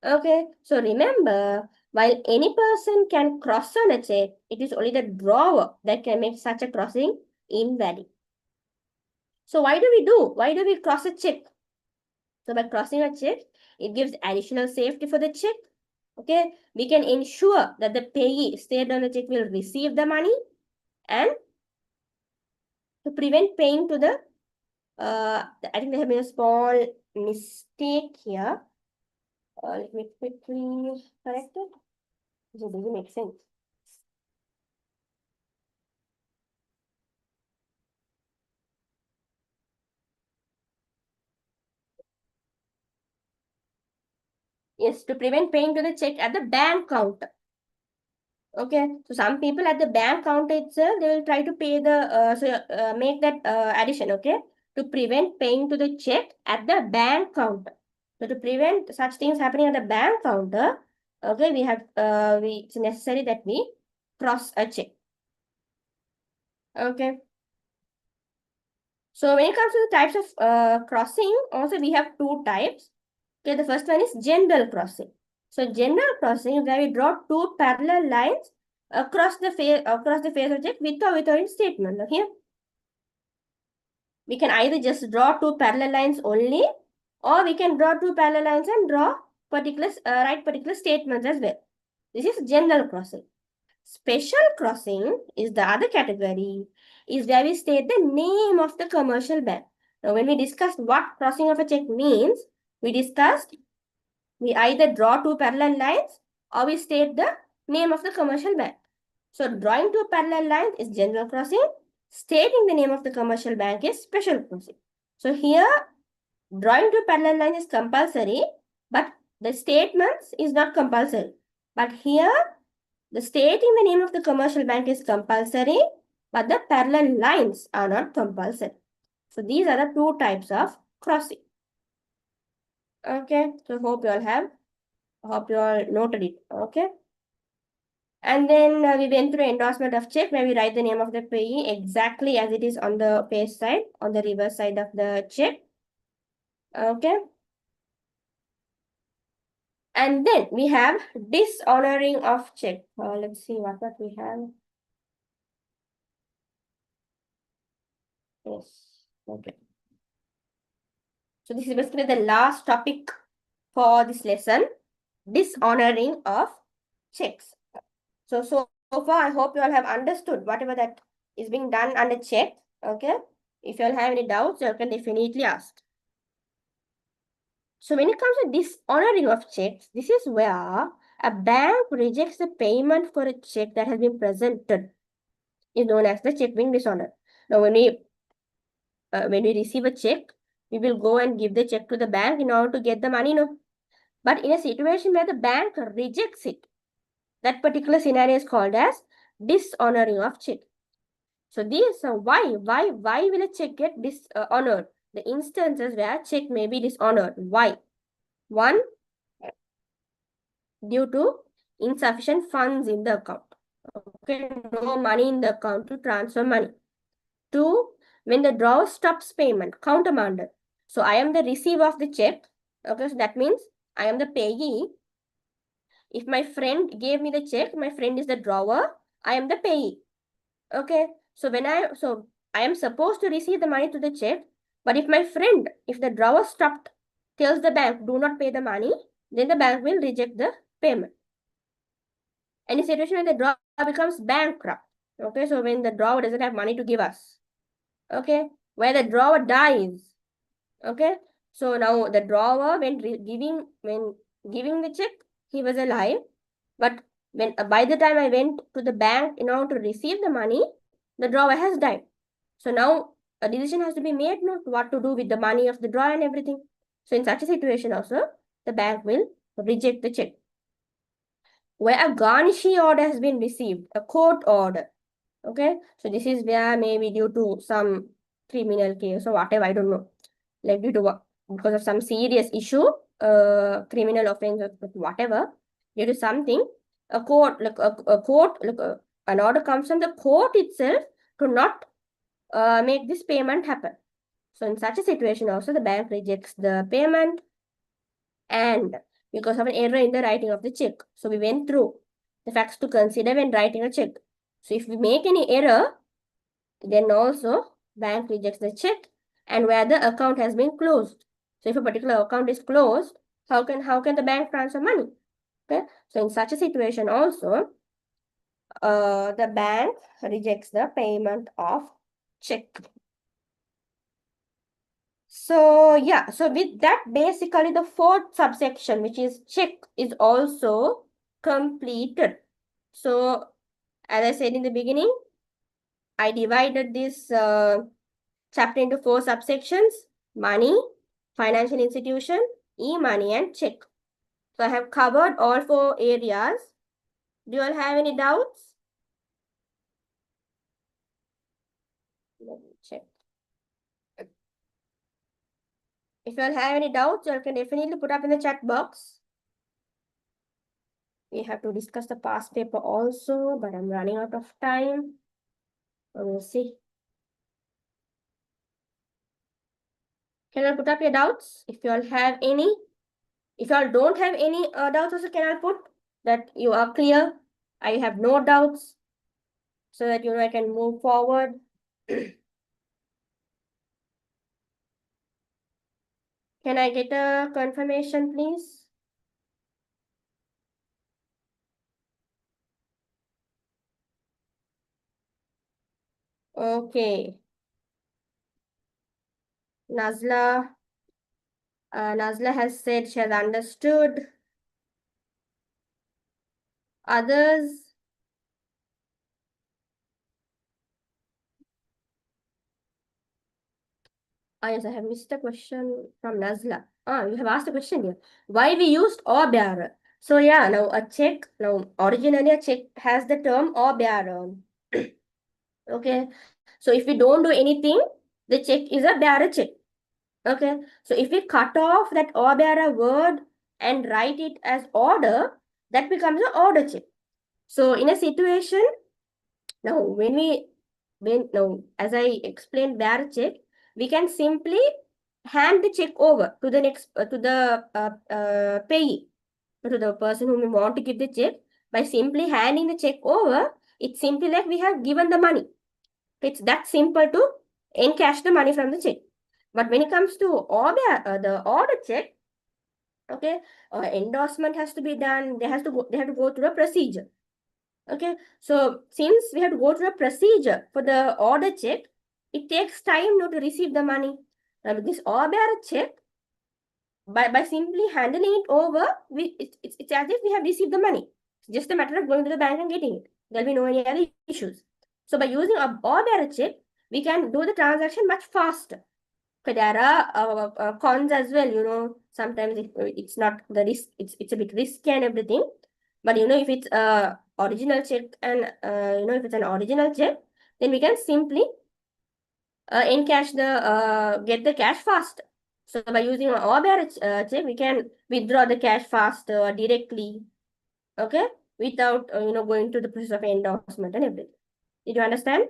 Okay, so remember, while any person can cross on a check, it is only the drawer that can make such a crossing invalid. So why do we do? Why do we cross a check? So by crossing a check, it gives additional safety for the check. Okay, we can ensure that the payee stated on the check will receive the money, and to prevent paying to the, I think there have been a small mistake here. Let me quickly correct it. It doesn't make sense. Yes, to prevent paying to the check at the bank counter. Okay, so some people at the bank counter itself, they will try to pay the, make that addition, okay, to prevent paying to the check at the bank counter. So to prevent such things happening at the bank counter, okay, it's necessary that we cross a check. Okay. So when it comes to the types of crossing, also we have two types. Okay, the first one is general crossing. So general crossing is where we draw two parallel lines across the face of the check with or without its statement. Okay, we can either just draw two parallel lines only, or we can draw two parallel lines and draw write particular statements as well. This is general crossing. Special crossing is the other category, is where we state the name of the commercial bank. Now, when we discussed what crossing of a check means, we discussed we either draw two parallel lines or we state the name of the commercial bank. So, drawing two parallel lines is general crossing. Stating the name of the commercial bank is special crossing. So, here, drawing two parallel lines is compulsory, but the statements is not compulsory. But here, the stating the name of the commercial bank is compulsory, but the parallel lines are not compulsory. So these are the two types of crossing. Okay, so hope you all noted it. Okay. And then we went through endorsement of check where we write the name of the payee exactly as it is on the page side, on the reverse side of the check. Okay. And then we have dishonoring of check. Let's see what we have. Yes. Okay. So this is basically the last topic for this lesson, dishonoring of checks. So far, I hope you all have understood whatever that is being done under check. Okay. If you all have any doubts, you can definitely ask. So when it comes to dishonoring of checks, this is where a bank rejects the payment for a check that has been presented. Is known as the check being dishonored. Now, when we receive a check, we will go and give the check to the bank in order to get the money. No, but in a situation where the bank rejects it, that particular scenario is called as dishonoring of check. So why will a check get dishonored? The instances where check may be dishonored. Why? One, due to insufficient funds in the account. Okay, no money in the account to transfer money. Two, when the drawer stops payment, countermanded. So I am the receiver of the check. Okay, so that means I am the payee. If my friend gave me the check, my friend is the drawer, I am the payee. Okay, so I am supposed to receive the money to the check, but if my friend, if the drawer stopped, tells the bank, do not pay the money, then the bank will reject the payment. Any situation where the drawer becomes bankrupt. Okay, so when the drawer doesn't have money to give us. Okay, where the drawer dies. Okay, so now the drawer, when giving the check, he was alive. But by the time I went to the bank in order to receive the money, the drawer has died. So now a decision has to be made, no, what to do with the money of the drawer and everything. So in such a situation also, the bank will reject the check. Where a garnishee order has been received, a court order. Okay, so this is where maybe due to some criminal case or whatever, I don't know, like due to what, because of some serious issue, criminal offense or whatever, due to something, a court, an order comes from the court itself to not make this payment happen. So in such a situation also, the bank rejects the payment. and because of an error in the writing of the check. So we went through the facts to consider when writing a check. So if we make any error, then also bank rejects the check and where the account has been closed. So if a particular account is closed, how can the bank transfer money? Okay, so in such a situation also, the bank rejects the payment of check. So yeah, so with that, basically the fourth subsection, which is check, is also completed. So as I said in the beginning, I divided this chapter into four subsections: money, financial institution, e-money, and check. So I have covered all four areas. Do you all have any doubts? Let me check. If you all have any doubts, you all can definitely put up in the chat box. We have to discuss the past paper also, but I'm running out of time. We'll see. Can I put up your doubts if you all have any? If you all don't have any doubts also, can I put that you are clear? I have no doubts, so that I can move forward. Can I get a confirmation, please? Okay. Nazla. Nazla has said she has understood. Others? Yes, I have missed a question from Nazla. You have asked a question here. Why we used or bearer? So yeah, now a check, now originally a check has the term or bearer. Okay, so if we don't do anything, the check is a bearer check. Okay, so if we cut off that or bearer word and write it as order, that becomes an order check. So in a situation, now now as I explained bearer check, we can simply hand the check over to the next to the payee, to the person whom we want to give the check. By simply handing the check over, it's simply like we have given the money. It's that simple to encash the money from the check. But when it comes to the order check, okay, endorsement has to be done. They have to go through a procedure. Okay, so since we have to go through a procedure for the order check, it takes time now to receive the money. Now with this order check, by simply handing it over, it's as if we have received the money. It's just a matter of going to the bank and getting it. There'll be no any other issues. So by using a order check, we can do the transaction much faster. Okay, there are cons as well. Sometimes it's not the risk. It's a bit risky and everything. But if it's a original check and if it's an original check, then we can simply encash get the cash faster. So by using an or-bearer check, we can withdraw the cash faster directly, okay, without going to the process of endorsement and everything. Did you understand?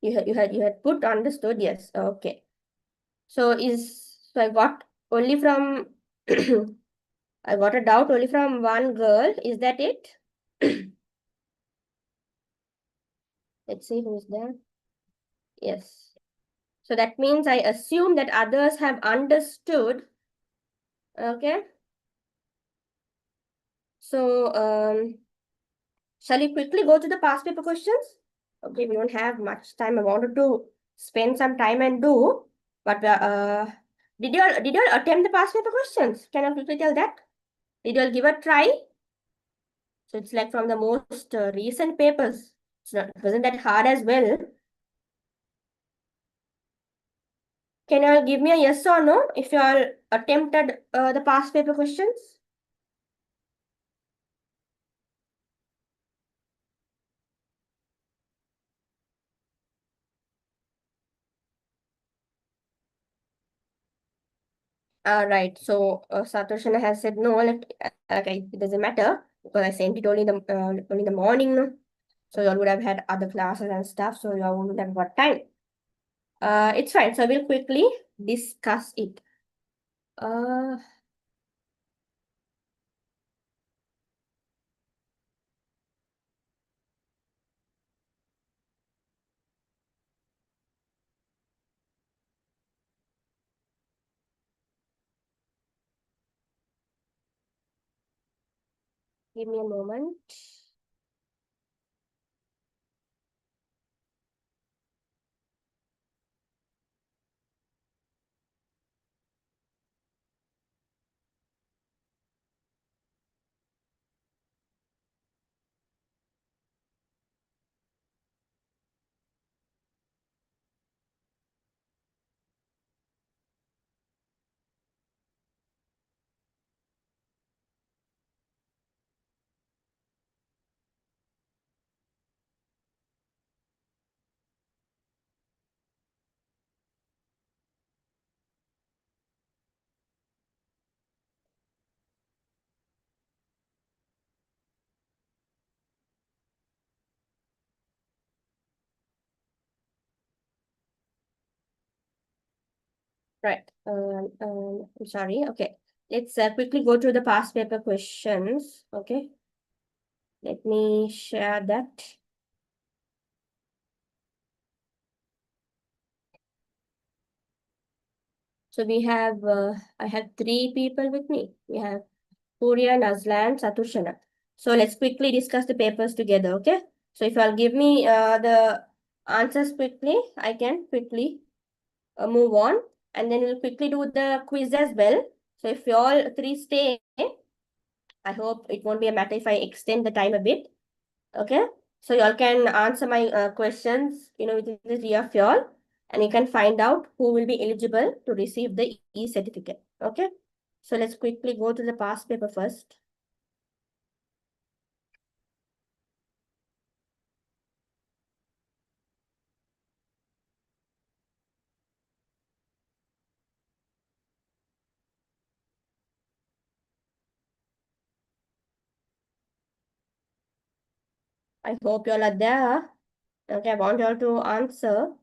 You had put understood, yes. Okay. So I got only from I got a doubt only from one girl. Is that it? Let's see who's there. Yes. So that means I assume that others have understood. Okay. So shall we quickly go to the past paper questions? Okay, we don't have much time. I wanted to spend some time and do, but did you all attempt the past paper questions? Can you quickly tell that? Did you all give a try? So it's like from the most recent papers. It wasn't that hard as well. Can you all give me a yes or no if you all attempted the past paper questions? Right. So Satoshana has said no. Okay, it doesn't matter because I sent it only in the morning. No? So you all would have had other classes and stuff. So you all wouldn't have got time. It's fine. So we'll quickly discuss it. Uh, Give me a moment. Right. I'm sorry. Okay. Let's quickly go through the past paper questions. Okay. Let me share that. So we have, I have three people with me. We have Puriya, Nazla, and Satushana. So let's quickly discuss the papers together. Okay. So if you'll give me the answers quickly, I can quickly move on, and then we'll quickly do the quiz as well. So if you all three stay, I hope it won't be a matter if I extend the time a bit. Okay, so y'all can answer my questions, within the three of y'all, and you can find out who will be eligible to receive the e-certificate. Okay, so let's quickly go to the past paper first. I hope y'all are there. Okay, I want y'all to answer.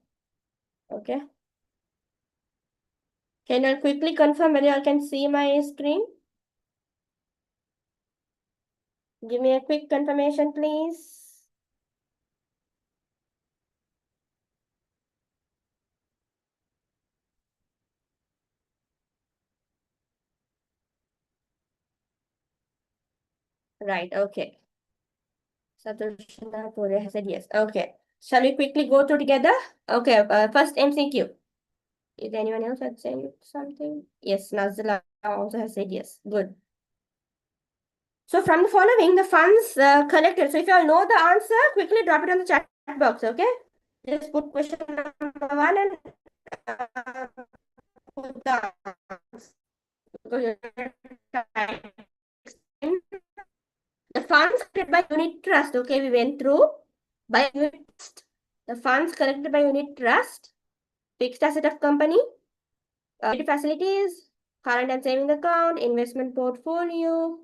Okay, can you quickly confirm whether y'all can see my screen? Give me a quick confirmation, please. Right, okay. Satoshi Puri has said yes. Okay. Shall we quickly go through together? Okay, first MCQ. Is anyone else had said something? Yes, Nazla also has said yes. Good. So from the following, the funds collected. So if you all know the answer, quickly drop it on the chat box, okay? Just put question number one and put the answer. The funds collected by unit trust, okay, we went through by unit trust. The funds collected by unit trust, fixed asset of company, facilities, current and saving account, investment portfolio,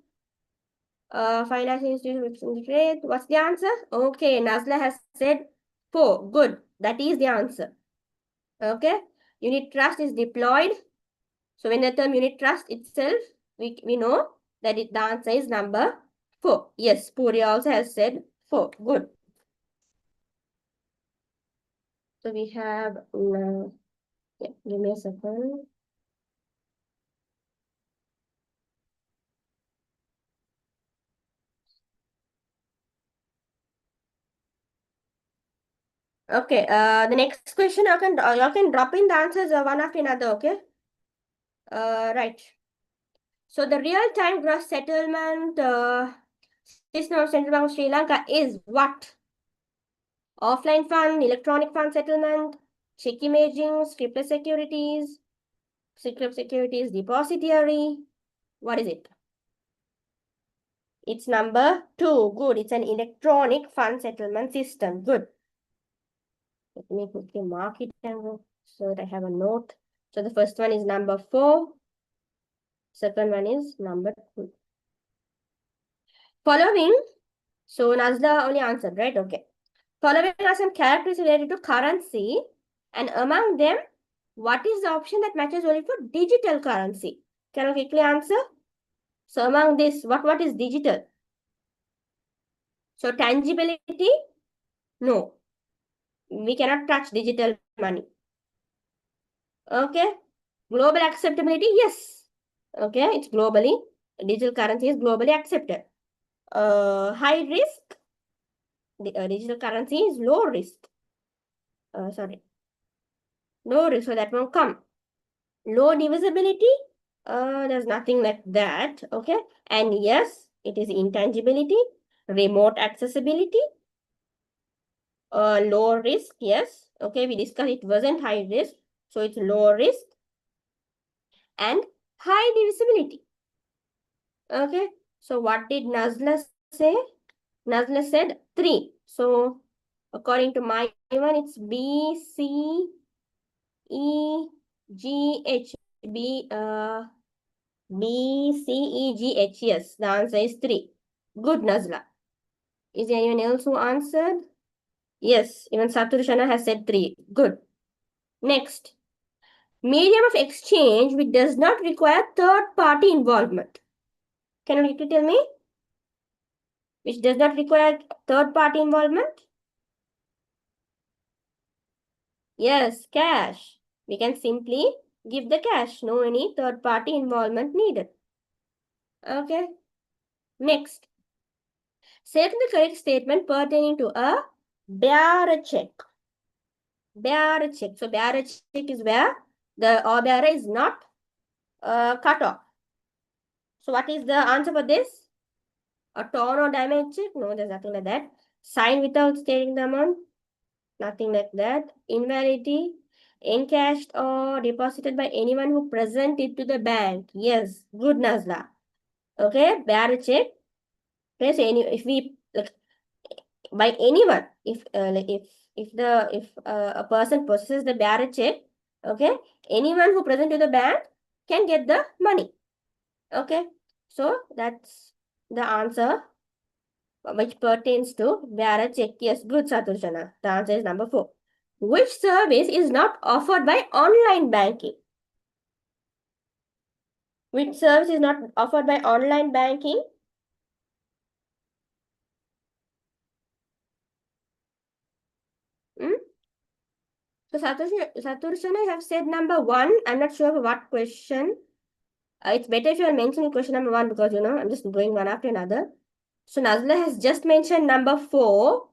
financial institution rate. What's the answer? Okay, Nazla has said 4. Good. That is the answer. Okay. Unit trust is deployed. So when the term unit trust itself, we know that the answer is number 4. Yes, Puri also has said 4. Good. So we have, yeah, give me a second. Okay, the next question you can drop in the answers one after another, okay? Right. So the real-time gross settlement system of Central Bank of Sri Lanka is what? Offline fund, electronic fund settlement, check imaging, scriptless securities, depository. What is it? It's number 2. Good. It's an electronic fund settlement system. Good. Let me quickly mark it down so that I have a note. So the first one is number 4. Second one is number 2. Following, so Nazla only answered, right? Okay. Following are some characteristics related to currency And among them, what is the option that matches only for digital currency? Can you quickly answer? So among this, what is digital? So tangibility? No. We cannot touch digital money. Okay. Global acceptability? Yes. Okay, it's globally. Digital currency is globally accepted. High risk? The digital currency is low risk. Sorry. Low risk, so that won't come. Low divisibility? There's nothing like that. Okay. And yes, it is intangibility. Remote accessibility? Low risk, yes. Okay, we discussed it wasn't high risk. So it's low risk. And high divisibility. Okay. So what did Nazla say? Nazla said 3. So according to my one, it's B, C, E, G, H. B, C, E, G, H. Yes, the answer is 3. Good, Nazla. Is there anyone else who answered? Yes, even Saturshana has said 3. Good. Next. Medium of exchange which does not require third-party involvement. Can you tell me? Which does not require third-party involvement? Yes, cash. We can simply give the cash. No any third-party involvement needed. Okay. Next. Select the correct statement pertaining to a bearer check. Bearer check. So bearer check is where the bearer is not cut off. So what is the answer for this? A torn or damaged check? No, there's nothing like that. Sign without stating the amount? Nothing like that. Invalidity? Encashed or deposited by anyone who present it to the bank? Yes, good, Nazla. Okay, bearer check. Okay, so if we like by anyone, if a person possesses the bearer check, okay, anyone who present to the bank can get the money. Okay, so that's the answer which pertains to bearer check. Yes, good, Saturshana. The answer is number 4. Which service is not offered by online banking? Which service is not offered by online banking? Hmm? So Saturshana have said number 1. I'm not sure for what question. It's better if you are mentioning question number 1 because, I'm just going one after another. So Nazla has just mentioned number 4.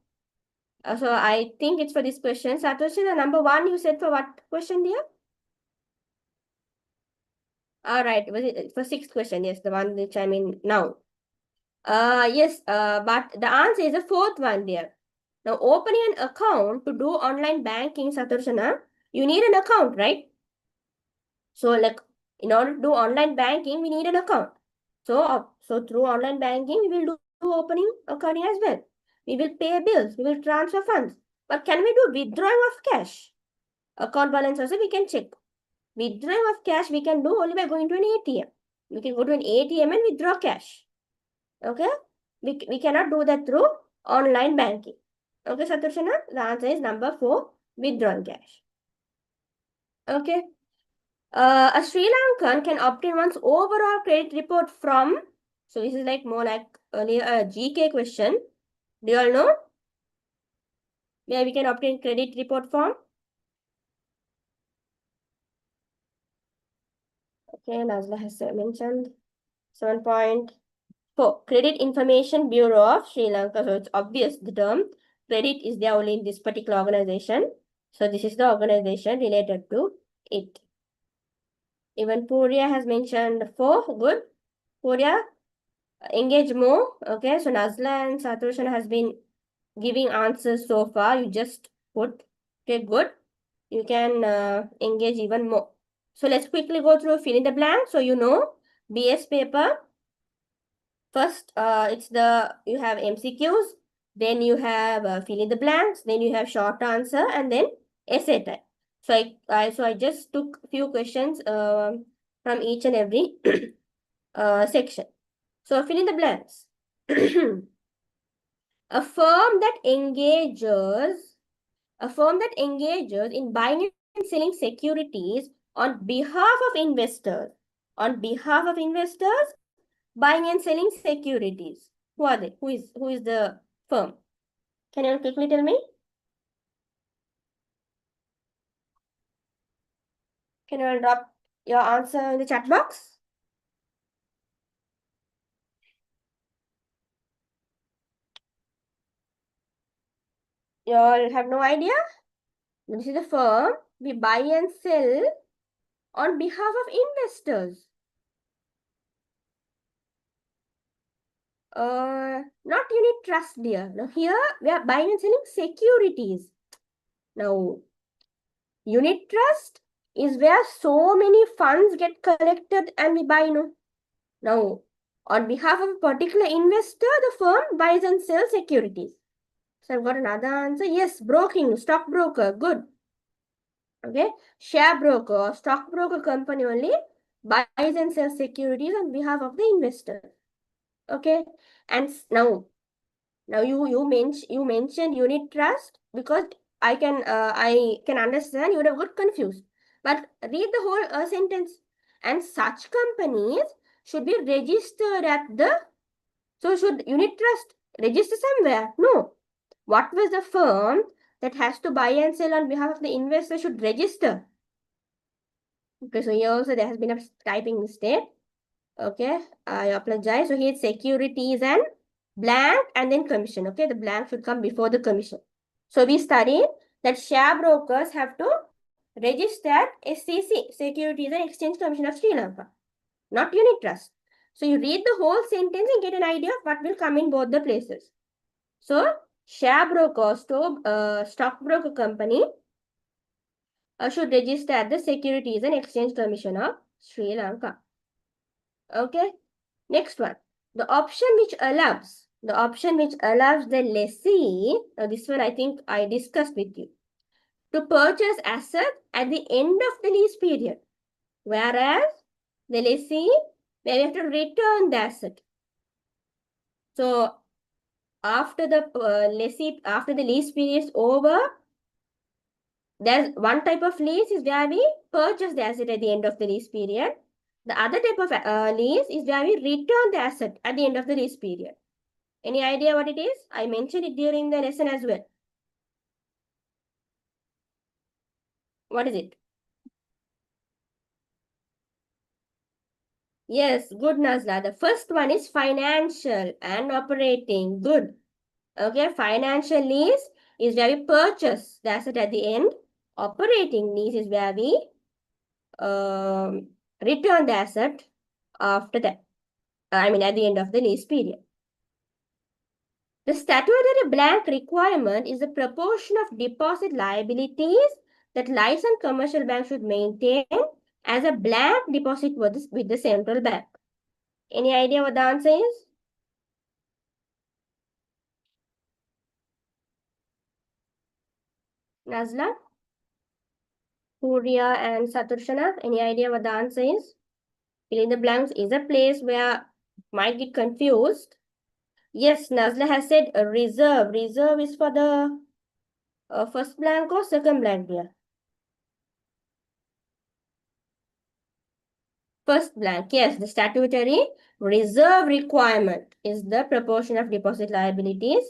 So I think it's for this question. Satoshi, the number 1 you said for what question, dear? All right, was it for 6th question? Yes, the one which I'm in now. Yes, but the answer is the 4th one, dear. Now, opening an account to do online banking, Saturshana, you need an account, right? So, like, in order to do online banking, we need an account. So through online banking, we will do opening account as well. We will pay bills. We will transfer funds. But can we do withdrawing of cash? Account balance also we can check. Withdrawing of cash we can do only by going to an ATM. We can go to an ATM and withdraw cash. Okay? We cannot do that through online banking. Okay, Saturshana? The answer is number 4, withdrawn cash. Okay. A Sri Lankan can obtain one's overall credit report from, so this is like more like earlier a GK question. Do you all know where we can obtain credit report from? Okay, Nazla has mentioned 7.4. Credit Information Bureau of Sri Lanka. So it's obvious the term credit is there only in this particular organization. So this is the organization related to it. Even Purya has mentioned 4. Good. Purya, engage more. Okay, so Nazla and Satrushan has been giving answers so far. You just put, okay, good. You can engage even more. So let's quickly go through fill in the blank. So BS paper. First, you have MCQs, then you have fill in the blanks, then you have short answer, and then essay type. So I just took few questions from each and every section. So fill in the blanks. A firm that engages A firm that engages in buying and selling securities on behalf of investors. On behalf of investors, buying and selling securities. Who are they? Who is the firm? Can you quickly tell me? Can you drop your answer in the chat box? You all have no idea? This is the firm we buy and sell on behalf of investors. Not unit trust, dear. Now here we are buying and selling securities. Now, unit trust is where so many funds get collected and we buy, Now, on behalf of a particular investor, the firm buys and sells securities. So I've got another answer. Yes, broking, stockbroker, good. Okay, share broker or stockbroker company only buys and sells securities on behalf of the investor. Okay, and now you mentioned unit trust because I can understand you would have got confused. But read the whole sentence. And such companies should be registered at the. So should unit trust register somewhere? No. What was the firm that has to buy and sell on behalf of the investor should register? Okay, so here also there has been a typing mistake. Okay, I apologize. So here it's securities and blank and then commission. Okay, the blank should come before the commission. So we studied that share brokers have to register at SCC, Securities and Exchange Commission of Sri Lanka, not unit trust. So you read the whole sentence and get an idea of what will come in both the places. So share broker, stockbroker company should register at the Securities and Exchange Commission of Sri Lanka. Okay. Next one. The option which allows the lessee, now this one I think I discussed with you, to purchase assets at the end of the lease period, whereas the lessee may have to return the asset. So after the lease period is over, there's one type of lease is where we purchase the asset at the end of the lease period. The other type of lease is where we return the asset at the end of the lease period. Any idea what it is? I mentioned it during the lesson as well. What is it? Yes, good, Nazla. The first one is financial and operating. Good. Okay, financial lease is where we purchase the asset at the end. Operating lease is where we return the asset after that. I mean, at the end of the lease period. The statutory blank requirement is the proportion of deposit liabilities that licensed commercial bank should maintain as a blank deposit with the central bank. Any idea what the answer is? Nazla? Surya and Saturshana, any idea what the answer is? Fill in the blanks is a place where might get confused. Yes, Nazla has said a reserve. Reserve is for the first blank or second blank here? First blank, yes, the statutory reserve requirement is the proportion of deposit liabilities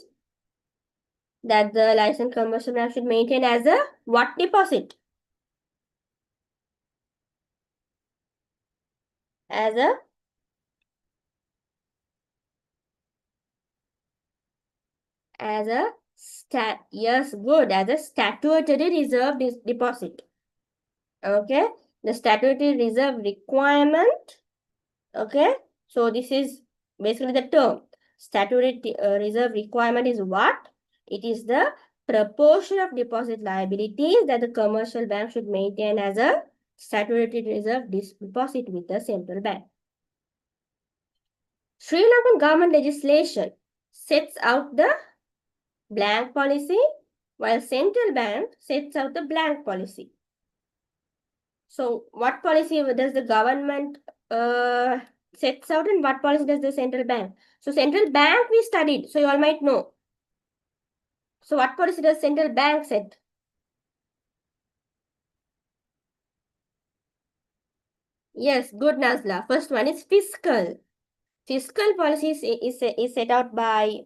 that the licensed commercial bank should maintain as a what deposit? As a yes, good, as a statutory reserve deposit. Okay, the statutory reserve requirement. Okay, so this is basically the term. Statutory reserve requirement is what? It is the proportion of deposit liabilities that the commercial bank should maintain as a statutory reserve deposit with the central bank. Sri Lankan government legislation sets out the blank policy while central bank sets out the blank policy. So what policy does the government sets out and what policy does the central bank? So central bank we studied, so you all might know. So what policy does central bank set? Yes, good, Nazla. First one is fiscal. Fiscal policy is set out by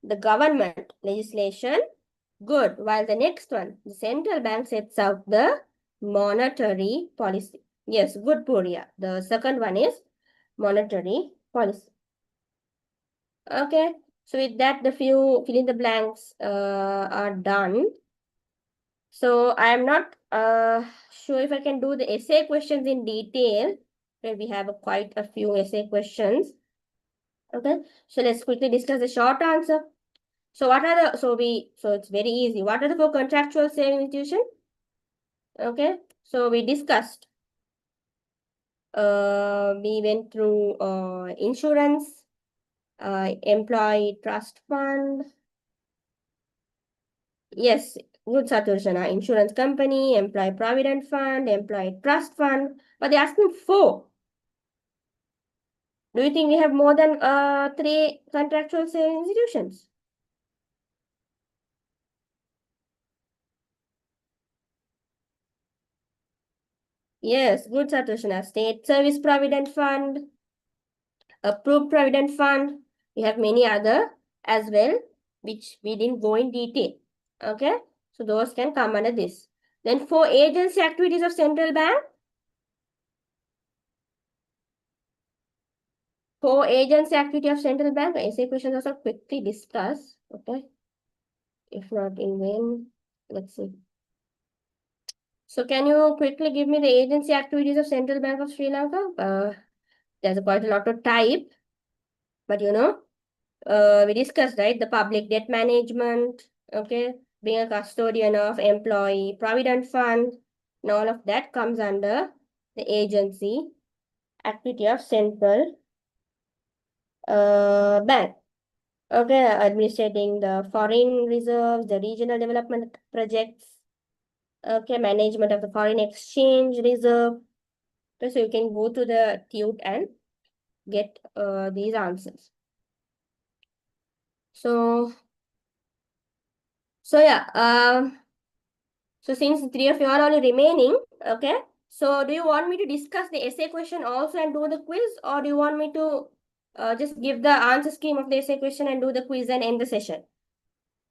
the government legislation. Good. While the next one, the central bank sets out the monetary policy. Yes, good, Puria. The second one is monetary policy. Okay. So with that, the few fill in the blanks are done. So I am not sure if I can do the essay questions in detail. Where we have quite a few essay questions. Okay. So let's quickly discuss the short answer. So what are the so it's very easy. What are the four contractual saving institutions? Okay. So we discussed. We went through insurance, employee trust fund. Yes, good Saturshana. Insurance company, employee provident fund, employee trust fund. But they're asking four. Do you think we have more than three contractual saving institutions? Yes, good Saturshana. State Service Provident Fund, Approved Provident Fund. We have many other as well, which we didn't go in detail. Okay, so those can come under this. Then for agency activities of central bank, for agency activity of central bank, essay questions also quickly discuss. Okay, if not in vain, let's see. So can you quickly give me the agency activities of Central Bank of Sri Lanka? There's quite a lot to type, but we discussed, right? The public debt management, okay, being a custodian of employee provident fund, and all of that comes under the agency activity of Central Bank. Okay, administrating the foreign reserves, the regional development projects, okay, management of the foreign exchange reserve. Okay, so you can go to the tute and get these answers. So, so yeah, so since three of you are only remaining, okay, so do you want me to discuss the essay question also and do the quiz, or do you want me to just give the answer scheme of the essay question and do the quiz and end the session?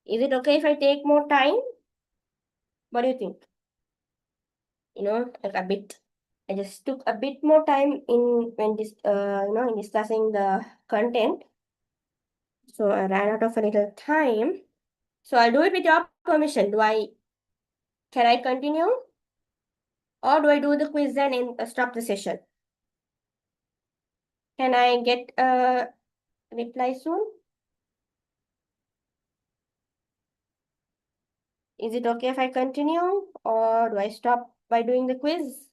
Is it okay if I take more time? What do you think? Like a bit. I just took a bit more time in when this in discussing the content. So I ran out of a little time. So I'll do it with your permission. Can I continue? Or do I do the quiz and stop the session? Can I get a reply soon? Is it okay if I continue? Or do I stop by doing the quiz?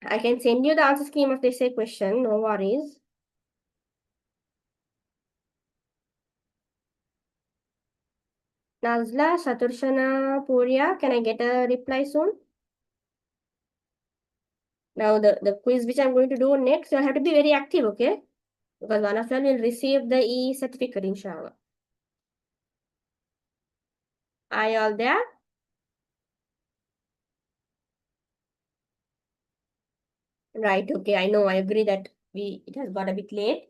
I can send you the answer scheme of the essay question, no worries. Nazla, Saturshana, Purya, can I get a reply soon? Now the quiz which I'm going to do next, you'll have to be very active, okay? Because one of you will receive the e-certificate, inshallah. Are you all there? Right, okay, I know, I agree that it has got a bit late.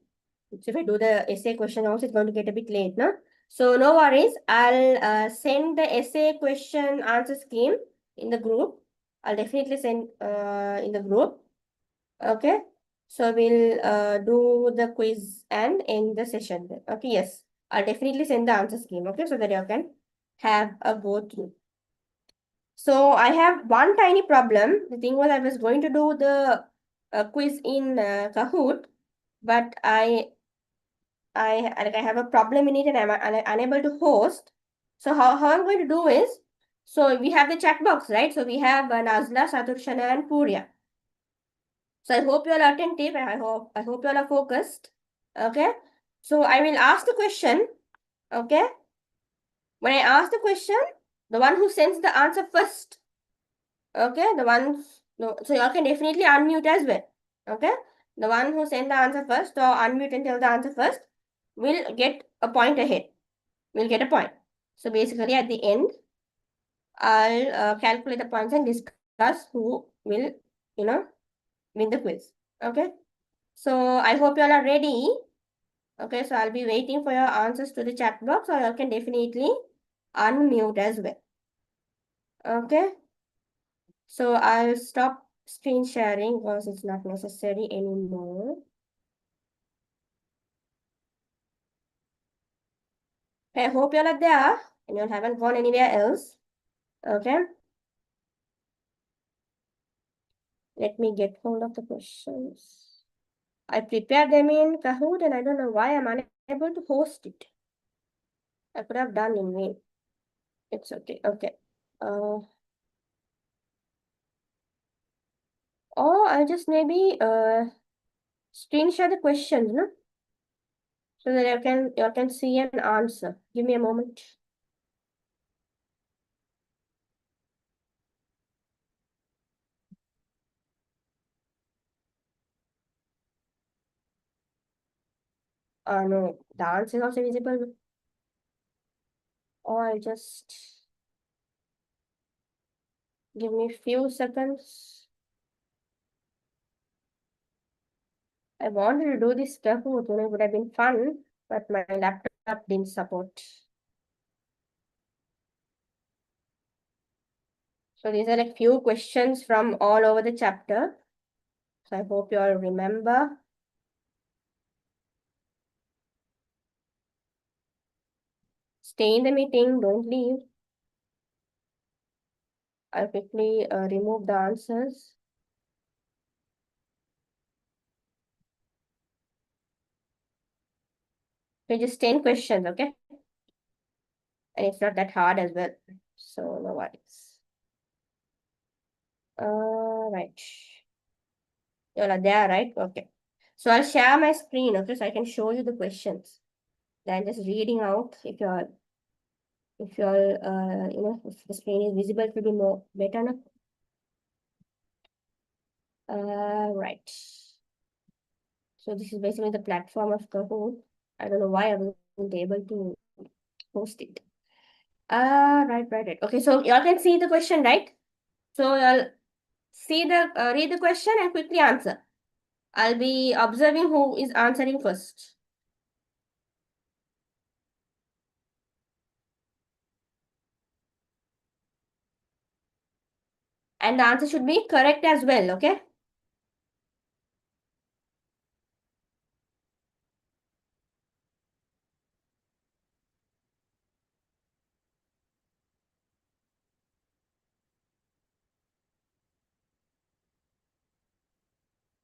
So if I do the essay question also, it's going to get a bit late, no? So no worries, I'll send the essay question answer scheme in the group. I'll definitely send in the group. Okay, so we'll do the quiz and end the session then. Okay, yes, I'll definitely send the answer scheme. Okay, so that you can have a go through. So I have one tiny problem. The thing was I was going to do the quiz in Kahoot, but I have a problem in it and I'm unable to host. So how I'm going to do is, so we have the chat box, right? So we have Nazla, Saturshana, and Purya. So I hope you all are attentive and I hope you all are focused. Okay. So I will ask the question. Okay. When I ask the question, the one who sends the answer first. Okay. The ones, no, so you all can definitely unmute as well. Okay. The one who sent the answer first or unmute and tell the answer first will get a point ahead. Will get a point. So basically at the end, I'll calculate the points and discuss. us who will, win the quiz. Okay. So I hope you all are ready. Okay, so I'll be waiting for your answers to the chat box, or you can definitely unmute as well. Okay. So I'll stop screen sharing because it's not necessary anymore. Okay, I hope you all are there and you haven't gone anywhere else. Okay. Let me get hold of the questions. I prepared them in Kahoot and I don't know why I'm unable to host it. I could have done in vain. It's okay. Okay. Or I'll just maybe screen share the questions, no? So that you can see an answer. Give me a moment. No, the answer is also visible. Or I'll just give me a few seconds. I wanted to do this Kahoot, it would have been fun, but my laptop didn't support. So these are like few questions from all over the chapter. So I hope you all remember. Stay in the meeting, don't leave. I'll quickly remove the answers. Okay, just 10 questions, okay? And it's not that hard as well. So no worries. Right. You all are there, right? Okay. So I'll share my screen, okay? So I can show you the questions. Then just reading out if the screen is visible, it will be more better now. Right. So this is basically the platform of Kahoot. I don't know why I wasn't able to post it. Right. Okay, so y'all can see the question, right? So y'all read the question and quickly answer. I'll be observing who is answering first. And the answer should be correct as well, okay?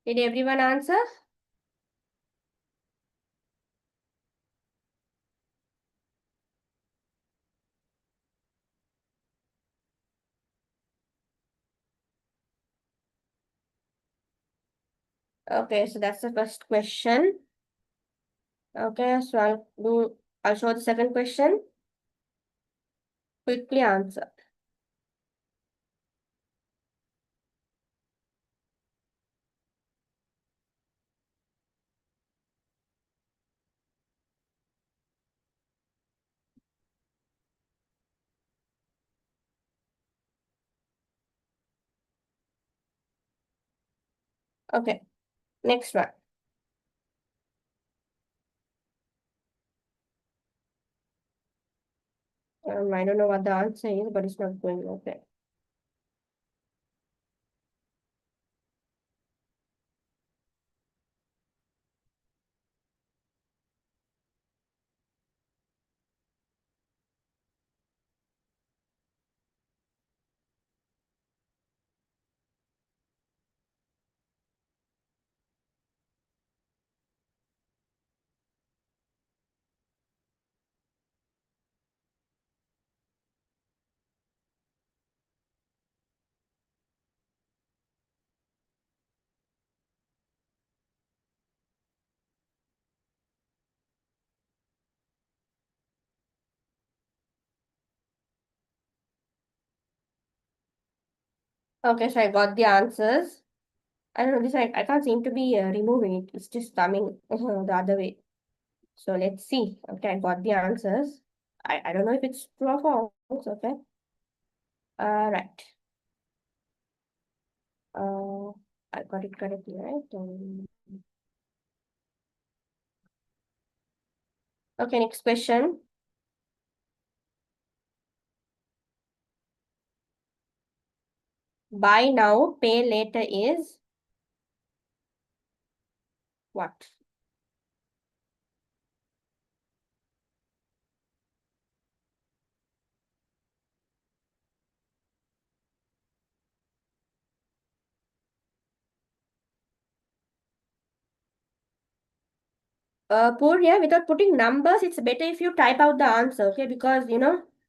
Did everyone answer? Okay, so that's the first question. Okay, so I'll show the second question. Quickly answer. Okay, next one. I don't know what the answer is, but it's not going okay. Okay, so I got the answers. I don't know, this I can't seem to be removing it. It's just coming the other way. So let's see. Okay, I got the answers. I don't know if it's true or false. Okay. Right. I got it correctly, right? Okay, next question. Buy now, pay later is what? Purya, without putting numbers, it's better if you type out the answer, okay? Because,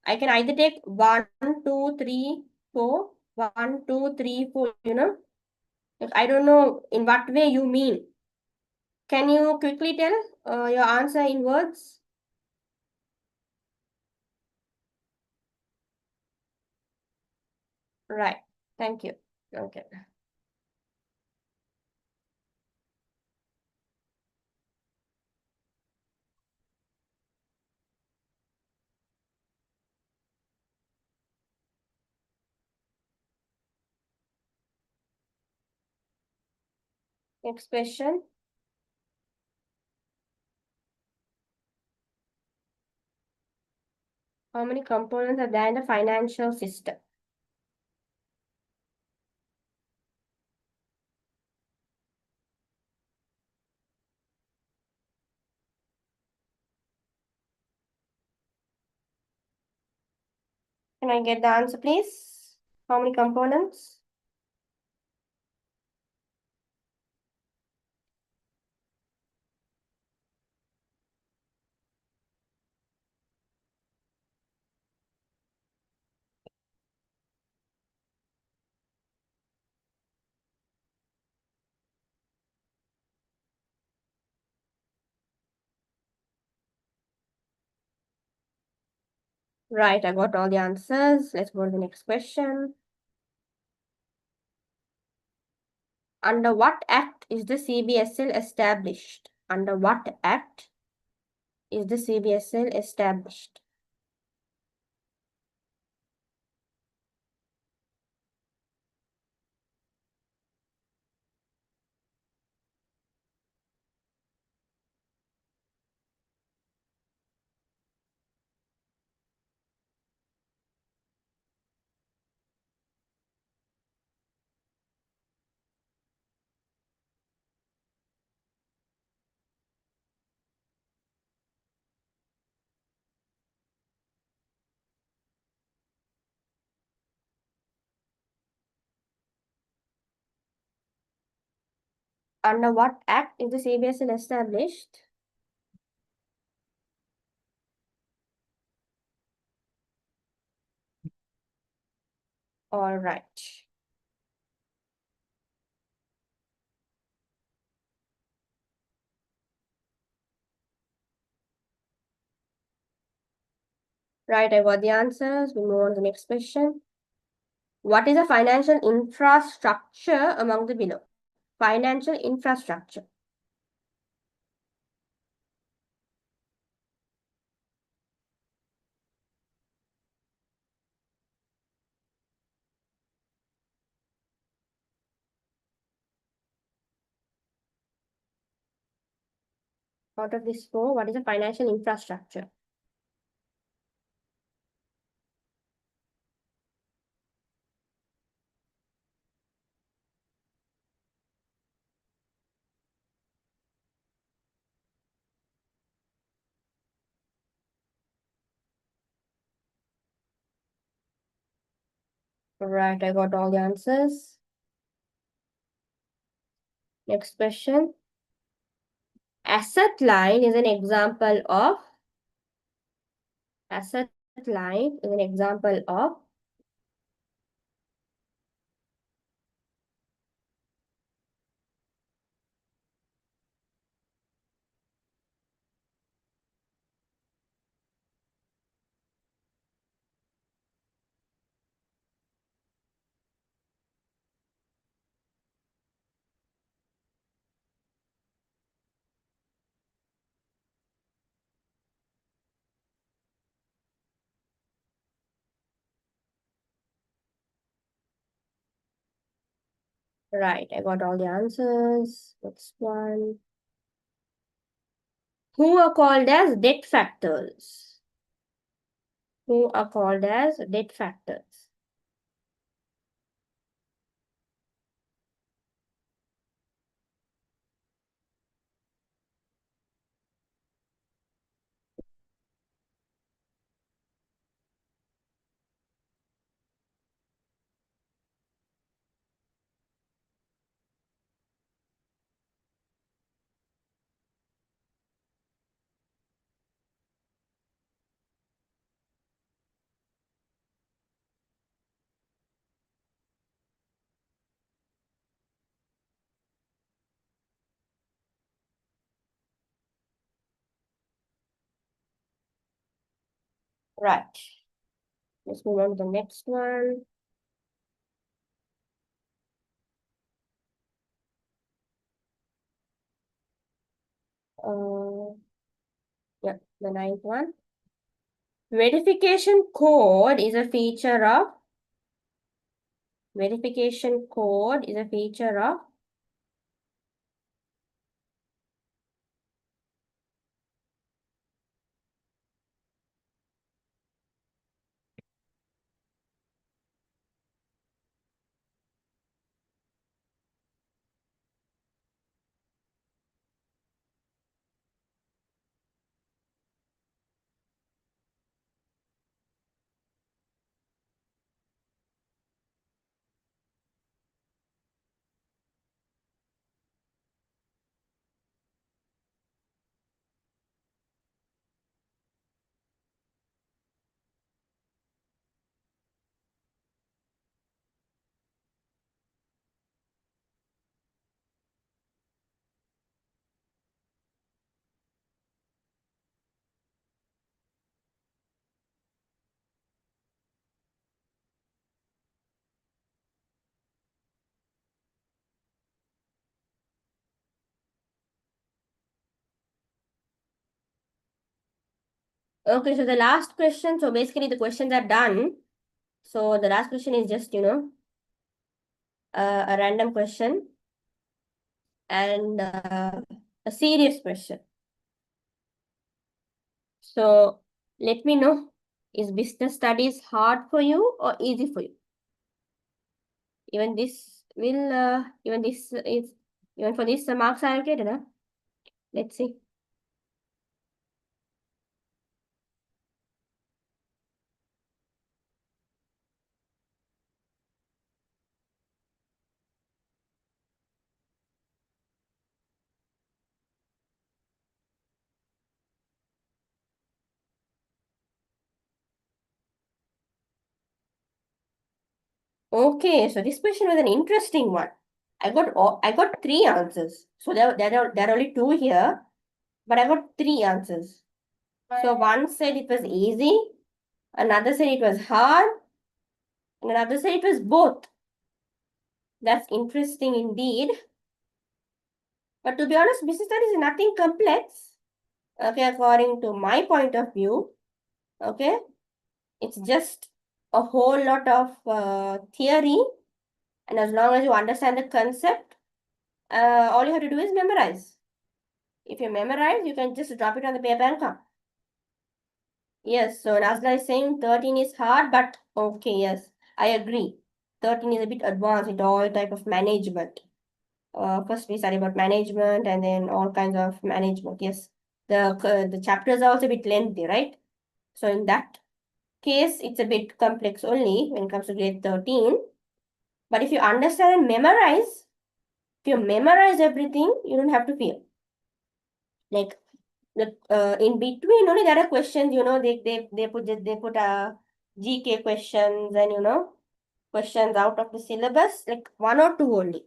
I can either take 1, 2, 3, 4, 1, 2, 3, 4. If I don't know in what way you mean. Can you quickly tell your answer in words? Right. Thank you. Okay. Next question. How many components are there in the financial system? Can I get the answer, please? How many components? Right, I got all the answers. Let's go to the next question. Under what act is the CBSL established? Under what act is the CBSL established? Under what act is the CBSL established? All right. Right, I got the answers. We move on to the next question. What is a financial infrastructure among the below? Financial infrastructure. Out of these four, what is a financial infrastructure? Right, I got all the answers. Next question. Asset line is an example of asset line is an example of Right, I got all the answers. Next one. Who are called as debt factors? Who are called as debt factors? Right. Let's move on to the next one. Uh, yeah, the ninth one. Verification code is a feature of verification code is a feature of okay, so the last question, so basically the questions are done. So the last question is just, a random question and a serious question. So let me know, is business studies hard for you or easy for you? Even this will, even this is, even for this, the marks are allocated, huh? Let's see. Okay, so this question was an interesting one. I got three answers. So there are only two here, but I got three answers. So one said it was easy, another said it was hard, and another said it was both. That's interesting indeed. But to be honest, business studies is nothing complex. Okay, according to my point of view. Okay, it's just a whole lot of theory, and as long as you understand the concept, all you have to do is memorize. If you memorize, you can just drop it on the paper and come. Yes, so Nazla is saying 13 is hard, but okay, yes, I agree. 13 is a bit advanced with all type of management. First we study about management and then all kinds of management. Yes, the chapters are also a bit lengthy, right? So in that case, it's a bit complex only when it comes to grade 13. But if you understand and memorize, if you memorize everything, you don't have to fear. Like in between only there are questions, they put GK questions and questions out of the syllabus, like one or two only.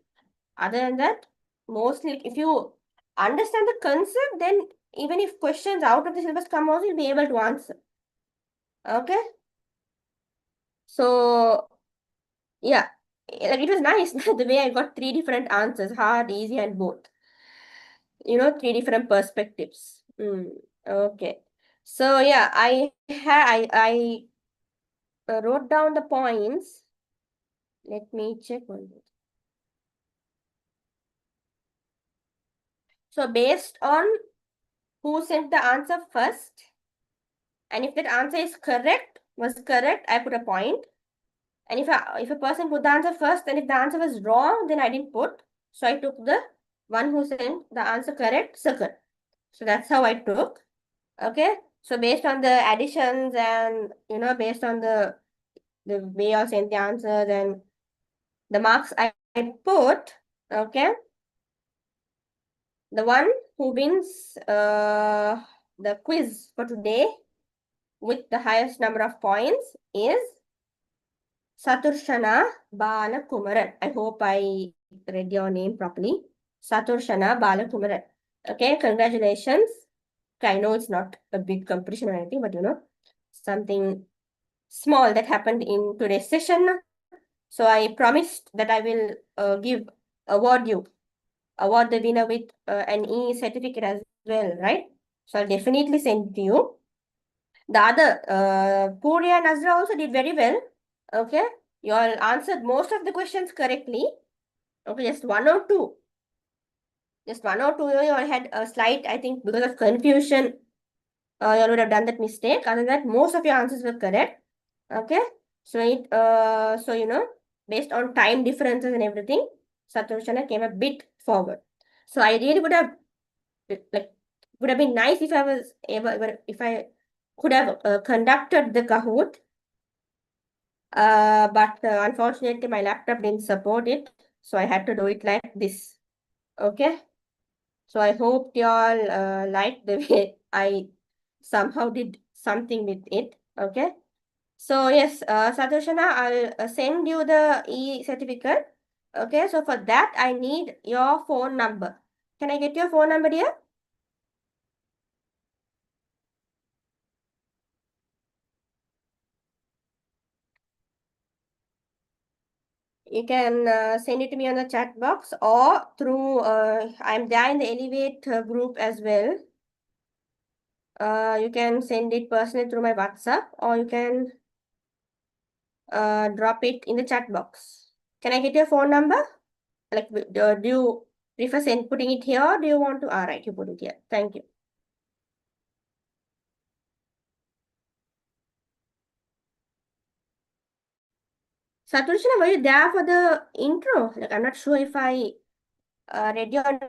Other than that, mostly like, if you understand the concept, then even if questions out of the syllabus come out, you'll be able to answer. Okay, so yeah, like it was nice the way I got three different answers, hard, easy, and both. Three different perspectives. Okay. So yeah, I, wrote down the points. Let me check one minute. So based on who sent the answer first, and if that answer is correct, was correct, I put a point. And if a person put the answer first, and if the answer was wrong, then I didn't put. So I took the one who sent the answer correct second. So that's how I took. Okay. So based on the additions and based on the way I sent the answers and the marks I put, okay, the one who wins the quiz for today with the highest number of points is Saturshana Balakumaran. I hope I read your name properly. Saturshana Balakumaran. Okay, congratulations. I know it's not a big competition or anything, but something small that happened in today's session. So I promised that I will give award you award the winner with an e-certificate as well, right? So I'll definitely send it to you. The other, Puri and Azra also did very well. Okay, you all answered most of the questions correctly. Okay, just one or two. Just one or two, you all had a slight, I think, because of confusion, you all would have done that mistake. Other than that, most of your answers were correct. Okay, so based on time differences and everything, Satoshana came a bit forward. So I really would have like would have been nice if I was able if I could have conducted the Kahoot. But unfortunately my laptop didn't support it, so I had to do it like this. Okay, so I hope y'all liked the way I somehow did something with it. Okay, so yes, Satoshana, I'll send you the e-certificate. Okay, so for that I need your phone number. Can I get your phone number, dear? You can send it to me on the chat box or through, I'm there in the Elevate group as well. You can send it personally through my WhatsApp or you can drop it in the chat box. Can I get your phone number? Like, do you prefer putting it here or do you want to? All right, you put it here. Thank you. Satushina, were you there for the intro? Like, I'm not sure if I read your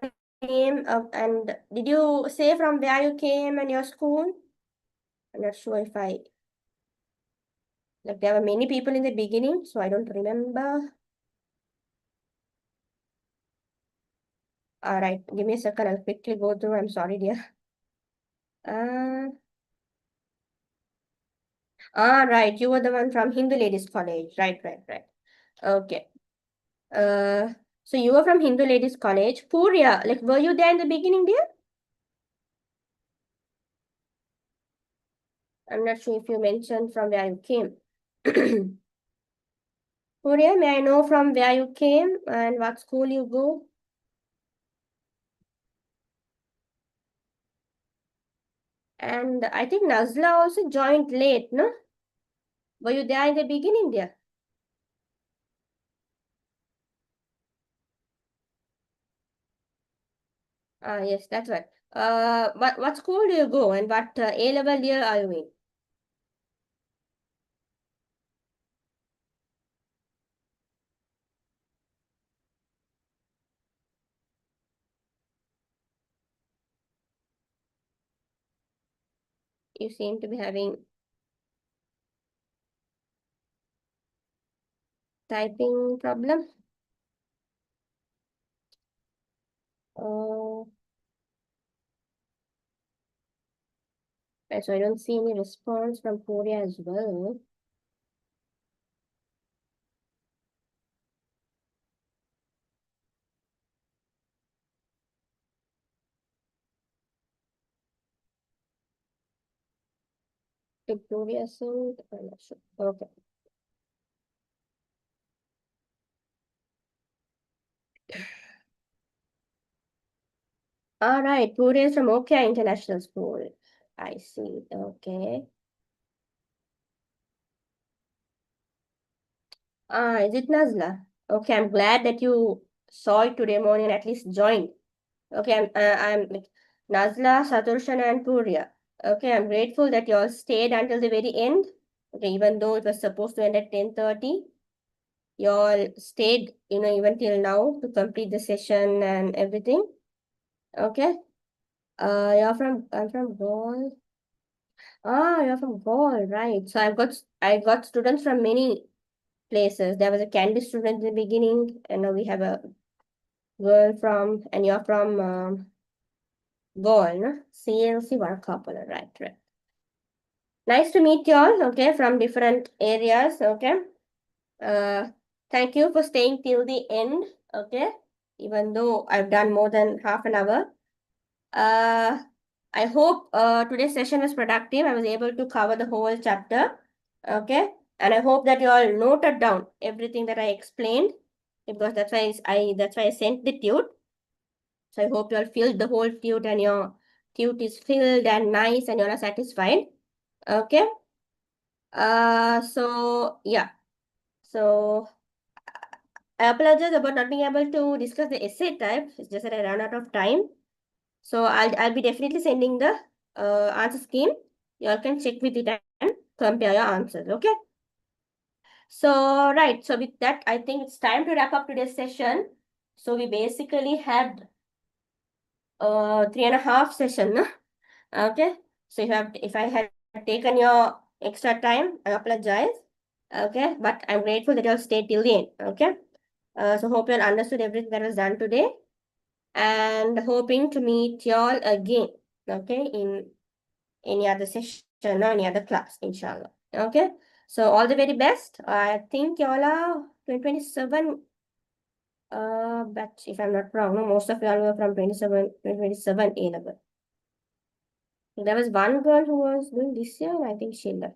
name and did you say from where you came and your school? I'm not sure if like there were many people in the beginning, so I don't remember. All right, give me a second. I'll quickly go through. I'm sorry, dear. Uh, right. You were the one from Hindu Ladies College. Right, right, right. Okay. Uh, so you were from Hindu Ladies College. Purya, like, were you there in the beginning, dear? I'm not sure if you mentioned from where you came. Purya, may I know from where you came and what school you go? And I think Nazla also joined late, no? Were you there in the beginning, dear? Yes, that's right. What school do you go and what A level year are you in? You seem to be having typing problem. Oh, right, so I don't see any response from Korea as well. Victoria Singh, I'm not sure. Okay. All right, Korea is from Okia International School. I see. Okay. Is it Nazla? Okay, I'm glad that you saw it today morning and at least joined. Okay, I'm like Nazla, Saturshan, and Purya. Okay, I'm grateful that you all stayed until the very end. Okay, even though it was supposed to end at 10:30, you all stayed, even till now to complete the session and everything. Okay. I'm from Gaul. Ah, you're from Gaul, right? So I got students from many places. There was a Candy student in the beginning, and now we have a girl from, and you're from Gaul, no? CLC Varkapala, right, right. Nice to meet you all, okay, from different areas, okay. Uh, Thank you for staying till the end, okay, even though I've done more than half an hour. Uh, I hope today's session was productive. I was able to cover the whole chapter, okay, and I hope that you all noted down everything that I explained, because that's why I sent the tute. So I hope you all filled the whole tute and your tute is filled and nice and you are satisfied. Okay. So yeah. So I apologize about not being able to discuss the essay type. It's just that I ran out of time. So I'll be definitely sending the answer scheme. You all can check with it and compare your answers. Okay. So right. So with that, I think it's time to wrap up today's session. So we basically had 3.5 session. No? Okay. So if I had taken your extra time, I apologize. Okay. But I'm grateful that you all stayed till the end. Okay. So hope you all understood everything that was done today, and hoping to meet you all again. Okay. In any other session or any other class, inshallah. Okay. So all the very best. I think you all are 2027 batch, if I'm not wrong. No, most of you all were from 2027 A level. There was one girl who was doing this year, and I think she left.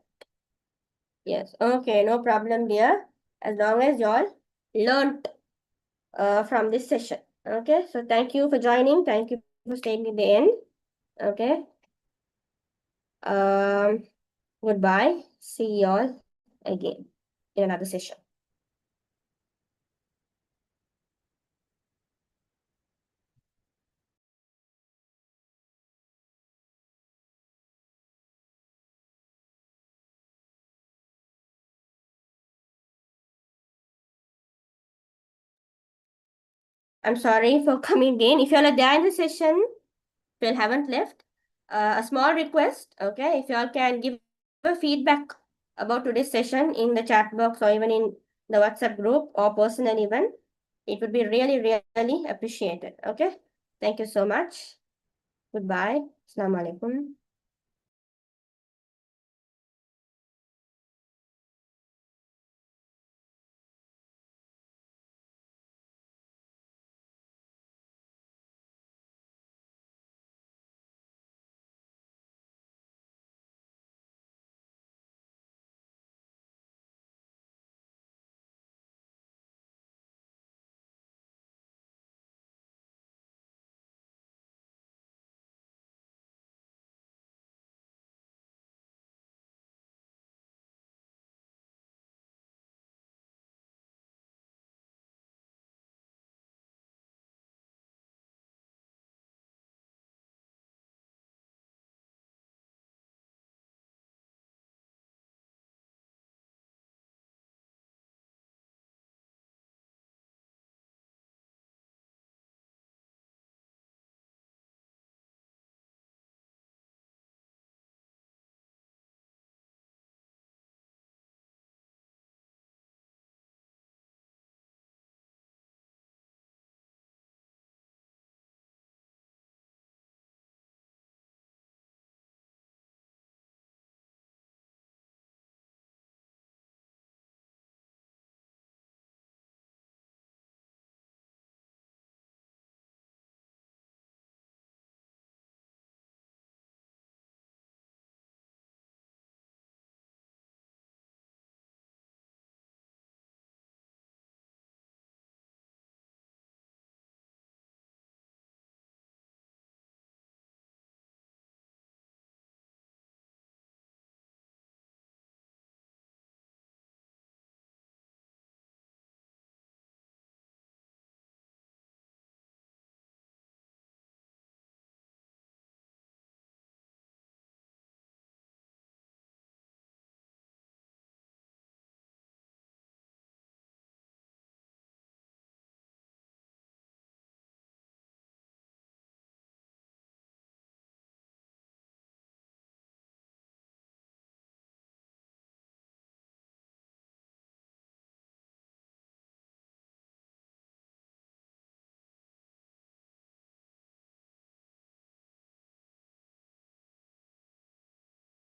Yes. Okay, no problem, dear. As long as y'all learned from this session. Okay. So thank you for joining. Thank you for staying in the end. Okay. Um. Goodbye. See y'all again in another session. I'm sorry for coming in. If y'all are there in the session, if you haven't left, a small request. Okay. If y'all can give a feedback about today's session in the chat box or even in the WhatsApp group or personal even, it would be really, really appreciated. Okay. Thank you so much. Goodbye. Assalamu alaikum.